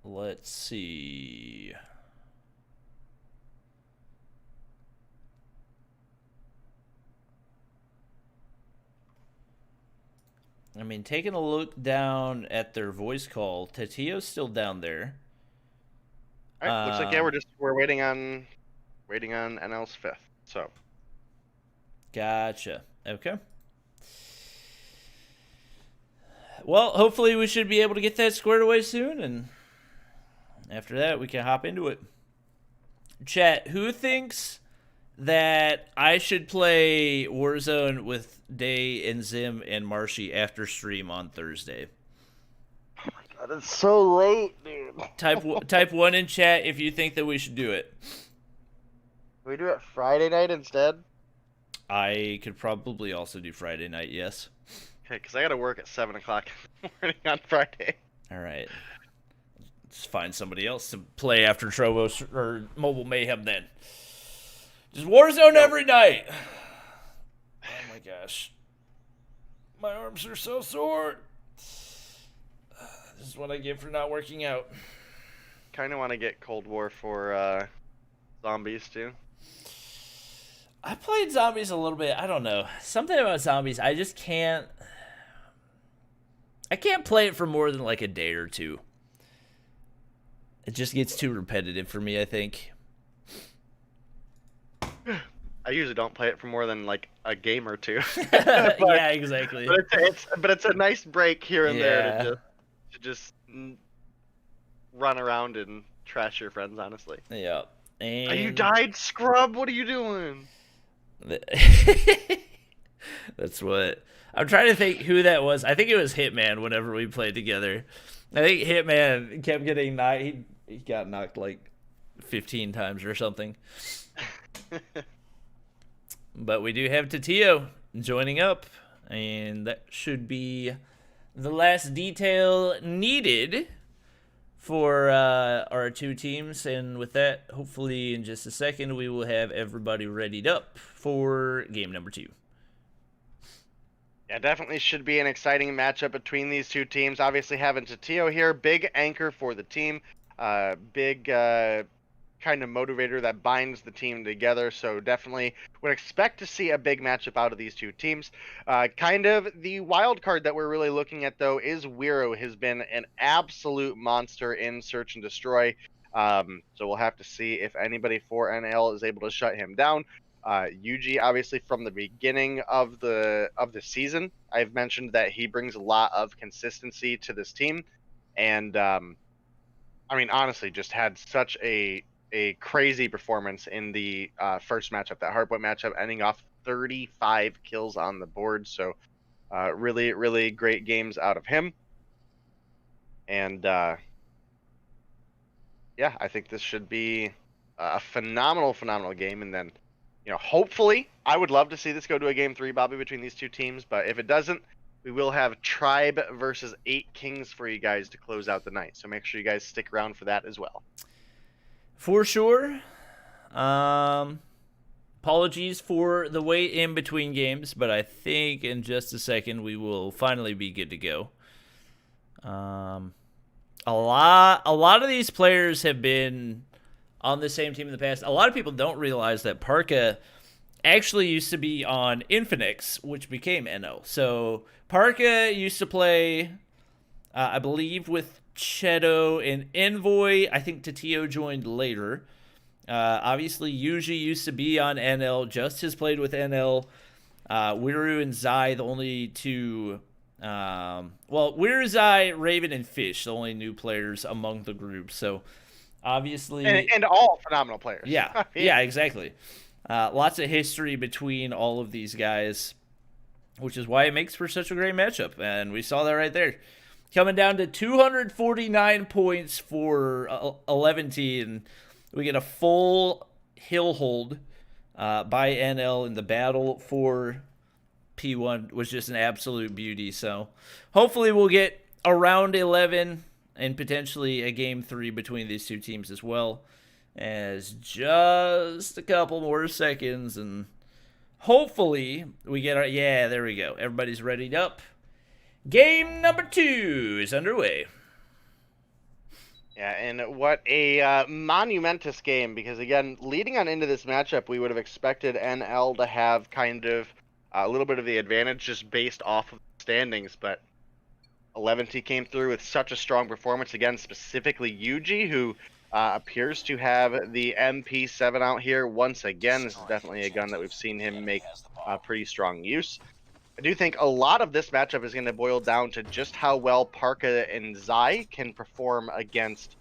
Let's see. I mean, taking a look down at their voice call, Tatio's still down there. All right, looks like, yeah, we're waiting on NL's 5th. So. Gotcha. Okay. Well, hopefully we should be able to get that squared away soon, and after that we can hop into it. Chat, who thinks that I should play Warzone with Day and Zim and Marshy after stream on Thursday. God, it's so late, dude. Type 1 in chat if you think that we should do it. Can we do it Friday night instead? I could probably also do Friday night, yes. Okay, because I got to work at 7 o'clock in the morning on Friday. All right. Let's find somebody else to play after TROVO or Mobile Mayhem then. Just Warzone every night. Oh my gosh. My arms are so sore. This is what I get for not working out. Kind of want to get Cold War for zombies too. I played zombies a little bit. I don't know. Something about zombies, I just can't. I can't play it for more than like a day or two. It just gets too repetitive for me, I think. I usually don't play it for more than like a game or two. Yeah, exactly. But it's a nice break here and there to just run around and trash your friends, honestly. Yeah. And You died, scrub. What are you doing? That's what I'm trying to think who that was. I think it was Hitman whenever we played together. I think Hitman kept getting knocked. He got knocked like 15 times or something. But we do have Tatio joining up, and that should be the last detail needed for our two teams. And with that, hopefully in just a second, we will have everybody readied up for game number 2. Yeah, definitely should be an exciting matchup between these two teams. Obviously having Tatio here, big anchor for the team, big kind of motivator that binds the team together. So definitely would expect to see a big matchup out of these two teams. Kind of the wild card that we're really looking at, though, is Wiro. Has been an absolute monster in Search and Destroy. So we'll have to see if anybody for NL is able to shut him down. Yuji, obviously from the beginning of the season, I've mentioned that he brings a lot of consistency to this team, and I mean, honestly, just had such a crazy performance in the first matchup, that Hardpoint matchup, ending off 35 kills on the board. So really, really great games out of him, and yeah, I think this should be a phenomenal game, and then. You know, hopefully, I would love to see this go to a game 3, Bobby, between these two teams. But if it doesn't, we will have Tribe versus 8 Kings for you guys to close out the night. So make sure you guys stick around for that as well. For sure. Apologies for the wait in between games, but I think in just a second we will finally be good to go. A lot of these players have been on the same team in the past. A lot of people don't realize that Parka actually used to be on Infinix, which became NO. So Parka used to play, I believe, with Chedo and Envoy. I think Tatio joined later. Obviously, Yuji used to be on NL. Just has played with NL. Wiru and Zai, the only two... Wiru, Zai, Raven, and Fish, the only new players among the group. So... obviously, and all phenomenal players. Yeah, yeah, exactly. Lots of history between all of these guys, which is why it makes for such a great matchup. And we saw that right there. Coming down to 249 points for 11T, and we get a full hill hold by NL in the battle for P1. Was just an absolute beauty. So hopefully we'll get around 11 and potentially a game 3 between these two teams as well, as just a couple more seconds, and hopefully we get our... yeah, there we go. Everybody's readied up. Game number 2 is underway. Yeah, and what a monumentous game, because again, leading on into this matchup, we would have expected NL to have kind of a little bit of the advantage just based off of the standings, but 11T came through with such a strong performance, again, specifically Yuji, who appears to have the MP7 out here once again. This is definitely a gun that we've seen him make pretty strong use. I do think a lot of this matchup is going to boil down to just how well Parka and Zai can perform against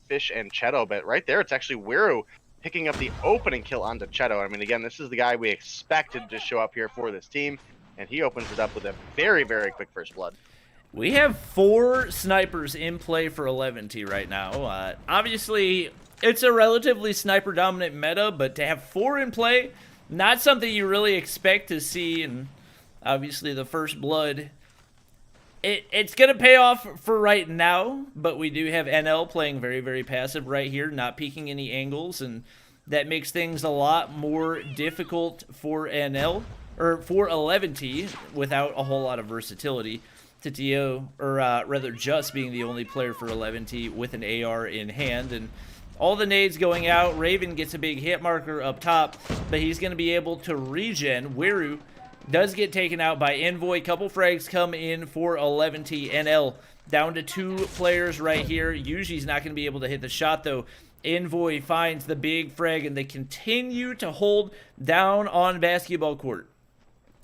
Fish and Chedo, but right there, it's actually Wiru picking up the opening kill onto Cheto. I mean, again, this is the guy we expected to show up here for this team, and he opens it up with a very, very quick first blood. We have 4 snipers in play for 11T right now. Obviously, it's a relatively sniper-dominant meta, but to have 4 in play, not something you really expect to see, and obviously the first blood, it's going to pay off for right now, but we do have NL playing very, very passive right here, not peeking any angles, and that makes things a lot more difficult for NL, or for 11T, without a whole lot of versatility. Tio, or rather just being the only player for 11T with an AR in hand, and all the nades going out. Raven gets a big hit marker up top, but he's going to be able to regen. Wiru does get taken out by Envoy. Couple frags come in for 11T. NL down to 2 players right here. Yuji's not going to be able to hit the shot, though. Envoy finds the big frag, and they continue to hold down on basketball court.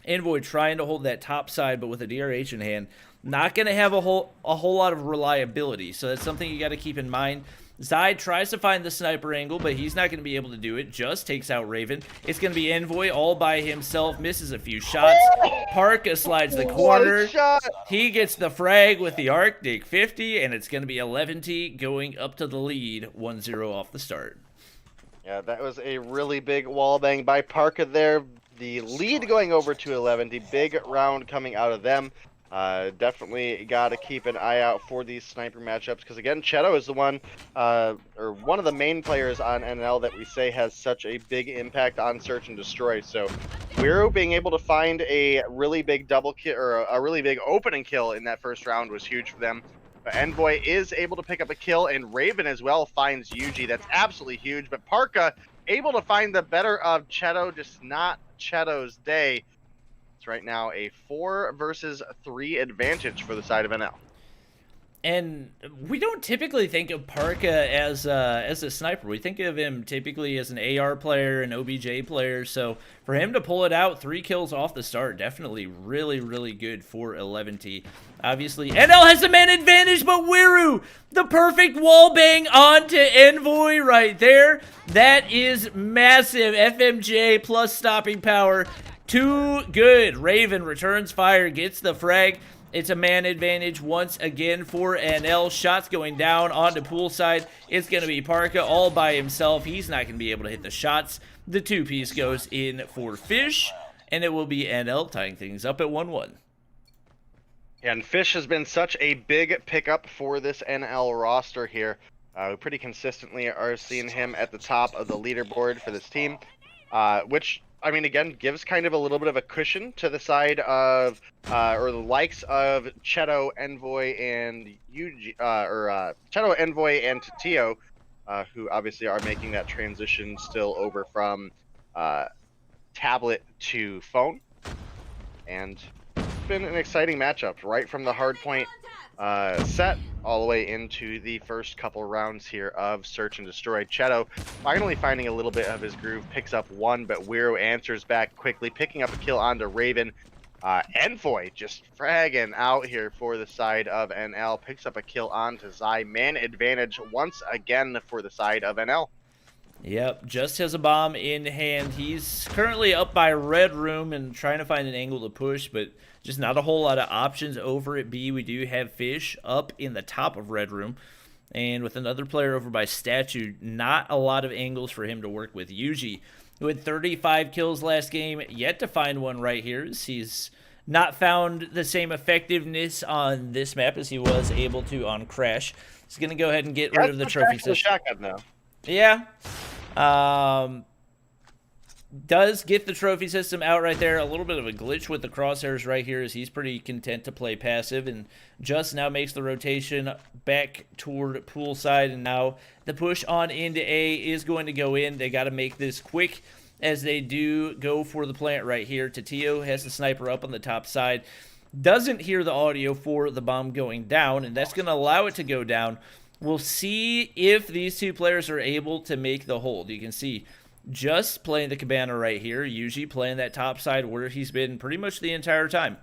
Envoy trying to hold that top side, but with a DRH in hand, not going to have a whole lot of reliability. So that's something you got to keep in mind. Zy tries to find the sniper angle, but he's not going to be able to do it. Just takes out Raven. It's going to be Envoy all by himself. Misses a few shots. Parka slides the corner. He gets the frag with the Arctic 50, and it's going to be 11T going up to the lead 1-0 off the start. Yeah, that was a really big wall bang by Parka there. The lead going over to 11T. Big round coming out of them. Definitely got to keep an eye out for these sniper matchups, because again, Cheto is the one, or one of the main players on NL that we say has such a big impact on search and destroy. So Wiru being able to find a really big double kill, or a really big opening kill in that first round was huge for them. But Envoy is able to pick up a kill, and Raven as well finds Yuji. That's absolutely huge. But Parka able to find the better of Cheto, just not Cheto's day. Right now a 4 versus 3 advantage for the side of NL. And we don't typically think of Parka as a sniper. We think of him typically as an AR player, an OBJ player. So for him to pull it out, 3 kills off the start, definitely really, really good for 11T. Obviously, NL has the man advantage, but Wiru, the perfect wall bang onto Envoy right there. That is massive. FMJ plus stopping power. Too good. Raven returns fire, gets the frag. It's a man advantage once again for NL. Shots going down onto poolside. It's going to be Parka all by himself. He's not going to be able to hit the shots. The 2-piece goes in for Fish, and it will be NL tying things up at 1-1. And Fish has been such a big pickup for this NL roster here. We pretty consistently are seeing him at the top of the leaderboard for this team, which, I mean, again, gives kind of a little bit of a cushion to the side of, or the likes of Cheto, Envoy, and Yuji, Cheto, Envoy, and Tio, who obviously are making that transition still over from tablet to phone. And it's been an exciting matchup right from the hardpoint set all the way into the first couple rounds here of Search and Destroy. Cheto finally finding a little bit of his groove, picks up 1, but Wiru answers back quickly, picking up a kill onto Raven. Envoy just fragging out here for the side of NL, picks up a kill onto Zy. Man advantage once again for the side of NL. Yep, just has a bomb in hand. He's currently up by Red Room and trying to find an angle to push, but just not a whole lot of options over at B. We do have Fish up in the top of Red Room, and with another player over by Statue, not a lot of angles for him to work with. Yuji, who had 35 kills last game, yet to find one right here. He's not found the same effectiveness on this map as he was able to on Crash. He's going to go ahead and get rid of the trophy system. Shotgun now. Yeah. Does get the trophy system out right there. A little bit of a glitch with the crosshairs right here, as he's pretty content to play passive, and just now makes the rotation back toward poolside. And now the push on into A is going to go in. They got to make this quick, as they do go for the plant right here. Tio has the sniper up on the top side. Doesn't hear the audio for the bomb going down, and that's going to allow it to go down. We'll see if these 2 players are able to make the hold. You can see just playing the cabana right here, Yuji playing that top side where he's been pretty much the entire time.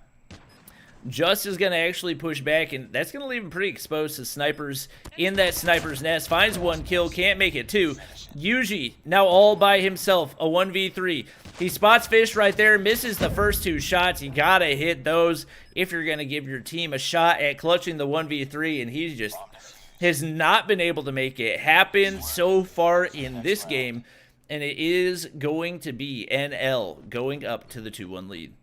Just is going to actually push back, and that's going to leave him pretty exposed to snipers in that sniper's nest. Finds 1 kill, can't make it 2. Yuji now all by himself, a 1v3. He spots Fish right there, misses the first 2 shots. You got to hit those if you're going to give your team a shot at clutching the 1v3, and he just has not been able to make it happen so far in this game, and it is going to be NL going up to the 2-1 lead.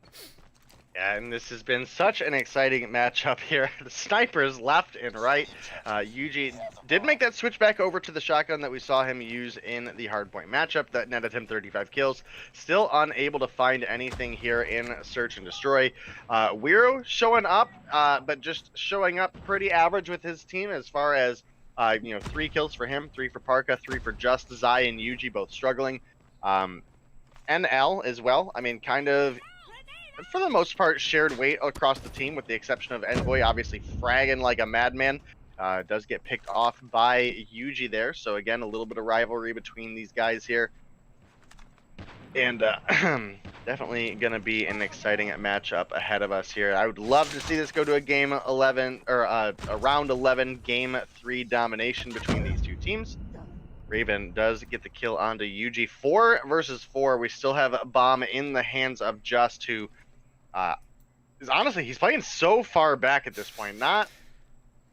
Yeah, and this has been such an exciting matchup here. The snipers left and right. Yuji did make that switch back over to the shotgun that we saw him use in the hardpoint matchup that netted him 35 kills. Still unable to find anything here in Search and Destroy. Wiro showing up, but just showing up pretty average with his team as far as, 3 kills for him, 3 for Parka, 3 for Just, Zai, and Yuji both struggling. NL as well. I mean, kind of, for the most part, shared weight across the team with the exception of Envoy, obviously fragging like a madman. Does get picked off by Yuji there, so again, a little bit of rivalry between these guys here. And definitely going to be an exciting matchup ahead of us here. I would love to see this go to a game 11, or a round 11, game 3 domination between these two teams. Raven does get the kill onto Yuji. 4 versus 4. We still have a bomb in the hands of Just, who is honestly, he's playing so far back at this point. Not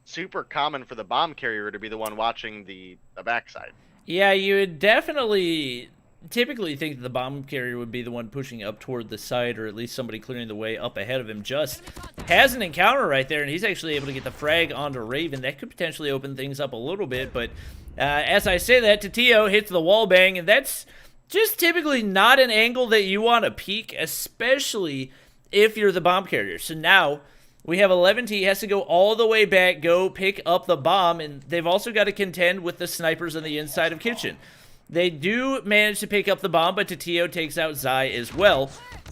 super common for the bomb carrier to be the one watching the backside. Yeah, you would typically think that the bomb carrier would be the one pushing up toward the side, or at least somebody clearing the way up ahead of him. Just has an encounter right there, and he's actually able to get the frag onto Raven. That could potentially open things up a little bit, but as I say that, Tatio hits the wall bang, and that's just typically not an angle that you want to peek, especially if you're the bomb carrier. So now we have 11T. He has to go all the way back, go pick up the bomb, and they've also got to contend with the snipers on the inside of Kitchen. They do manage to pick up the bomb, but Tatio takes out Zai as well.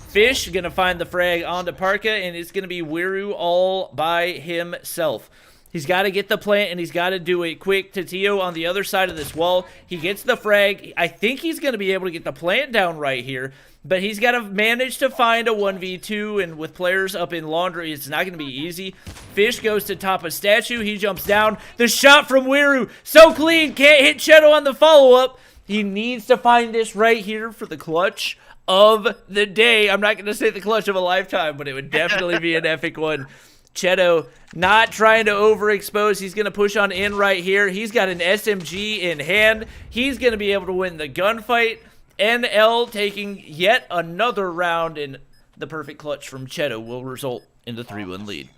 Fish going to find the frag onto Parka, and it's going to be Wiru all by himself. He's got to get the plant, and he's got to do it quick. Tatio on the other side of this wall. He gets the frag. I think he's going to be able to get the plant down right here, but he's got to manage to find a 1v2, and with players up in laundry, it's not going to be easy. Fish goes to top a statue. He jumps down. The shot from Wiru, so clean. Can't hit Cheto on the follow-up. He needs to find this right here for the clutch of the day. I'm not going to say the clutch of a lifetime, but it would definitely be an epic one. Cheto not trying to overexpose. He's going to push on in right here. He's got an SMG in hand. He's going to be able to win the gunfight. NL taking yet another round, and the perfect clutch from Cheto will result in the 3-1 lead.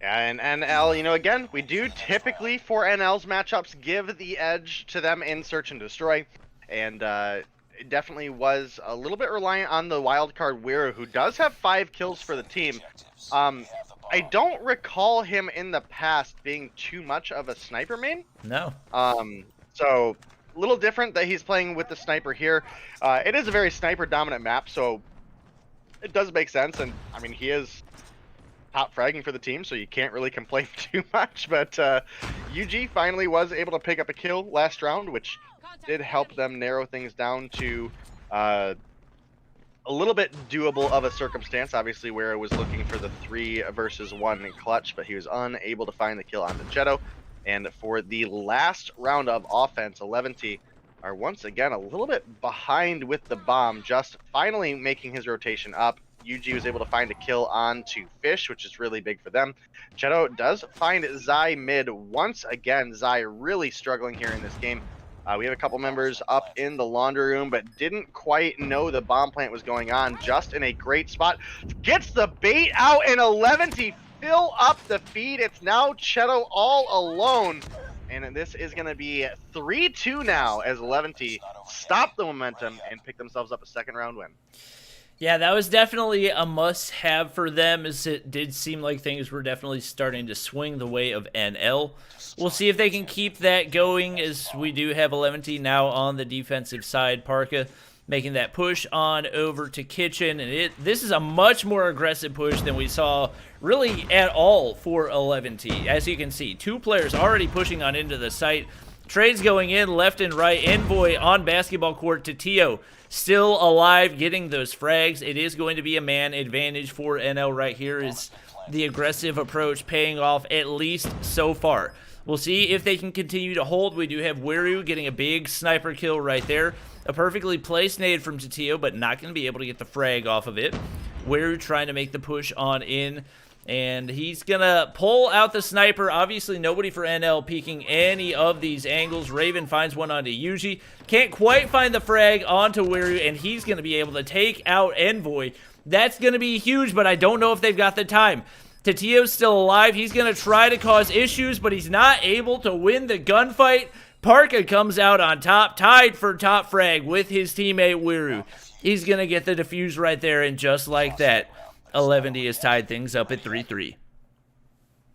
Yeah, and NL, again, we do typically, for NL's matchups, give the edge to them in Search and Destroy. And it definitely was a little bit reliant on the wildcard Wiru, who does have 5 kills for the team. I don't recall him in the past being too much of a sniper main. No. So, a little different that he's playing with the sniper here. It is a very sniper-dominant map, so it does make sense. And, I mean, he is top fragging for the team, so you can't really complain too much. But UG finally was able to pick up a kill last round, which did help them narrow things down to a little bit doable of a circumstance. Obviously, where it was looking for the 3 versus 1 in clutch, but he was unable to find the kill on the Cheto. And for the last round of offense, 11T are once again a little bit behind with the bomb, just finally making his rotation up. UG was able to find a kill onto Fish, which is really big for them. Cheto does find Zai mid once again. Zai really struggling here in this game. We have a couple members up in the laundry room, but didn't quite know the bomb plant was going on. Just in a great spot. Gets the bait out, and 11T fill up the feed. It's now Cheto all alone. And this is going to be 3-2 now as 11T stop the momentum and pick themselves up a second round win. Yeah, that was definitely a must-have for them, as it did seem like things were definitely starting to swing the way of NL. We'll see if they can keep that going, as we do have 11T now on the defensive side. Parka making that push on over to Kitchen, and this is a much more aggressive push than we saw really at all for 11T. As you can see, 2 players already pushing on into the site. Trades going in left and right. Envoy on basketball court to Tio. Still alive, getting those frags. It is going to be a man advantage for NL right here. Is the aggressive approach paying off, at least so far. We'll see if they can continue to hold. We do have Wiru getting a big sniper kill right there. A perfectly placed nade from Tatio, but not going to be able to get the frag off of it. Wiru trying to make the push on in. And he's going to pull out the sniper. Obviously, nobody for NL peeking any of these angles. Raven finds one onto Yuji. Can't quite find the frag onto Wiru, and he's going to be able to take out Envoy. That's going to be huge, but I don't know if they've got the time. Tatio's still alive. He's going to try to cause issues, but he's not able to win the gunfight. Parka comes out on top, tied for top frag with his teammate Wiru. He's going to get the defuse right there, and just like that, 11D has tied things up at 3-3.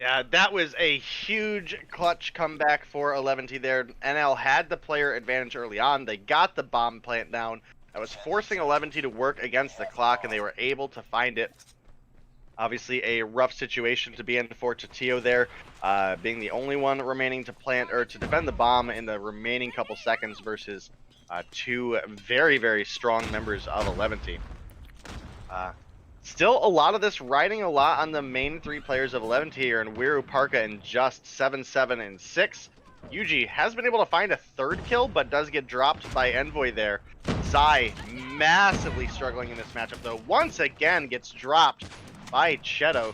Yeah, that was a huge clutch comeback for 11T there. NL had the player advantage early on. They got the bomb plant down. That was forcing 11T to work against the clock, and they were able to find it. Obviously, a rough situation to be in for Tatio there, being the only one remaining to plant or to defend the bomb in the remaining couple seconds versus two very, very strong members of 11T. Still a lot of this riding a lot on the main three players of 11T here, and Wiru, Parka in just 7, 7, and 6. Yuji has been able to find a third kill, but does get dropped by Envoy there. Zai massively struggling in this matchup, though. Once again gets dropped by Cheto.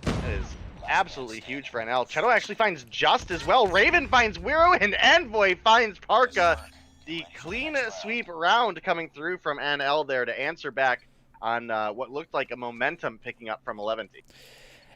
That is absolutely huge for NL. Cheto actually finds Just as well. Raven finds Wiru, and Envoy finds Parka. The clean sweep round coming through from NL there to answer back on what looked like a momentum picking up from 11T.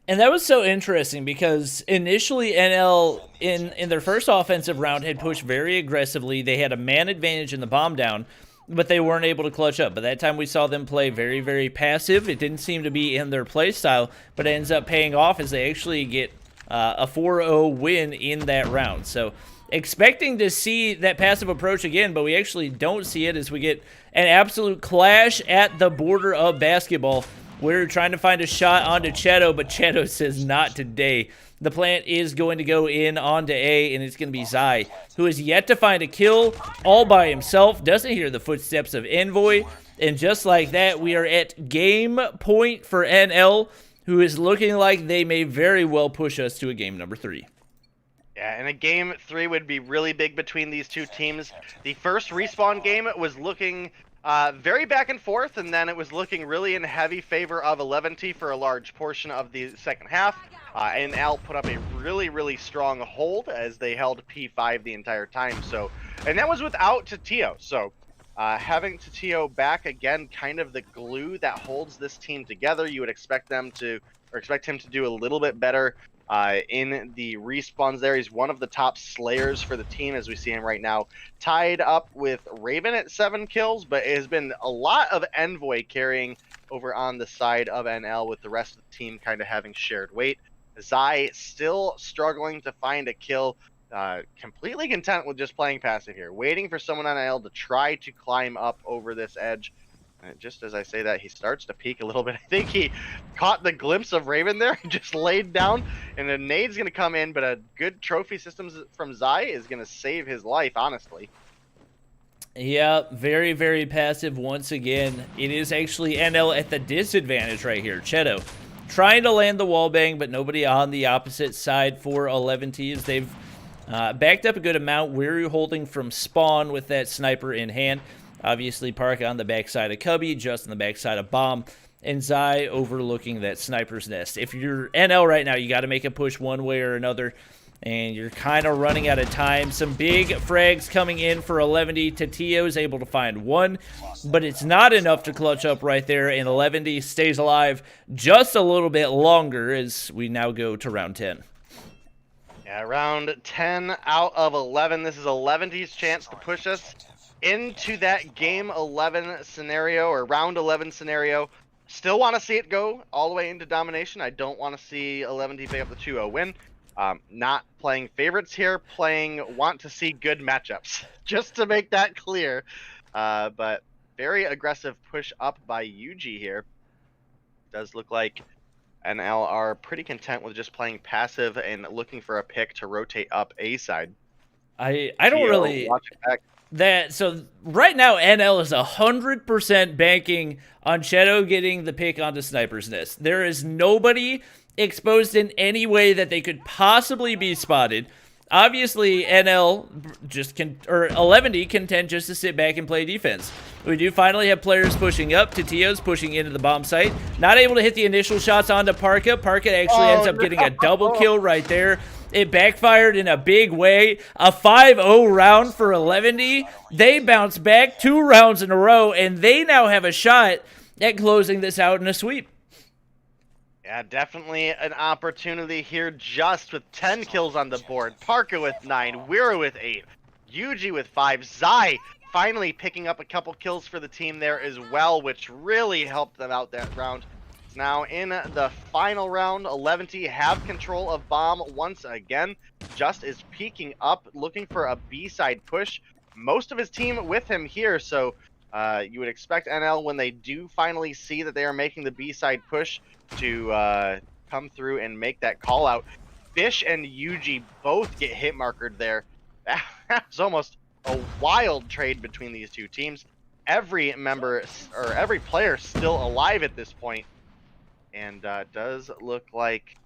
And that was so interesting because initially NL, in their first offensive round, had pushed very aggressively. They had a man advantage in the bomb down, but they weren't able to clutch up. But that time we saw them play very, very passive. It didn't seem to be in their play style, but it ends up paying off as they actually get a 4-0 win in that round. So expecting to see that passive approach again, but we actually don't see it as we get an absolute clash at the border of basketball. We're trying to find a shot onto Cheto, but Cheto says not today. The plant is going to go in onto A, and it's going to be Zai, who is yet to find a kill all by himself, doesn't hear the footsteps of Envoy, and just like that, we are at game point for NL, who is looking like they may very well push us to a game number 3. Yeah, and a game 3 would be really big between these two teams. The first respawn game was looking very back and forth, and then it was looking really in heavy favor of 11T for a large portion of the second half. And Al put up a really, really strong hold as they held P5 the entire time. So, and that was without Tatio. So, having Tatio back again, kind of the glue that holds this team together. You would expect them to, or expect him to do a little bit better in the respawns there. He's one of the top slayers for the team as we see him right now, tied up with Raven at 7 kills, but it has been a lot of Envoy carrying over on the side of NL, with the rest of the team kind of having shared weight. Zai still struggling to find a kill, completely content with just playing passive here, waiting for someone on NL to try to climb up over this edge. And just as I say that, he starts to peek a little bit. I think he caught the glimpse of Raven there, just laid down, and a nade's going to come in, but a good trophy systems from Zai is going to save his life, honestly. Yeah, very, very passive once again. It is actually NL at the disadvantage right here. Cheto trying to land the wallbang, but nobody on the opposite side for 11T as they've backed up a good amount. Wiru holding from spawn with that sniper in hand. Obviously, Park on the backside of Cubby, just on the backside of Bomb, and Zai overlooking that sniper's nest. If you're NL right now, you got to make a push one way or another, and you're kind of running out of time. Some big frags coming in for 11D. Tatio is able to find one, but it's not enough to clutch up right there, and 11D stays alive just a little bit longer as we now go to round 10. Yeah, round 10 out of 11. This is 11D's chance to push us into that game 11 scenario, or round 11 scenario. Still want to see it go all the way into domination. I don't want to see 11D pick up the 2-0 win. Not playing favorites here, want to see good matchups, just to make that clear. But very aggressive push up by Yuji here. Does look like NL are pretty content with just playing passive and looking for a pick to rotate up A side. I don't Geo, really watch it back. that. So right now, NL is 100% banking on Cheto getting the pick onto Sniper's Nest. There is nobody exposed in any way that they could possibly be spotted. Obviously, NL just can, or 11D content just to sit back and play defense. We do finally have players pushing up. Titio's pushing into the bomb site. Not able to hit the initial shots onto Parka. Parka actually ends up getting a double kill right there. It backfired in a big way. A 5-0 round for 11D. They bounce back 2 rounds in a row, and they now have a shot at closing this out in a sweep. Yeah, definitely an opportunity here just with 10 kills on the board. Parker with 9, Wira with 8, Yuji with 5, Zai finally picking up a couple kills for the team there as well, which really helped them out that round. Now in the final round, 11T have control of bomb once again. Just is peeking up, looking for a B-side push. Most of his team with him here, so you would expect NL, when they do finally see that they are making the B-side push, to come through and make that call out. Fish and Yuji both get hit markered there. That's almost a wild trade between these two teams. Every member, or every player, still alive at this point. And does look like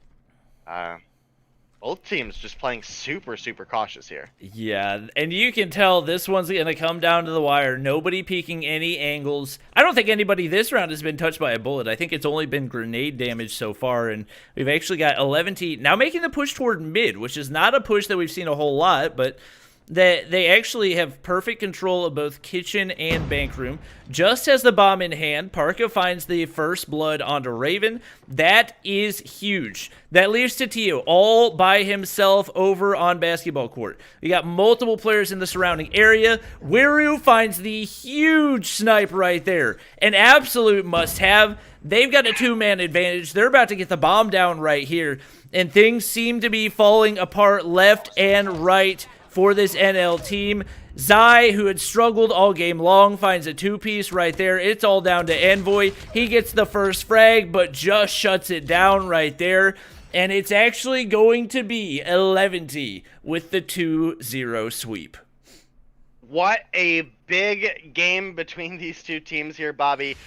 both teams just playing super, super cautious here. Yeah, and you can tell this one's going to come down to the wire. Nobody peeking any angles. I don't think anybody this round has been touched by a bullet. I think it's only been grenade damage so far, and we've actually got 11T now making the push toward mid, which is not a push that we've seen a whole lot, but that they actually have perfect control of both kitchen and bank room. Just as the bomb in hand, Parka finds the first blood onto Raven. That is huge. That leaves Titio all by himself over on basketball court. We got multiple players in the surrounding area. Wiru finds the huge snipe right there. An absolute must-have. They've got a 2-man advantage. They're about to get the bomb down right here, and things seem to be falling apart left and right for this NL team. Zai, who had struggled all game long, finds a 2-piece right there. It's all down to Envoy. He gets the first frag, but just shuts it down right there. And it's actually going to be 11T with the 2-0 sweep. What a big game between these two teams here, Bobby.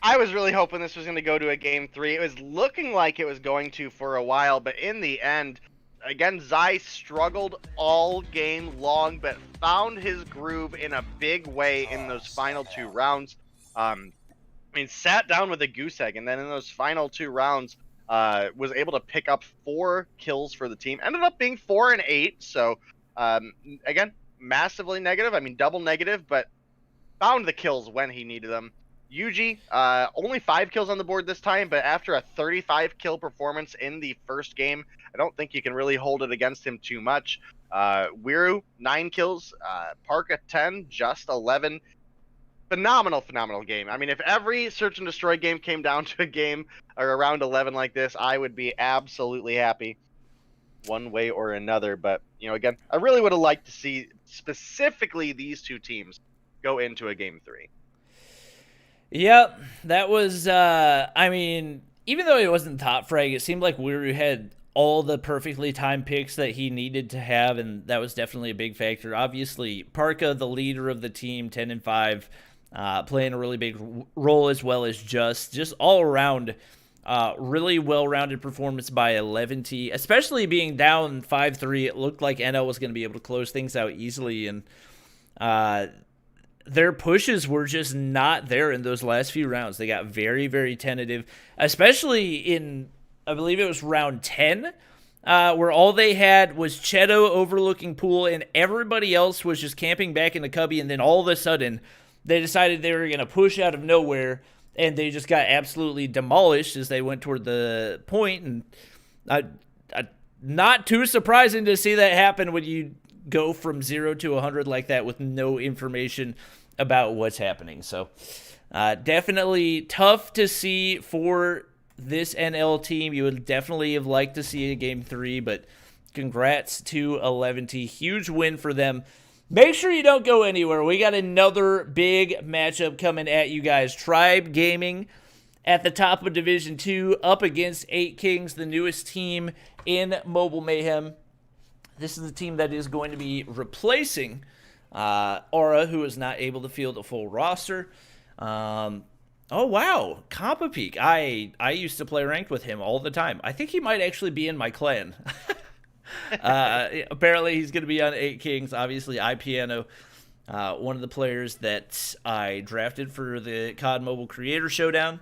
I was really hoping this was going to go to a game 3. It was looking like it was going to for a while, but in the end, again, Zai struggled all game long, but found his groove in a big way in those final 2 rounds. I mean, sat down with a goose egg, and then in those final 2 rounds, was able to pick up 4 kills for the team. Ended up being 4 and 8, so again, massively negative. I mean, double negative, but found the kills when he needed them. Yuji, only 5 kills on the board this time, but after a 35 kill performance in the first game, I don't think you can really hold it against him too much. Wiru, 9 kills, Parka 10, just 11. Phenomenal game. I mean, if every search and destroy game came down to a game or around 11 like this, I would be absolutely happy one way or another. But, you know, again, I really would have liked to see specifically these two teams go into a game 3. Yep, that was, I mean, even though it wasn't top frag, it seemed like Wiru had all the perfectly timed picks that he needed to have, and that was definitely a big factor. Obviously, Parka, the leader of the team, 10 and 5, playing a really big role, as well as just all around, really well-rounded performance by 11T, especially being down 5-3. It looked like NL was going to be able to close things out easily, and their pushes were just not there in those last few rounds. They got very, very tentative, especially in, I believe it was round 10, where all they had was Cheto overlooking pool and everybody else was just camping back in the cubby, and then all of a sudden they decided they were going to push out of nowhere, and they just got absolutely demolished as they went toward the point. And not too surprising to see that happen when you go from 0 to 100 like that with no information about what's happening. So definitely tough to see for this NL team. You would definitely have liked to see a game 3, but congrats to 11T. Huge win for them. Make sure you don't go anywhere. We got another big matchup coming at you guys. Tribe Gaming at the top of Division 2 up against 8 Kings, the newest team in Mobile Mayhem. This is the team that is going to be replacing Aura, who is not able to field a full roster. Oh wow, Compa Peak. I used to play ranked with him all the time. I think he might actually be in my clan. Apparently, he's going to be on 8 Kings. Obviously, iPiano, one of the players that I drafted for the COD Mobile Creator Showdown.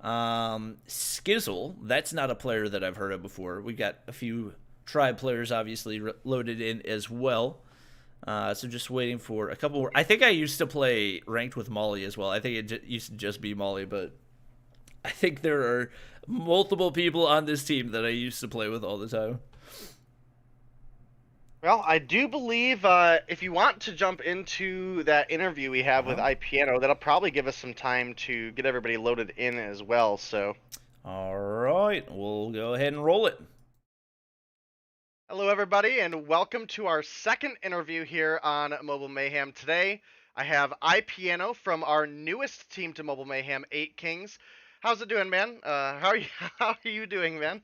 Skizzle, that's not a player that I've heard of before. We got a few tribe players obviously loaded in as well. So just waiting for a couple more. I think I used to play ranked with Molly as well. I think it used to just be Molly, but I think there are multiple people on this team that I used to play with all the time. Well, I do believe if you want to jump into that interview we have with iPiano, that'll probably give us some time to get everybody loaded in as well. So, all right, we'll go ahead and roll it. hello, everybody, and welcome to our second interview here on Mobile Mayhem. Today, I have iPiano from our newest team to Mobile Mayhem, 8 Kings. How's it doing, man? How are you? How are you doing, man?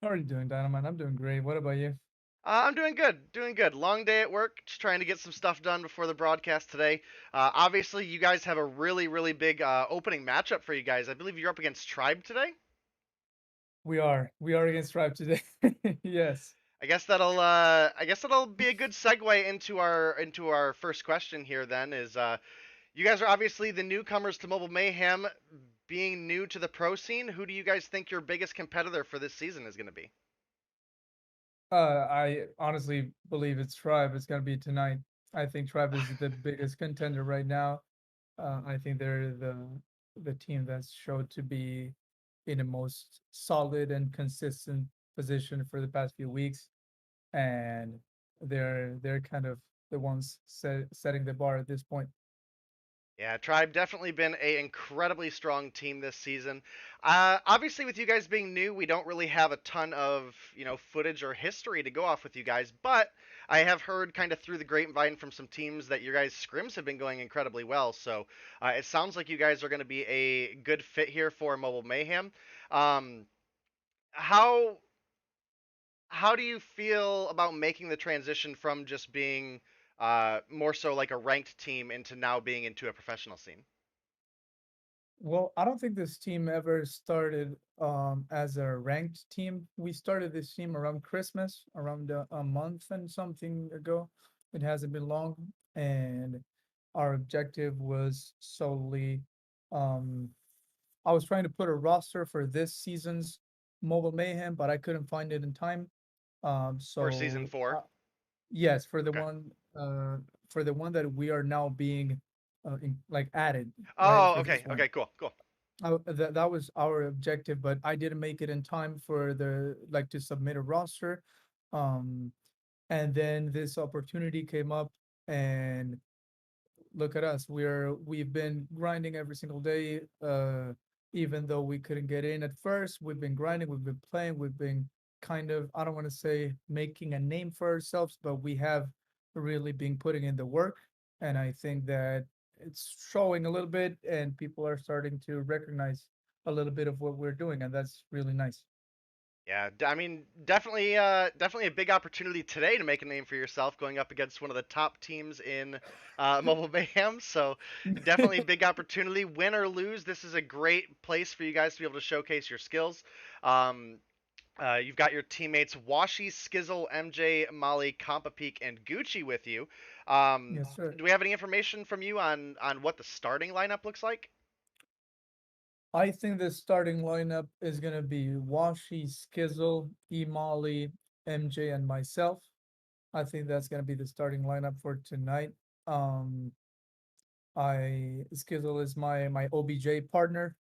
How are you doing, Dynamite? I'm doing great. What about you? I'm doing good, doing good. Long day at work, just trying to get some stuff done before the broadcast today. Obviously, you guys have a really, really big opening matchup for you guys. I believe you're up against Tribe today. We are against Stripe today. Yes. I guess that'll be a good segue into our first question here. Then is you guys are obviously the newcomers to Mobile Mayhem, being new to the pro scene. Who do you guys think your biggest competitor for this season is going to be? I honestly believe it's Tribe. It's gonna be tonight. I think Tribe is the biggest contender right now. I think they're the team that's showed to be in the most solid and consistent position for the past few weeks, and they're kind of the ones setting the bar at this point. Yeah, Tribe definitely been an incredibly strong team this season. Obviously, with you guys being new, we don't really have a ton of footage or history to go off with you guys. But I have heard kind of through the grapevine from some teams that your guys' scrims have been going incredibly well. So it sounds like you guys are going to be a good fit here for Mobile Mayhem. Um, how how do you feel about making the transition from just being more so like a ranked team into now being into a professional scene? Well, I don't think this team ever started as a ranked team. We started this team around Christmas, around a month and something ago. It hasn't been long, and our objective was solely um I was trying to put a roster for this season's Mobile Mayhem, but I couldn't find it in time. For season So 4? yes, Okay. for the one that we are now being like added, right, Oh, for this okay. one. Okay, cool, cool. That was our objective, but I didn't make it in time for the like to submit a roster. Um, and then this opportunity came up, and look at us. We've been grinding every single day. Even though we couldn't get in at first, we've been grinding, we've been playing, we've been kind of, I don't want to say making a name for ourselves, but we have really been putting in the work. And I think that it's showing a little bit, and people are starting to recognize a little bit of what we're doing, and that's really nice. Yeah, I mean, definitely a big opportunity today to make a name for yourself, going up against one of the top teams in Mobile Mayhem. So definitely a big opportunity. Win or lose, this is a great place for you guys to be able to showcase your skills. Um, you've got your teammates Washi, Skizzle, MJ, Molly, Compapeak, and Gucci with you. Yes, sir. Do we have any information from you on what the starting lineup looks like? I think the starting lineup is gonna be Washi, Skizzle, Emali, MJ, and myself. I think that's gonna be the starting lineup for tonight. Um, I Skizzle is my OBJ partner.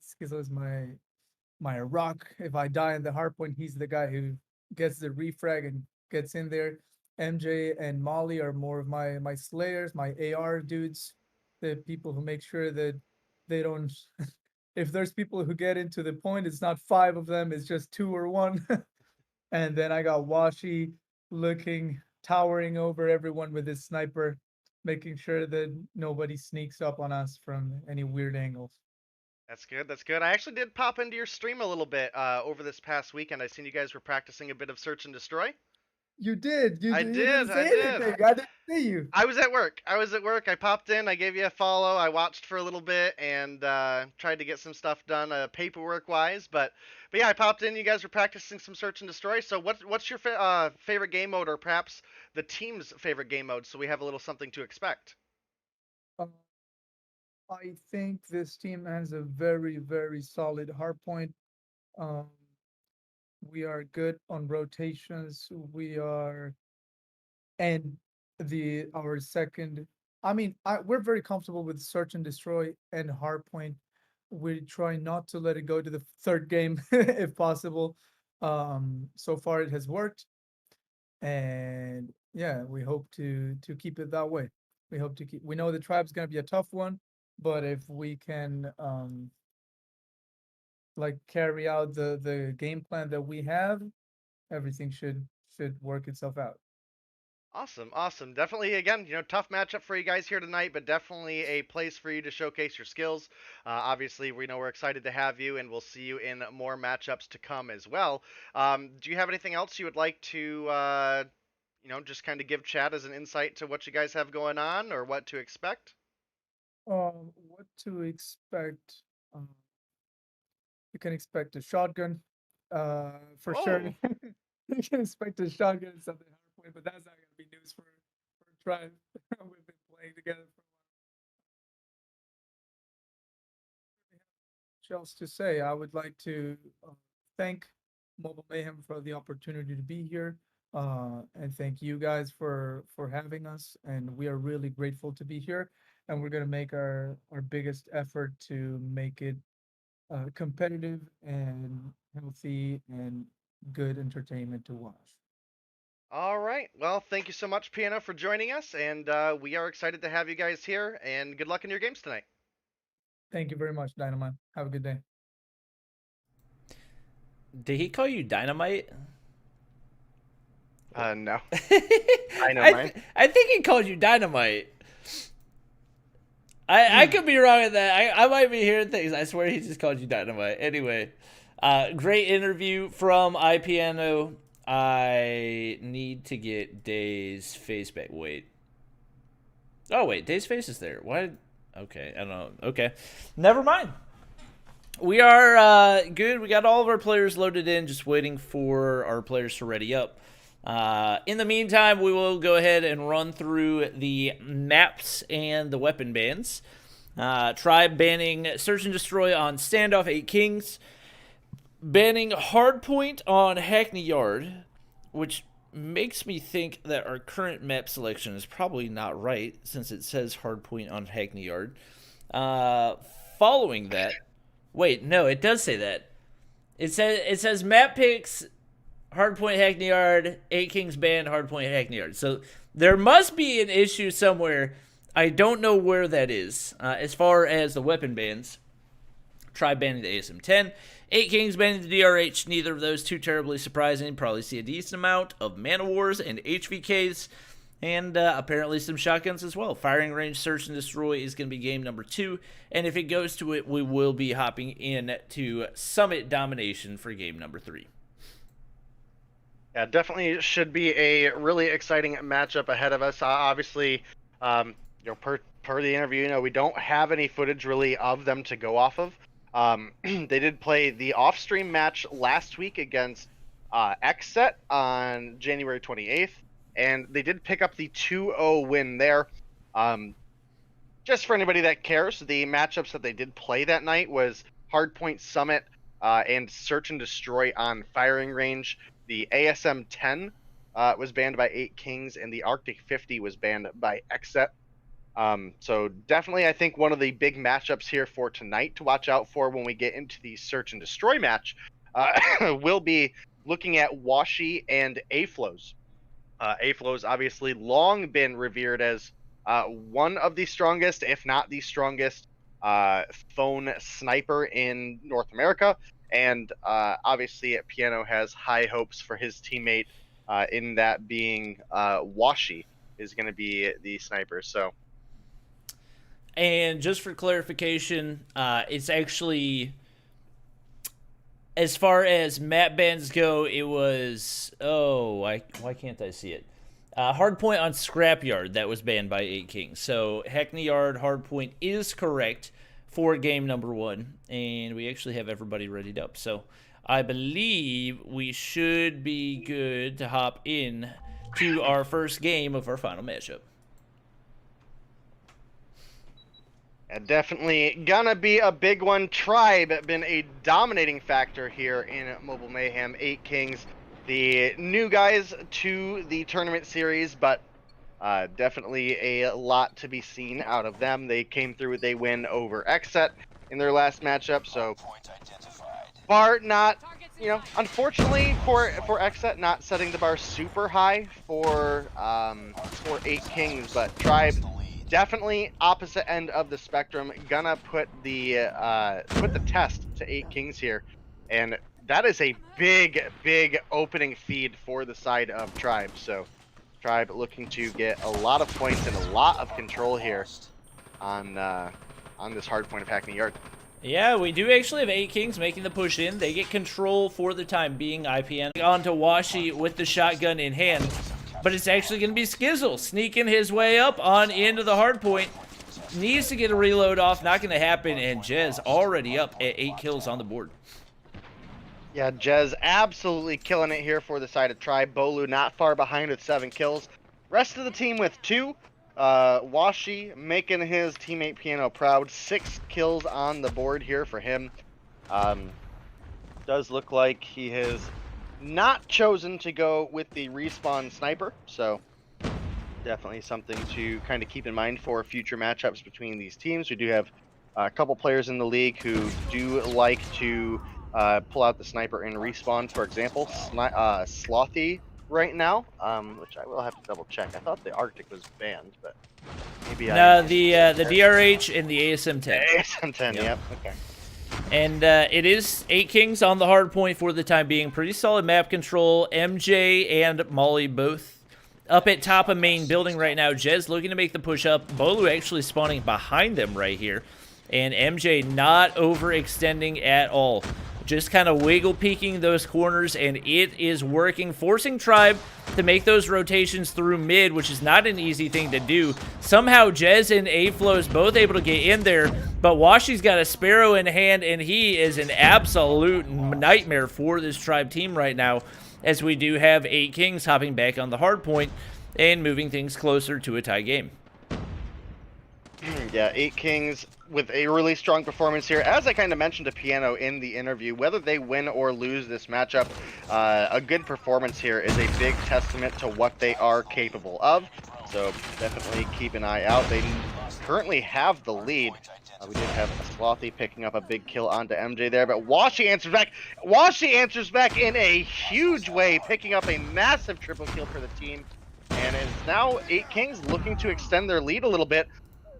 Skizzle is my rock. If I die in the hardpoint, he's the guy who gets the refrag and gets in there. MJ and Molly are more of my slayers, my AR dudes, the people who make sure that they don't. If there's people who get into the point, it's not five of them; it's just two or one. And then I got Washi looking, towering over everyone with his sniper, making sure that nobody sneaks up on us from any weird angles. That's good. That's good. I actually did pop into your stream a little bit over this past weekend. I seen you guys were practicing a bit of search and destroy. You did. You I did. You didn't did. I say did. anything. I didn't see you. I was at work. I popped in. I gave you a follow. I watched for a little bit and tried to get some stuff done, paperwork wise. But yeah, I popped in. You guys were practicing some search and destroy. So what's your favorite game mode, or perhaps the team's favorite game mode, so we have a little something to expect? Uh, I think this team has a very, very solid hardpoint. Um, we are good on rotations. We are, and our second. I mean, we're very comfortable with search and destroy and hardpoint. We try not to let it go to the third game if possible. So far it has worked, and yeah, we hope to keep it that way. We hope to keep. We know the tribe's gonna be a tough one, but if we can like carry out the game plan that we have, everything should work itself out. Awesome, awesome. Definitely, again, tough matchup for you guys here tonight, but definitely a place for you to showcase your skills. Obviously, we know we're excited to have you, and we'll see you in more matchups to come as well. Do you have anything else you would like to, just kind of give chat as an insight to what you guys have going on or what to expect? What to expect? Um, you can expect a shotgun, for sure. Oh, You can expect a shotgun and something hardpoint, but that's not gonna be news for Tribe. We've been playing together for a while. Much else to say. I would like to thank Mobile Mayhem for the opportunity to be here, and thank you guys for having us. And we are really grateful to be here. And we're gonna make our biggest effort to make it competitive and healthy and good entertainment to watch. all right. Well, thank you so much, Piano, for joining us, and we are excited to have you guys here, and good luck in your games tonight. Thank you very much, Dynamite. Have a good day. Did he call you Dynamite? No. I think he called you Dynamite. I could be wrong with that. I might be hearing things. I swear he just called you Dynamite. Anyway, great interview from iPiano. I need to get Day's face back. Wait. Oh, wait. Day's face is there. Why? Okay. I don't know. Okay. Never mind. We are good. We got all of our players loaded in, just waiting for our players to ready up. In the meantime, we will go ahead and run through the maps and the weapon bans. Tribe banning Search and Destroy on Standoff 8 Kings. Banning Hardpoint on Hackney Yard, which makes me think that our current map selection is probably not right, since it says Hardpoint on Hackney Yard. Following that, wait, no, it does say that. It says map picks Hardpoint Hackney Yard, 8 Kings banned Hardpoint Hackney Yard. So there must be an issue somewhere. I don't know where that is. As far as the weapon bans, Tribe banning the ASM-10, 8 Kings banning the DRH. Neither of those too terribly surprising. Probably see a decent amount of Man of Wars and HVKs, and apparently some shotguns as well. Firing range Search and Destroy is going to be game number 2, and if it goes to it, we will be hopping in to Summit Domination for game number 3. Yeah, definitely should be a really exciting matchup ahead of us. Obviously, per the interview, we don't have any footage really of them to go off of. They did play the off-stream match last week against XSET on January 28th, and they did pick up the 2-0 win there. Just for anybody that cares, the matchups that they did play that night was Hardpoint Summit and Search and Destroy on firing range. The ASM-10 was banned by 8 Kings, and the Arctic 50 was banned by XSET. So definitely, I think one of the big matchups here for tonight to watch out for when we get into the Search and Destroy match will be looking at Washi and Aflows. Aflows obviously long been revered as one of the strongest, if not the strongest, phone sniper in North America. And obviously, Piano has high hopes for his teammate in that being Washi is going to be the sniper. So, and just for clarification, it's actually As far as map bans go, it was why can't I see it? Hardpoint on Scrapyard that was banned by 8 Kings. So Hackney Yard Hardpoint is correct for game number 1, and we actually have everybody readied up. So I believe we should be good to hop in to our first game of our final matchup. And definitely gonna be a big one. Tribe been a dominating factor here in Mobile Mayhem. 8 Kings, the new guys to the tournament series, but definitely a lot to be seen out of them. They came through with a win over XSET in their last matchup, so bar not, you know, unfortunately for XSET, not setting the bar super high for 8 Kings, but Tribe definitely opposite end of the spectrum, gonna put the test to 8 Kings here, and that is a big opening feed for the side of Tribe. So Tribe looking to get a lot of points and a lot of control here on this hard point of Hackney Yard. Yeah, we do actually have 8 Kings making the push in. They get control for the time being. IPN onto Washi with the shotgun in hand. But it's actually going to be Skizzle sneaking his way up on into the hard point. Needs to get a reload off. Not going to happen. And Jez already up at 8 kills on the board. Yeah, Jez absolutely killing it here for the side of Tribe. Bolu not far behind with 7 kills. Rest of the team with 2. Washi making his teammate Piano proud. 6 kills on the board here for him. Does look like he has not chosen to go with the respawn sniper, so definitely something to kind of keep in mind for future matchups between these teams. We do have a couple players in the league who do like to pull out the sniper in respawn. For example, Slothy right now, which I will have to double check. I thought the Arctic was banned, but maybe no, the DRH and the ASM-10. ASM-10, yep, okay. And it is 8 Kings on the hard point for the time being. Pretty solid map control. MJ and Molly both up at top of main building right now. Jez looking to make the push up. Bolu actually spawning behind them right here. And MJ not overextending at all. Just kind of wiggle peeking those corners, and it is working, forcing Tribe to make those rotations through mid, which is not an easy thing to do. Somehow Jez and A-Flow is both able to get in there, but Washi's got a Sparrow in hand, and he is an absolute nightmare for this Tribe team right now, as we do have 8 Kings hopping back on the hard point and moving things closer to a tie game. Yeah, 8 Kings with a really strong performance here. As I kind of mentioned to Piano in the interview, whether they win or lose this matchup, a good performance here is a big testament to what they are capable of. So definitely keep an eye out. They currently have the lead. We did have Slothy picking up a big kill onto MJ there, but Washi answers back. Washi answers back in a huge way, picking up a massive triple kill for the team. And it's now 8 Kings looking to extend their lead a little bit.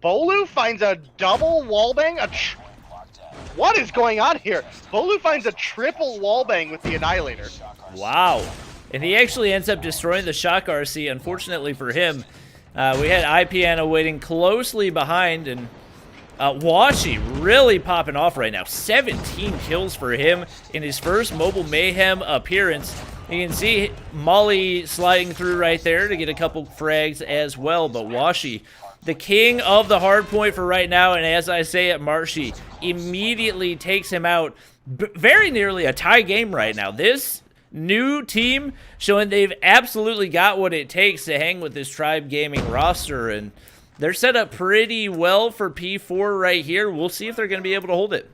Bolu finds a double wallbang. What is going on here? Bolu finds a triple wallbang with the Annihilator. Wow. And he actually ends up destroying the Shock RC, unfortunately for him. We had iPiano waiting closely behind, and Washi really popping off right now. 17 kills for him in his first Mobile Mayhem appearance. You can see Molly sliding through right there to get a couple frags as well, but Washi, the king of the hard point for right now, and as I say it, Marshy immediately takes him out. Very nearly a tie game right now. This new team showing they've absolutely got what it takes to hang with this Tribe Gaming roster, and they're set up pretty well for P4 right here. We'll see if they're going to be able to hold it.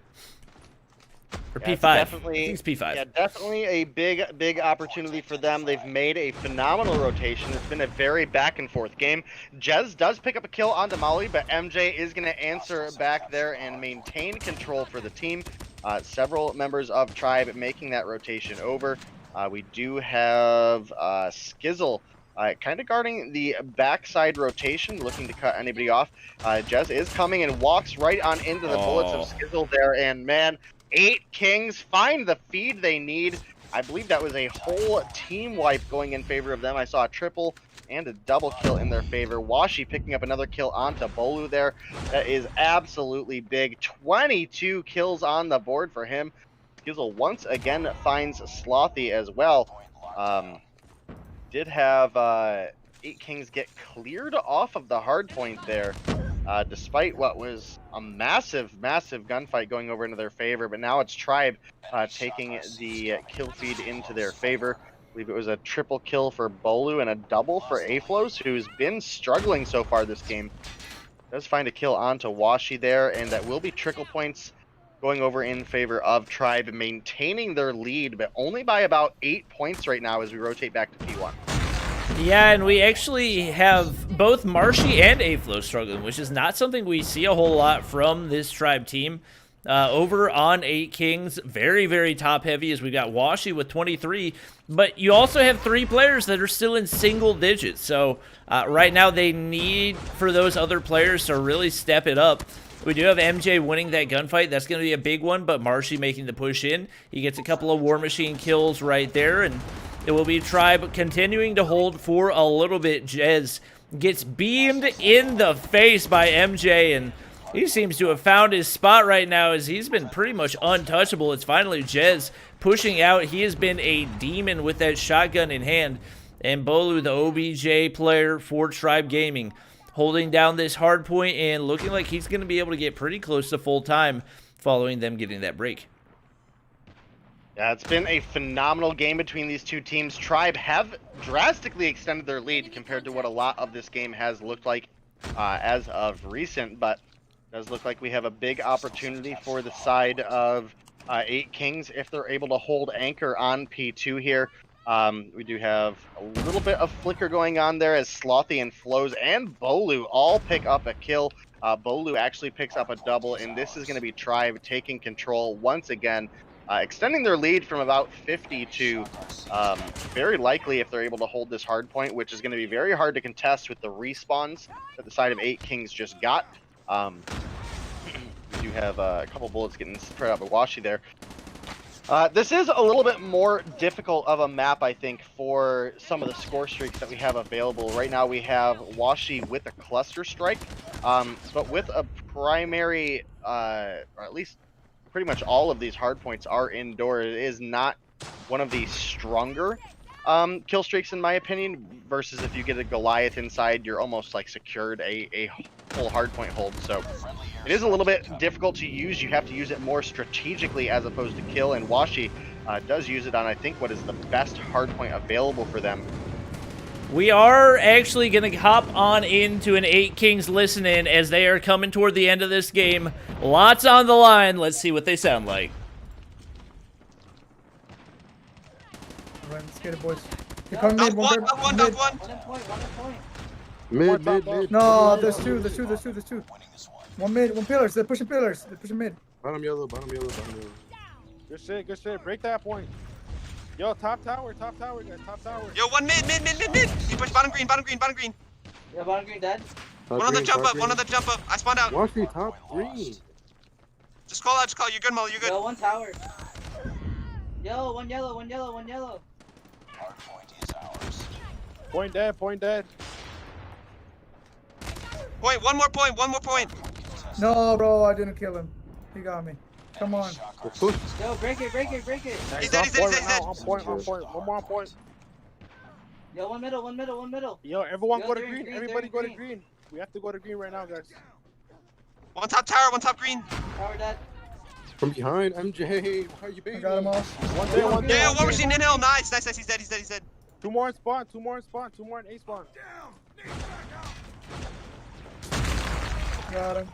Or yeah, P5. I definitely, think it's P5. Yeah, definitely a big opportunity for them. They've made a phenomenal rotation. It's been a very back and forth game. Jez does pick up a kill onto Molly, but MJ is going to answer back there and maintain control for the team. Several members of Tribe making that rotation over. We do have Skizzle kind of guarding the backside rotation, looking to cut anybody off. Jez is coming and walks right on into the bullets of Skizzle there, and man, 8 Kings find the feed they need. I believe that was a whole team wipe going in favor of them. I saw a triple and a double kill in their favor. Washi picking up another kill onto Bolu there. That is absolutely big. 22 kills on the board for him. Skizzle once again finds Slothy as well. Did have 8 Kings get cleared off of the hard point there, despite what was a massive gunfight going over into their favor. But now it's Tribe taking the kill feed into their favor. I believe it was a triple kill for Bolu and a double for Aflos, who's been struggling so far this game. Does find a kill onto Washi there, and that will be trickle points going over in favor of Tribe, maintaining their lead, but only by about 8 points right now as we rotate back to P1. Yeah, and we actually have both Marshy and Aflo struggling, which is not something we see a whole lot from this Tribe team. Over on 8 Kings, very top heavy, as we got Washi with 23, but you also have 3 players that are still in single digits. So right now they need for those other players to really step it up. We do have MJ winning that gunfight. That's going to be a big one, but Marshy making the push in. He gets a couple of War Machine kills right there, and it will be Tribe continuing to hold for a little bit. Jez gets beamed in the face by MJ, and he seems to have found his spot right now, as he's been pretty much untouchable. It's finally Jez pushing out. He has been a demon with that shotgun in hand. And Bolu, the OBJ player for Tribe Gaming, holding down this hard point and looking like he's going to be able to get pretty close to full time following them getting that break. Yeah, it's been a phenomenal game between these two teams. Tribe have drastically extended their lead compared to what a lot of this game has looked like as of recent, but it does look like we have a big opportunity for the side of 8 Kings if they're able to hold anchor on P2 here. We do have a little bit of flicker going on there as Slothy and Flows and Bolu all pick up a kill. Bolu actually picks up a double, and this is going to be Tribe taking control once again, extending their lead from about 50 to very likely, if they're able to hold this hard point, which is going to be very hard to contest with the respawns that the side of 8 Kings just got. We do have a couple bullets getting spread out by Washi there. This is a little bit more difficult of a map, I think, for some of the score streaks that we have available. Right now we have Washi with a cluster strike, but with a primary, or at least pretty much all of these hard points are indoor. It is not one of the stronger kill streaks, in my opinion, versus if you get a Goliath inside, you're almost like secured a full hard point hold. So it is a little bit difficult to use. You have to use it more strategically as opposed to kill, and Washi does use it on, I think, what is the best hard point available for them. We are actually going to hop on into an 8 Kings listen-in as they are coming toward the end of this game. Lots on the line. Let's see what they sound like. All right, let's get it, boys. They're coming mid, one. Mid. No, there's two. One mid, one pillars. They're pushing pillars. They're pushing mid. Bottom yellow. Good shit. Break that point. Yo, top tower, guys, top tower. Yo, one mid. You push bottom green. Yeah, bottom green dead. One on the jump up. I spawned out. Washi top green. Just call out. You're good, Mo. You're good. Yo, one tower. Yo, one yellow. Point dead. Point, one more point. No, bro, I didn't kill him. He got me. Come on. Yo, break it. He's dead. On point. One more point. Yo, one middle. Yo, everyone Yo, go to they're in green. green, Everybody they're go in to green. We have to go to green right now, guys. One top tower, one top green. Tower dead. From behind, MJ. Why are you I baiting? got him all. One day. Yeah, War Machine in hill. Nice. He's dead. Two more in spawn. Two more in A spawn. Got him.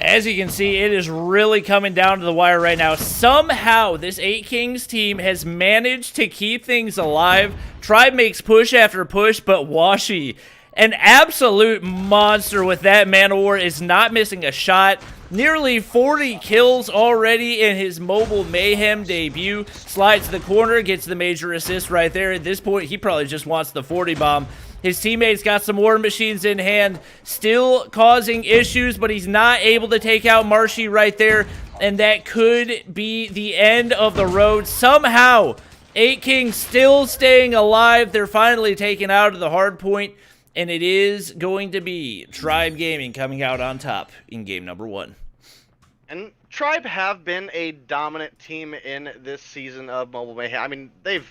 As you can see, it is really coming down to the wire right now. Somehow, this 8 Kings team has managed to keep things alive. Tribe makes push after push, but Washi, an absolute monster with that Man of War, is not missing a shot. Nearly 40 kills already in his mobile Mayhem debut. Slides to the corner, gets the major assist right there. At this point, he probably just wants the 40 bomb. His teammates got some War Machines in hand, still causing issues, but he's not able to take out Marshy right there, and that could be the end of the road. Somehow, 8 Kings still staying alive. They're finally taken out of the hard point, and it is going to be Tribe Gaming coming out on top in game number 1. And Tribe have been a dominant team in this season of Mobile Mayhem. I mean, they've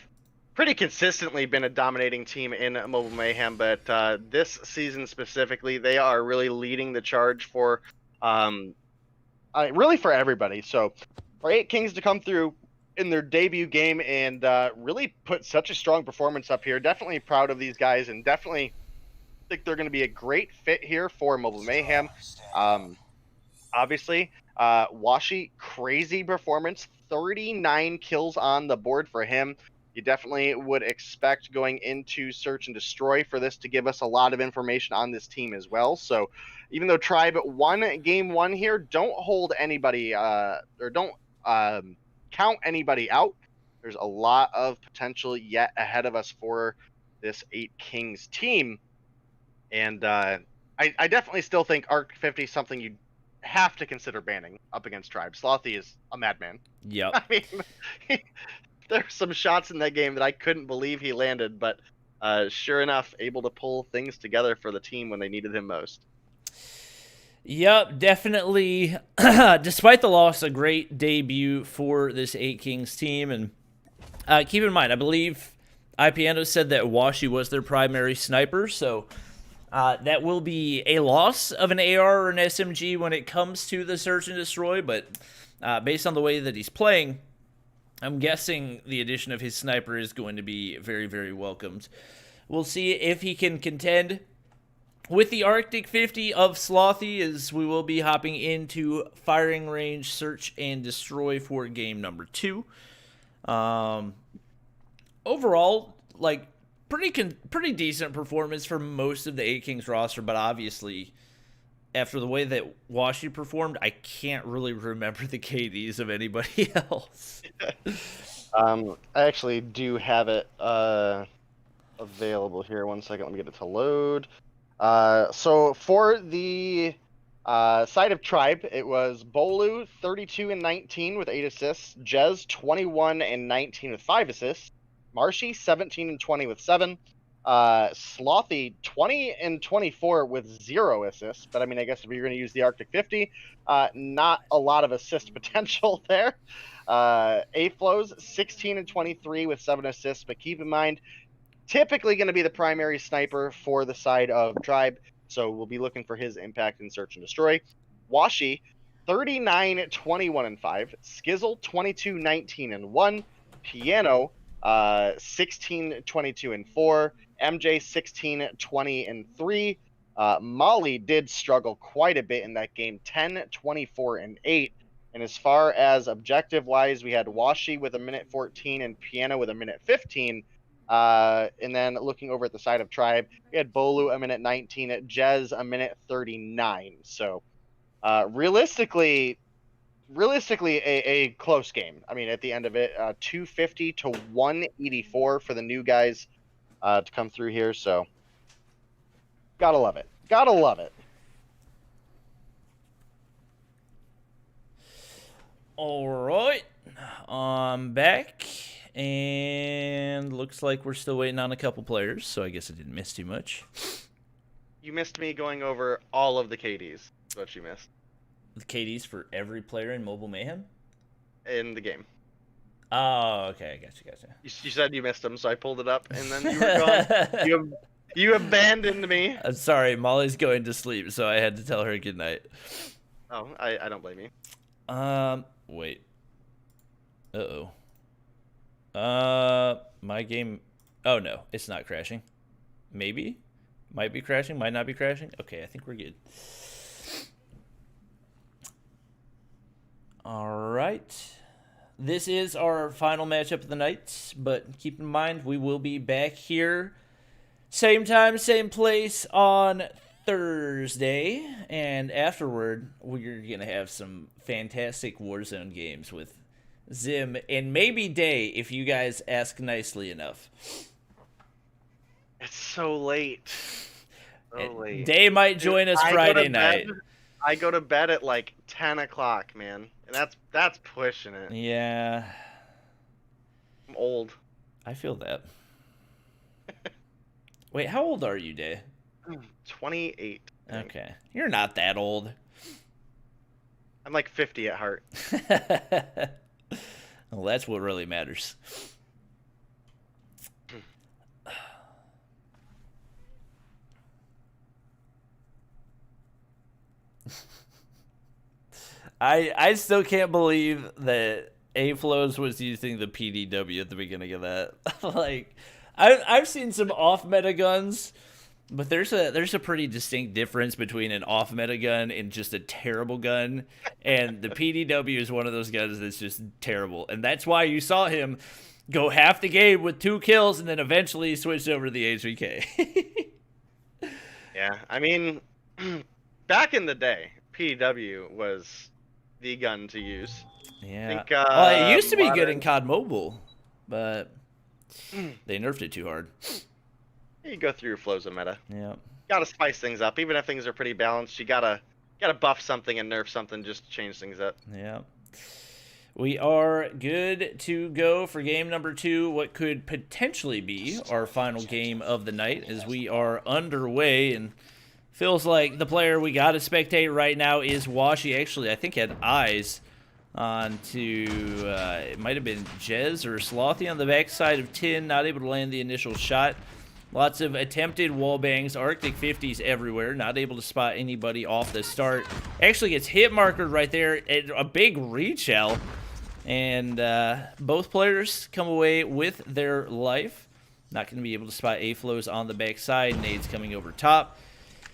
pretty consistently been a dominating team in Mobile Mayhem, but this season specifically, they are really leading the charge for, really for everybody. So for 8 Kings to come through in their debut game and really put such a strong performance up here, definitely proud of these guys, and definitely think they're going to be a great fit here for Mobile Mayhem. Obviously, Washi, crazy performance, 39 kills on the board for him. You definitely would expect going into Search and Destroy for this to give us a lot of information on this team as well. So even though Tribe won game 1 here, don't hold anybody or don't count anybody out. There's a lot of potential yet ahead of us for this 8 Kings team. And I definitely still think Arc 50 is something you have to consider banning up against Tribe. Slothy is a madman. Yep. I mean, there's some shots in that game that I couldn't believe he landed, but sure enough, able to pull things together for the team when they needed him most. Yep, definitely. Despite the loss, a great debut for this 8 Kings team. And keep in mind, I believe IPNO said that Washi was their primary sniper, so that will be a loss of an AR or an SMG when it comes to the Search and Destroy, but based on the way that he's playing, I'm guessing the addition of his sniper is going to be very, very welcomed. We'll see if he can contend with the Arctic 50 of Slothy, as we will be hopping into firing range Search and Destroy for game number 2. Overall, like, pretty decent performance for most of the 8 Kings roster, but obviously, after the way that Washi performed, I can't really remember the KDs of anybody else. I actually do have it available here. 1 second, let me get it to load. So for the side of Tribe, it was Bolu 32 and 19 with 8 assists, Jez 21 and 19 with 5 assists, Marshy 17 and 20 with 7, Slothy 20 and 24 with 0 assists. But I mean, I guess if you're going to use the Arctic 50, not a lot of assist potential there. A-Flows 16 and 23 with 7 assists, but keep in mind, typically going to be the primary sniper for the side of Tribe, so we'll be looking for his impact in Search and Destroy. Washi 39 21 and 5, Skizzle 22 19 and 1, Piano 16 22 and 4, MJ 16 20 and 3. Molly did struggle quite a bit in that game, 10 24 and 8. And as far as objective wise, we had Washi with a minute 14 and Piano with a minute 15. And then looking over at the side of Tribe, we had Bolu a minute 19, Jez a minute 39. So realistically a close game. I mean, at the end of it, 250 to 184 for the new guys to come through here. So gotta love it. Gotta love it. All right, I'm back, and looks like we're still waiting on a couple players, so I guess I didn't miss too much. You missed me going over all of the KDs. That's what you missed. The KDs for every player in Mobile Mayhem? In the game. Oh, okay, gotcha. You said you missed them, so I pulled it up, and then you were gone. You abandoned me. I'm sorry, Molly's going to sleep, so I had to tell her good night. Oh, I don't blame you. Wait. Uh-oh. My game... Oh, no, it's not crashing. Maybe? Might be crashing, might not be crashing. Okay, I think we're good. All right. This is our final matchup of the night, but keep in mind, we will be back here same time, same place on Thursday, and afterward, we're going to have some fantastic Warzone games with Zim and maybe Day if you guys ask nicely enough. It's so late. So late. Day might join us Friday night. I go to bed at like 10 o'clock, man. And that's pushing it. Yeah. I'm old. I feel that. Wait, how old are you, Day? 28. Okay. You're not that old. I'm like 50 at heart. Well, that's what really matters. I still can't believe that A-Flows was using the PDW at the beginning of that. Like, I've seen some off-meta guns, but there's a pretty distinct difference between an off-meta gun and just a terrible gun, and the PDW is one of those guns that's just terrible, and that's why you saw him go half the game with 2 kills and then eventually switch over to the HVK. Yeah, I mean, back in the day, PDW was the gun to use. Yeah. I think, well, it used to be good modern- in COD Mobile, but they nerfed it too hard. You go through your flows of meta. Yeah. Gotta spice things up, even if things are pretty balanced. You gotta buff something and nerf something just to change things up. Yeah. We are good to go for game number 2, what could potentially be our final game of the night, as we are underway, and feels like the player we got to spectate right now is Washi. Actually, I think had eyes on to, it might have been Jez or Slothy on the backside of 10, not able to land the initial shot. Lots of attempted wall bangs, Arctic 50s everywhere, not able to spot anybody off the start. Actually gets hit markered right there, a big reach out, and both players come away with their life. Not going to be able to spot A-Flows on the backside, nades coming over top.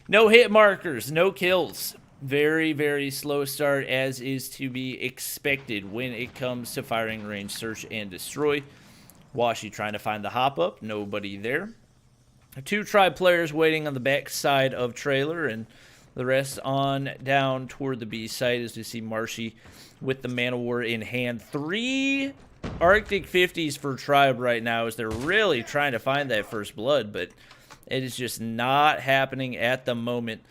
No hit markers, no kills. Very, very slow start, as is to be expected when it comes to firing range search and destroy. Washi trying to find the hop up, nobody there. 2 tribe players waiting on the back side of trailer, and the rest on down toward the B side as we see Marshy with the Man of War in hand. 3 Arctic 50s for tribe right now as they're really trying to find that first blood, but it is just not happening at the moment.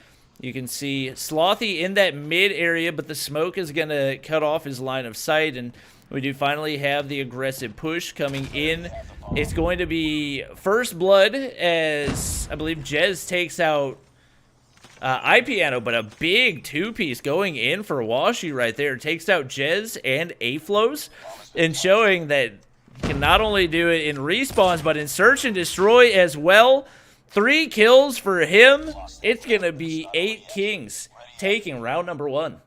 You can see Slothy in that mid area, but the smoke is going to cut off his line of sight, and we do finally have the aggressive push coming in. It's going to be first blood as I believe Jez takes out iPiano, but a big 2-piece going in for Washi right there. Takes out Jez and A-Flows, and showing that he can not only do it in respawns, but in search and destroy as well. 3 kills for him. It's going to be 8 kings taking round number 1.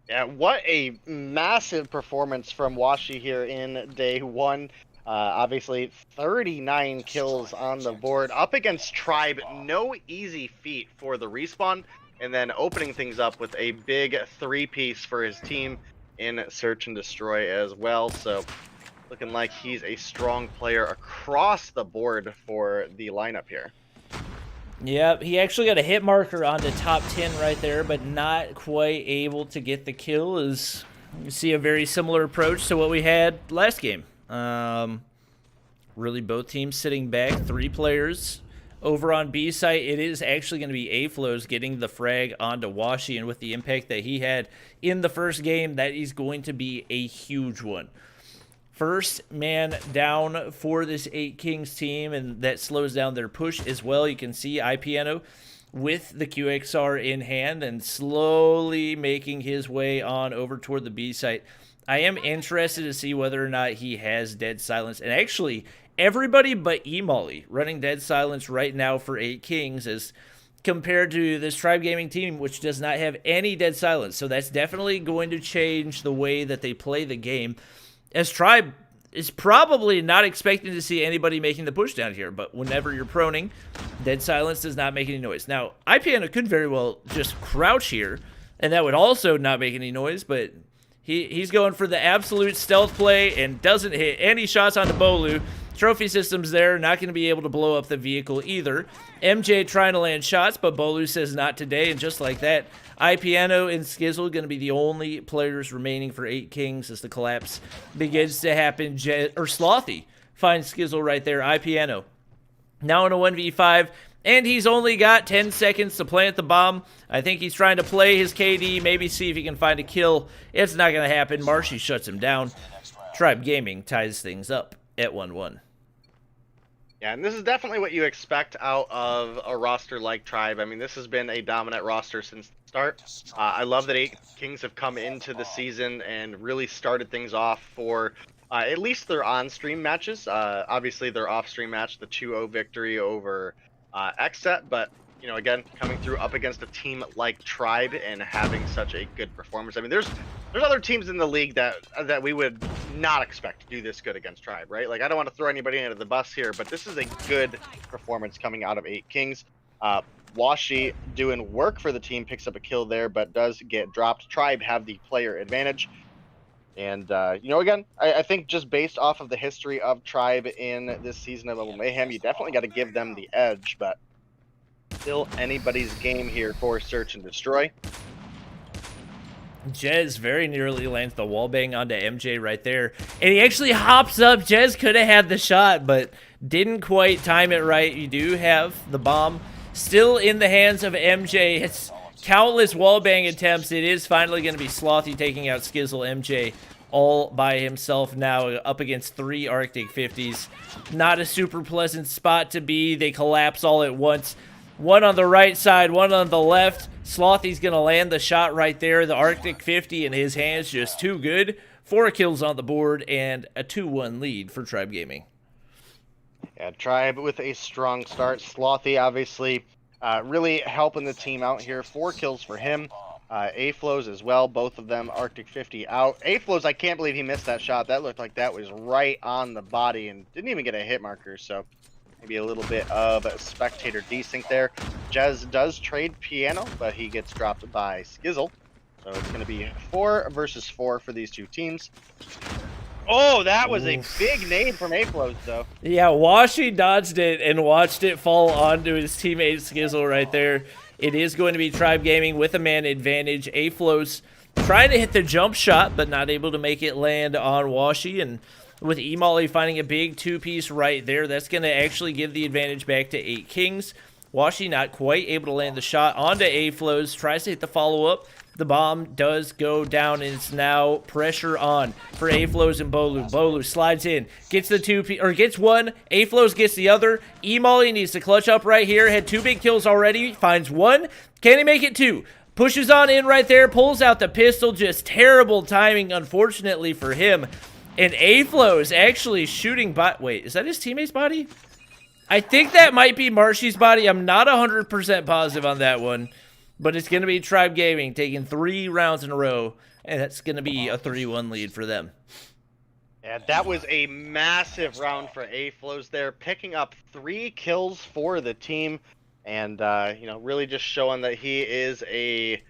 Yeah, what a massive performance from Washi here in day 1. Obviously, 39 kills on the board. Up against Tribe, no easy feat for the respawn. And then opening things up with a big 3-piece for his team in Search and Destroy as well. So, looking like he's a strong player across the board for the lineup here. Yep, he actually got a hit marker on the top 10 right there, but not quite able to get the kill. As you see, a very similar approach to what we had last game. Really both teams sitting back, 3 players over on B site. It is actually going to be A-Flows getting the frag onto Washi, and with the impact that he had in the first game, that is going to be a huge one. First man down for this 8 Kings team, and that slows down their push as well. You can see iPiano with the QXR in hand and slowly making his way on over toward the B site. I am interested to see whether or not he has Dead Silence. And actually, everybody but Emolly running Dead Silence right now for 8 Kings as compared to this Tribe Gaming team, which does not have any Dead Silence. So that's definitely going to change the way that they play the game, as Tribe is probably not expecting to see anybody making the push down here. But whenever you're proning, Dead Silence does not make any noise. Now, iPiano could very well just crouch here, and that would also not make any noise, but he's going for the absolute stealth play and doesn't hit any shots onto Bolu. Trophy system's there, not going to be able to blow up the vehicle either. MJ trying to land shots, but Bolu says not today, and just like that, iPiano and Skizzle going to be the only players remaining for 8 Kings as the collapse begins to happen. Slothy finds Skizzle right there. iPiano now in a 1v5, and he's only got 10 seconds to plant the bomb. I think he's trying to play his KD, maybe see if he can find a kill. It's not going to happen. Marshy shuts him down. Tribe Gaming ties things up at 1-1. Yeah, and this is definitely what you expect out of a roster like Tribe. I mean, this has been a dominant roster since the start. I love that 8 Kings have come into the season and really started things off for at least their on-stream matches. Obviously, their off-stream match, the 2-0 victory over XSET, but you know, again, coming through up against a team like Tribe and having such a good performance. I mean, there's other teams in the league that we would not expect to do this good against Tribe, right? Like, I don't want to throw anybody under the bus here, but this is a good performance coming out of 8 Kings. Washi doing work for the team, picks up a kill there, but does get dropped. Tribe have the player advantage. And, you know, again, I think just based off of the history of Tribe in this season of Mayhem, you definitely got to give them the edge, but still anybody's game here for Search and Destroy. Jez very nearly lands the wallbang onto MJ right there. And he actually hops up. Jez could have had the shot, but didn't quite time it right. You do have the bomb still in the hands of MJ. It's countless wallbang attempts. It is finally going to be Slothy taking out Skizzle. MJ all by himself now up against 3 Arctic 50s. Not a super pleasant spot to be. They collapse all at once. One on the right side, one on the left. Slothy's going to land the shot right there. The Arctic 50 in his hands, just too good. 4 kills on the board and a 2-1 lead for Tribe Gaming. Yeah, Tribe with a strong start. Slothy obviously really helping the team out here. 4 kills for him. A-Flows as well, both of them Arctic 50 out. A-Flows, I can't believe he missed that shot. That looked like that was right on the body and didn't even get a hit marker, so maybe a little bit of spectator desync there. Jez does trade Piano, but he gets dropped by Skizzle. So it's going to be 4 versus 4 for these two teams. Oh, that was a big nade from A-Flows, though. Yeah, Washi dodged it and watched it fall onto his teammate Skizzle right there. It is going to be Tribe Gaming with a man advantage. A-Flows trying to hit the jump shot, but not able to make it land on Washi. And with E-Molly finding a big 2-piece right there, that's going to actually give the advantage back to 8 Kings. Washi not quite able to land the shot onto A-Flows. Tries to hit the follow-up. The bomb does go down, and it's now pressure on for A-Flows and Bolu. Bolu slides in, gets the gets one. A-Flows gets the other. E-Molly needs to clutch up right here. Had 2 big kills already. Finds 1. Can he make it 2? Pushes on in right there. Pulls out the pistol. Just terrible timing, unfortunately, for him. And A-Flows actually shooting wait, is that his teammate's body? I think that might be Marshy's body. I'm not 100% positive on that one. But it's going to be Tribe Gaming taking 3 rounds in a row, and that's going to be a 3-1 lead for them. Yeah, that was a massive round for A-Flows there, picking up 3 kills for the team, and, you know, really just showing that he is a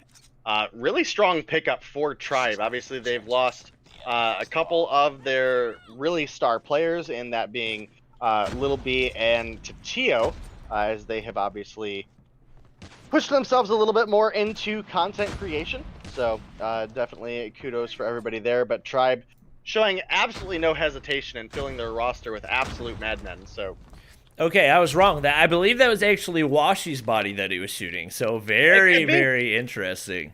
really strong pickup for Tribe. Obviously, they've lost a couple of their really star players, in that being Little B and Tatio, as they have obviously pushed themselves a little bit more into content creation. So definitely kudos for everybody there. But Tribe showing absolutely no hesitation in filling their roster with absolute madmen. So okay, I was wrong. I believe that was actually Washi's body that he was shooting. So very, very interesting.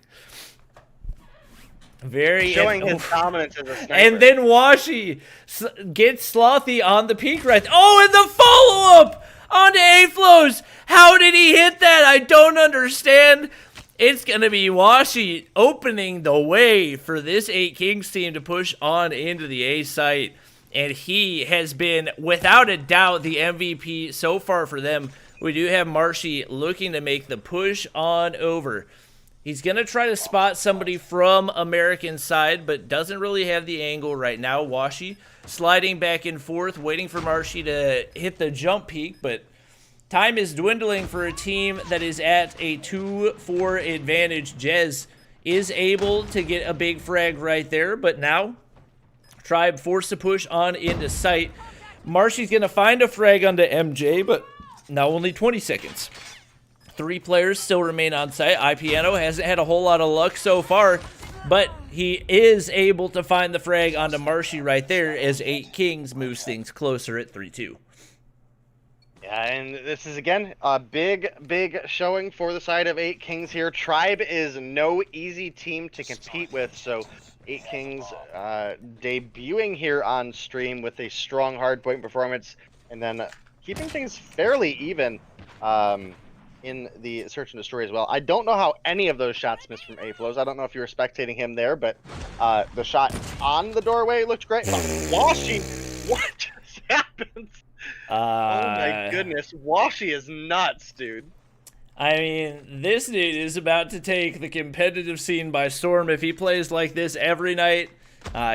Very showing his dominance as a sniper. And then Washi gets Slothy on the peak right. Oh, and the follow-up onto A-Flows. How did he hit that? I don't understand. It's going to be Washi opening the way for this 8 Kings team to push on into the A site. And he has been, without a doubt, the MVP so far for them. We do have Marshy looking to make the push on over. He's going to try to spot somebody from American side, but doesn't really have the angle right now. Washi sliding back and forth, waiting for Marshy to hit the jump peak, but time is dwindling for a team that is at a 2-4 advantage. Jez is able to get a big frag right there, but now Tribe forced to push on into sight. Marshy's going to find a frag onto MJ, but now only 20 seconds. 3 players still remain on site. iPiano hasn't had a whole lot of luck so far, but he is able to find the frag onto Marshy right there as 8 Kings moves things closer at 3-2. Yeah, and this is, again, a big showing for the side of 8 Kings here. Tribe is no easy team to compete with, so 8 Kings debuting here on stream with a strong hardpoint performance, and then keeping things fairly even. in the search and destroy as well. I don't know how any of those shots missed from A-Flows. I don't know if you were spectating him there, but the shot on the doorway looked great. Washi, what just happened? Oh my goodness, Washi is nuts, dude. I mean, this dude is about to take the competitive scene by storm. If he plays like this every night,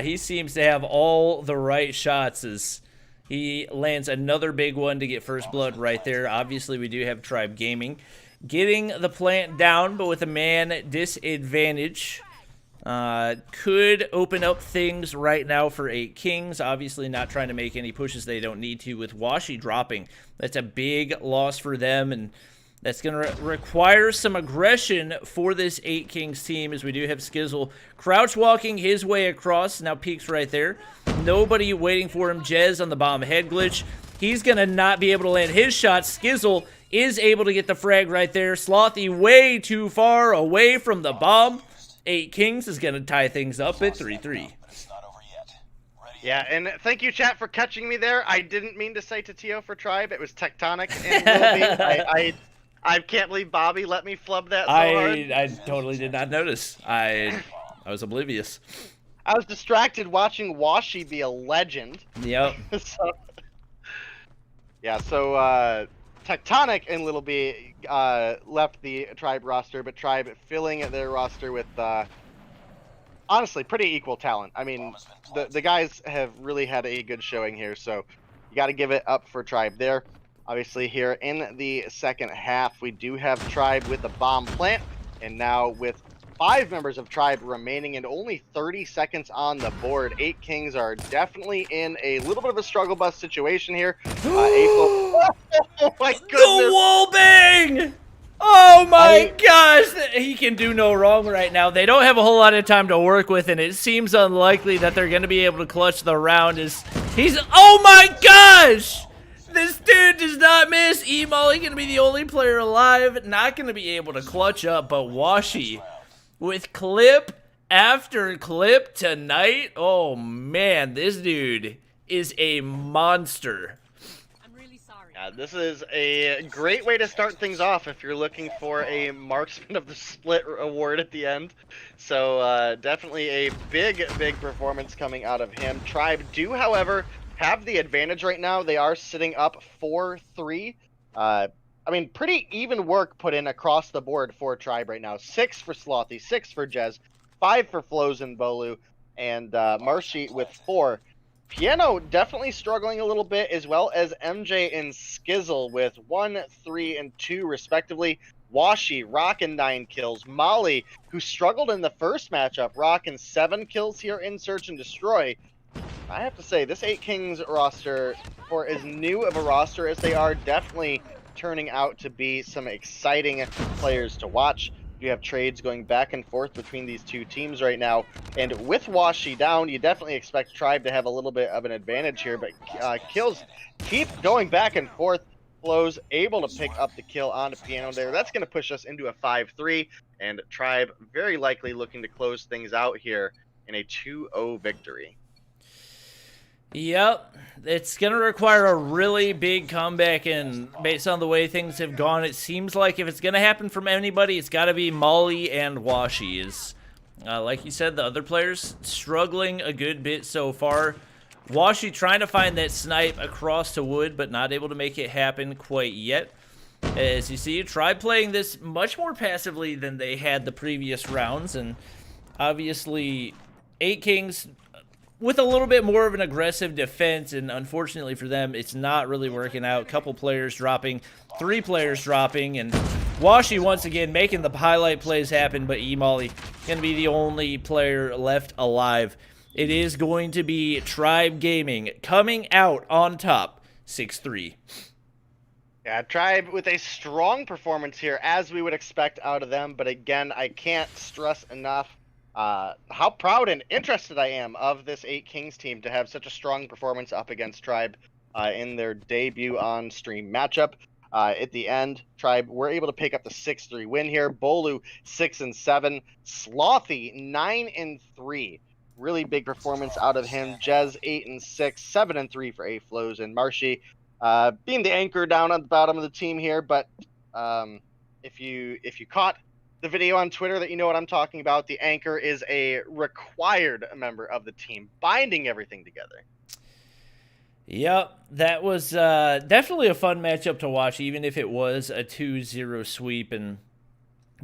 he seems to have all the right shots as he lands another big one to get first blood right there. Obviously, we do have Tribe Gaming getting the plant down, but with a man disadvantage. Could open up things right now for 8 Kings. Obviously not trying to make any pushes they don't need to with Washi dropping. That's a big loss for them, and that's going to require some aggression for this 8 Kings team, as we do have Skizzle crouch walking his way across. Now Peek's right there. Nobody waiting for him. Jez on the bomb head glitch. He's going to not be able to land his shot. Skizzle is able to get the frag right there. Slothy way too far away from the bomb. 8 Kings is going to tie things up at 3-3. Yeah, and thank you, chat, for catching me there. I didn't mean to say Tatio for Tribe. It was Tectonic and Wilby. I can't believe Bobby let me flub that so hard. I totally did not notice. I was oblivious. I was distracted watching Washi be a legend. Yep. So Tectonic and Little B left the Tribe roster, but Tribe filling their roster with honestly pretty equal talent. I mean, the guys have really had a good showing here, so you got to give it up for Tribe there. Obviously, here in the second half, we do have Tribe with the bomb plant, and now with 5 members of Tribe remaining and only 30 seconds on the board, 8 Kings are definitely in a little bit of a struggle bus situation here. Oh my goodness! The wall bang! Oh my gosh! He can do no wrong right now. They don't have a whole lot of time to work with, and it seems unlikely that they're going to be able to clutch the round. Oh my gosh! This dude does not miss. E-Molly going to be the only player alive. Not going to be able to clutch up, but Washi with clip after clip tonight. Oh man, this dude is a monster. I'm really sorry. Yeah, this is a great way to start things off if you're looking for a Marksman of the Split award at the end. So definitely a big performance coming out of him. Tribe do, however, have the advantage right now. They are sitting up 4-3. I mean, pretty even work put in across the board for Tribe right now. 6 for Slothy, 6 for Jez, 5 for Flows and Bolu, and Marshy with 4. Piano definitely struggling a little bit, as well as MJ and Skizzle with 1, 3, and 2 respectively. Washi rocking 9 kills. Molly, who struggled in the first matchup, rocking 7 kills here in Search and Destroy. I have to say, this 8 Kings roster, for as new of a roster as they are, definitely turning out to be some exciting players to watch. You have trades going back and forth between these two teams right now, and with Washi down, you definitely expect Tribe to have a little bit of an advantage here, but kills keep going back and forth. Flows able to pick up the kill onto Piano there. That's going to push us into a 5-3, and Tribe very likely looking to close things out here in a 2-0 victory. Yep, it's going to require a really big comeback, and based on the way things have gone, it seems like if it's going to happen from anybody, it's got to be Molly and Washi. Like you said, the other players struggling a good bit so far. Washi trying to find that snipe across to wood, but not able to make it happen quite yet. As you see, Tribe playing this much more passively than they had the previous rounds, and obviously 8 Kings with a little bit more of an aggressive defense, and unfortunately for them, it's not really working out. Couple players dropping, 3 players dropping, and Washi once again making the highlight plays happen, but E-Molly going to be the only player left alive. It is going to be Tribe Gaming coming out on top, 6-3. Yeah, Tribe with a strong performance here, as we would expect out of them, but again, I can't stress enough how proud and interested I am of this 8 Kings team to have such a strong performance up against Tribe in their debut on stream matchup. At the end, Tribe were able to pick up the 6-3 win here. Bolu 6-7, Slothy 9-3. Really big performance out of him. Jez 8-6, 7-3 for A-Flows, and Marshy being the anchor down at the bottom of the team here, but if you caught the video on Twitter, that you know what I'm talking about. The anchor is a required member of the team, binding everything together. Yep, that was definitely a fun matchup to watch, even if it was a 2-0 sweep, and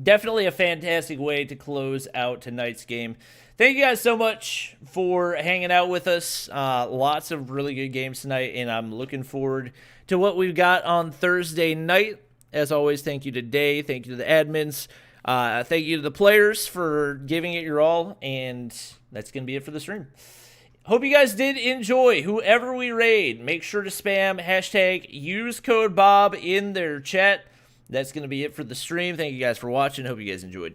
definitely a fantastic way to close out tonight's game. Thank you guys so much for hanging out with us. Lots of really good games tonight, and I'm looking forward to what we've got on Thursday night. As always, thank you to Day, thank you to the admins, thank you to the players for giving it your all, and that's going to be it for the stream. Hope you guys did enjoy. Whoever we raid, make sure to spam hashtag use code Bob in their chat. That's going to be it for the stream. Thank you guys for watching. Hope you guys enjoyed.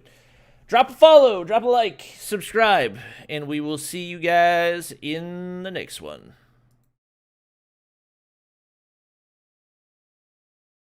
Drop a follow, drop a like, subscribe, and we will see you guys in the next one.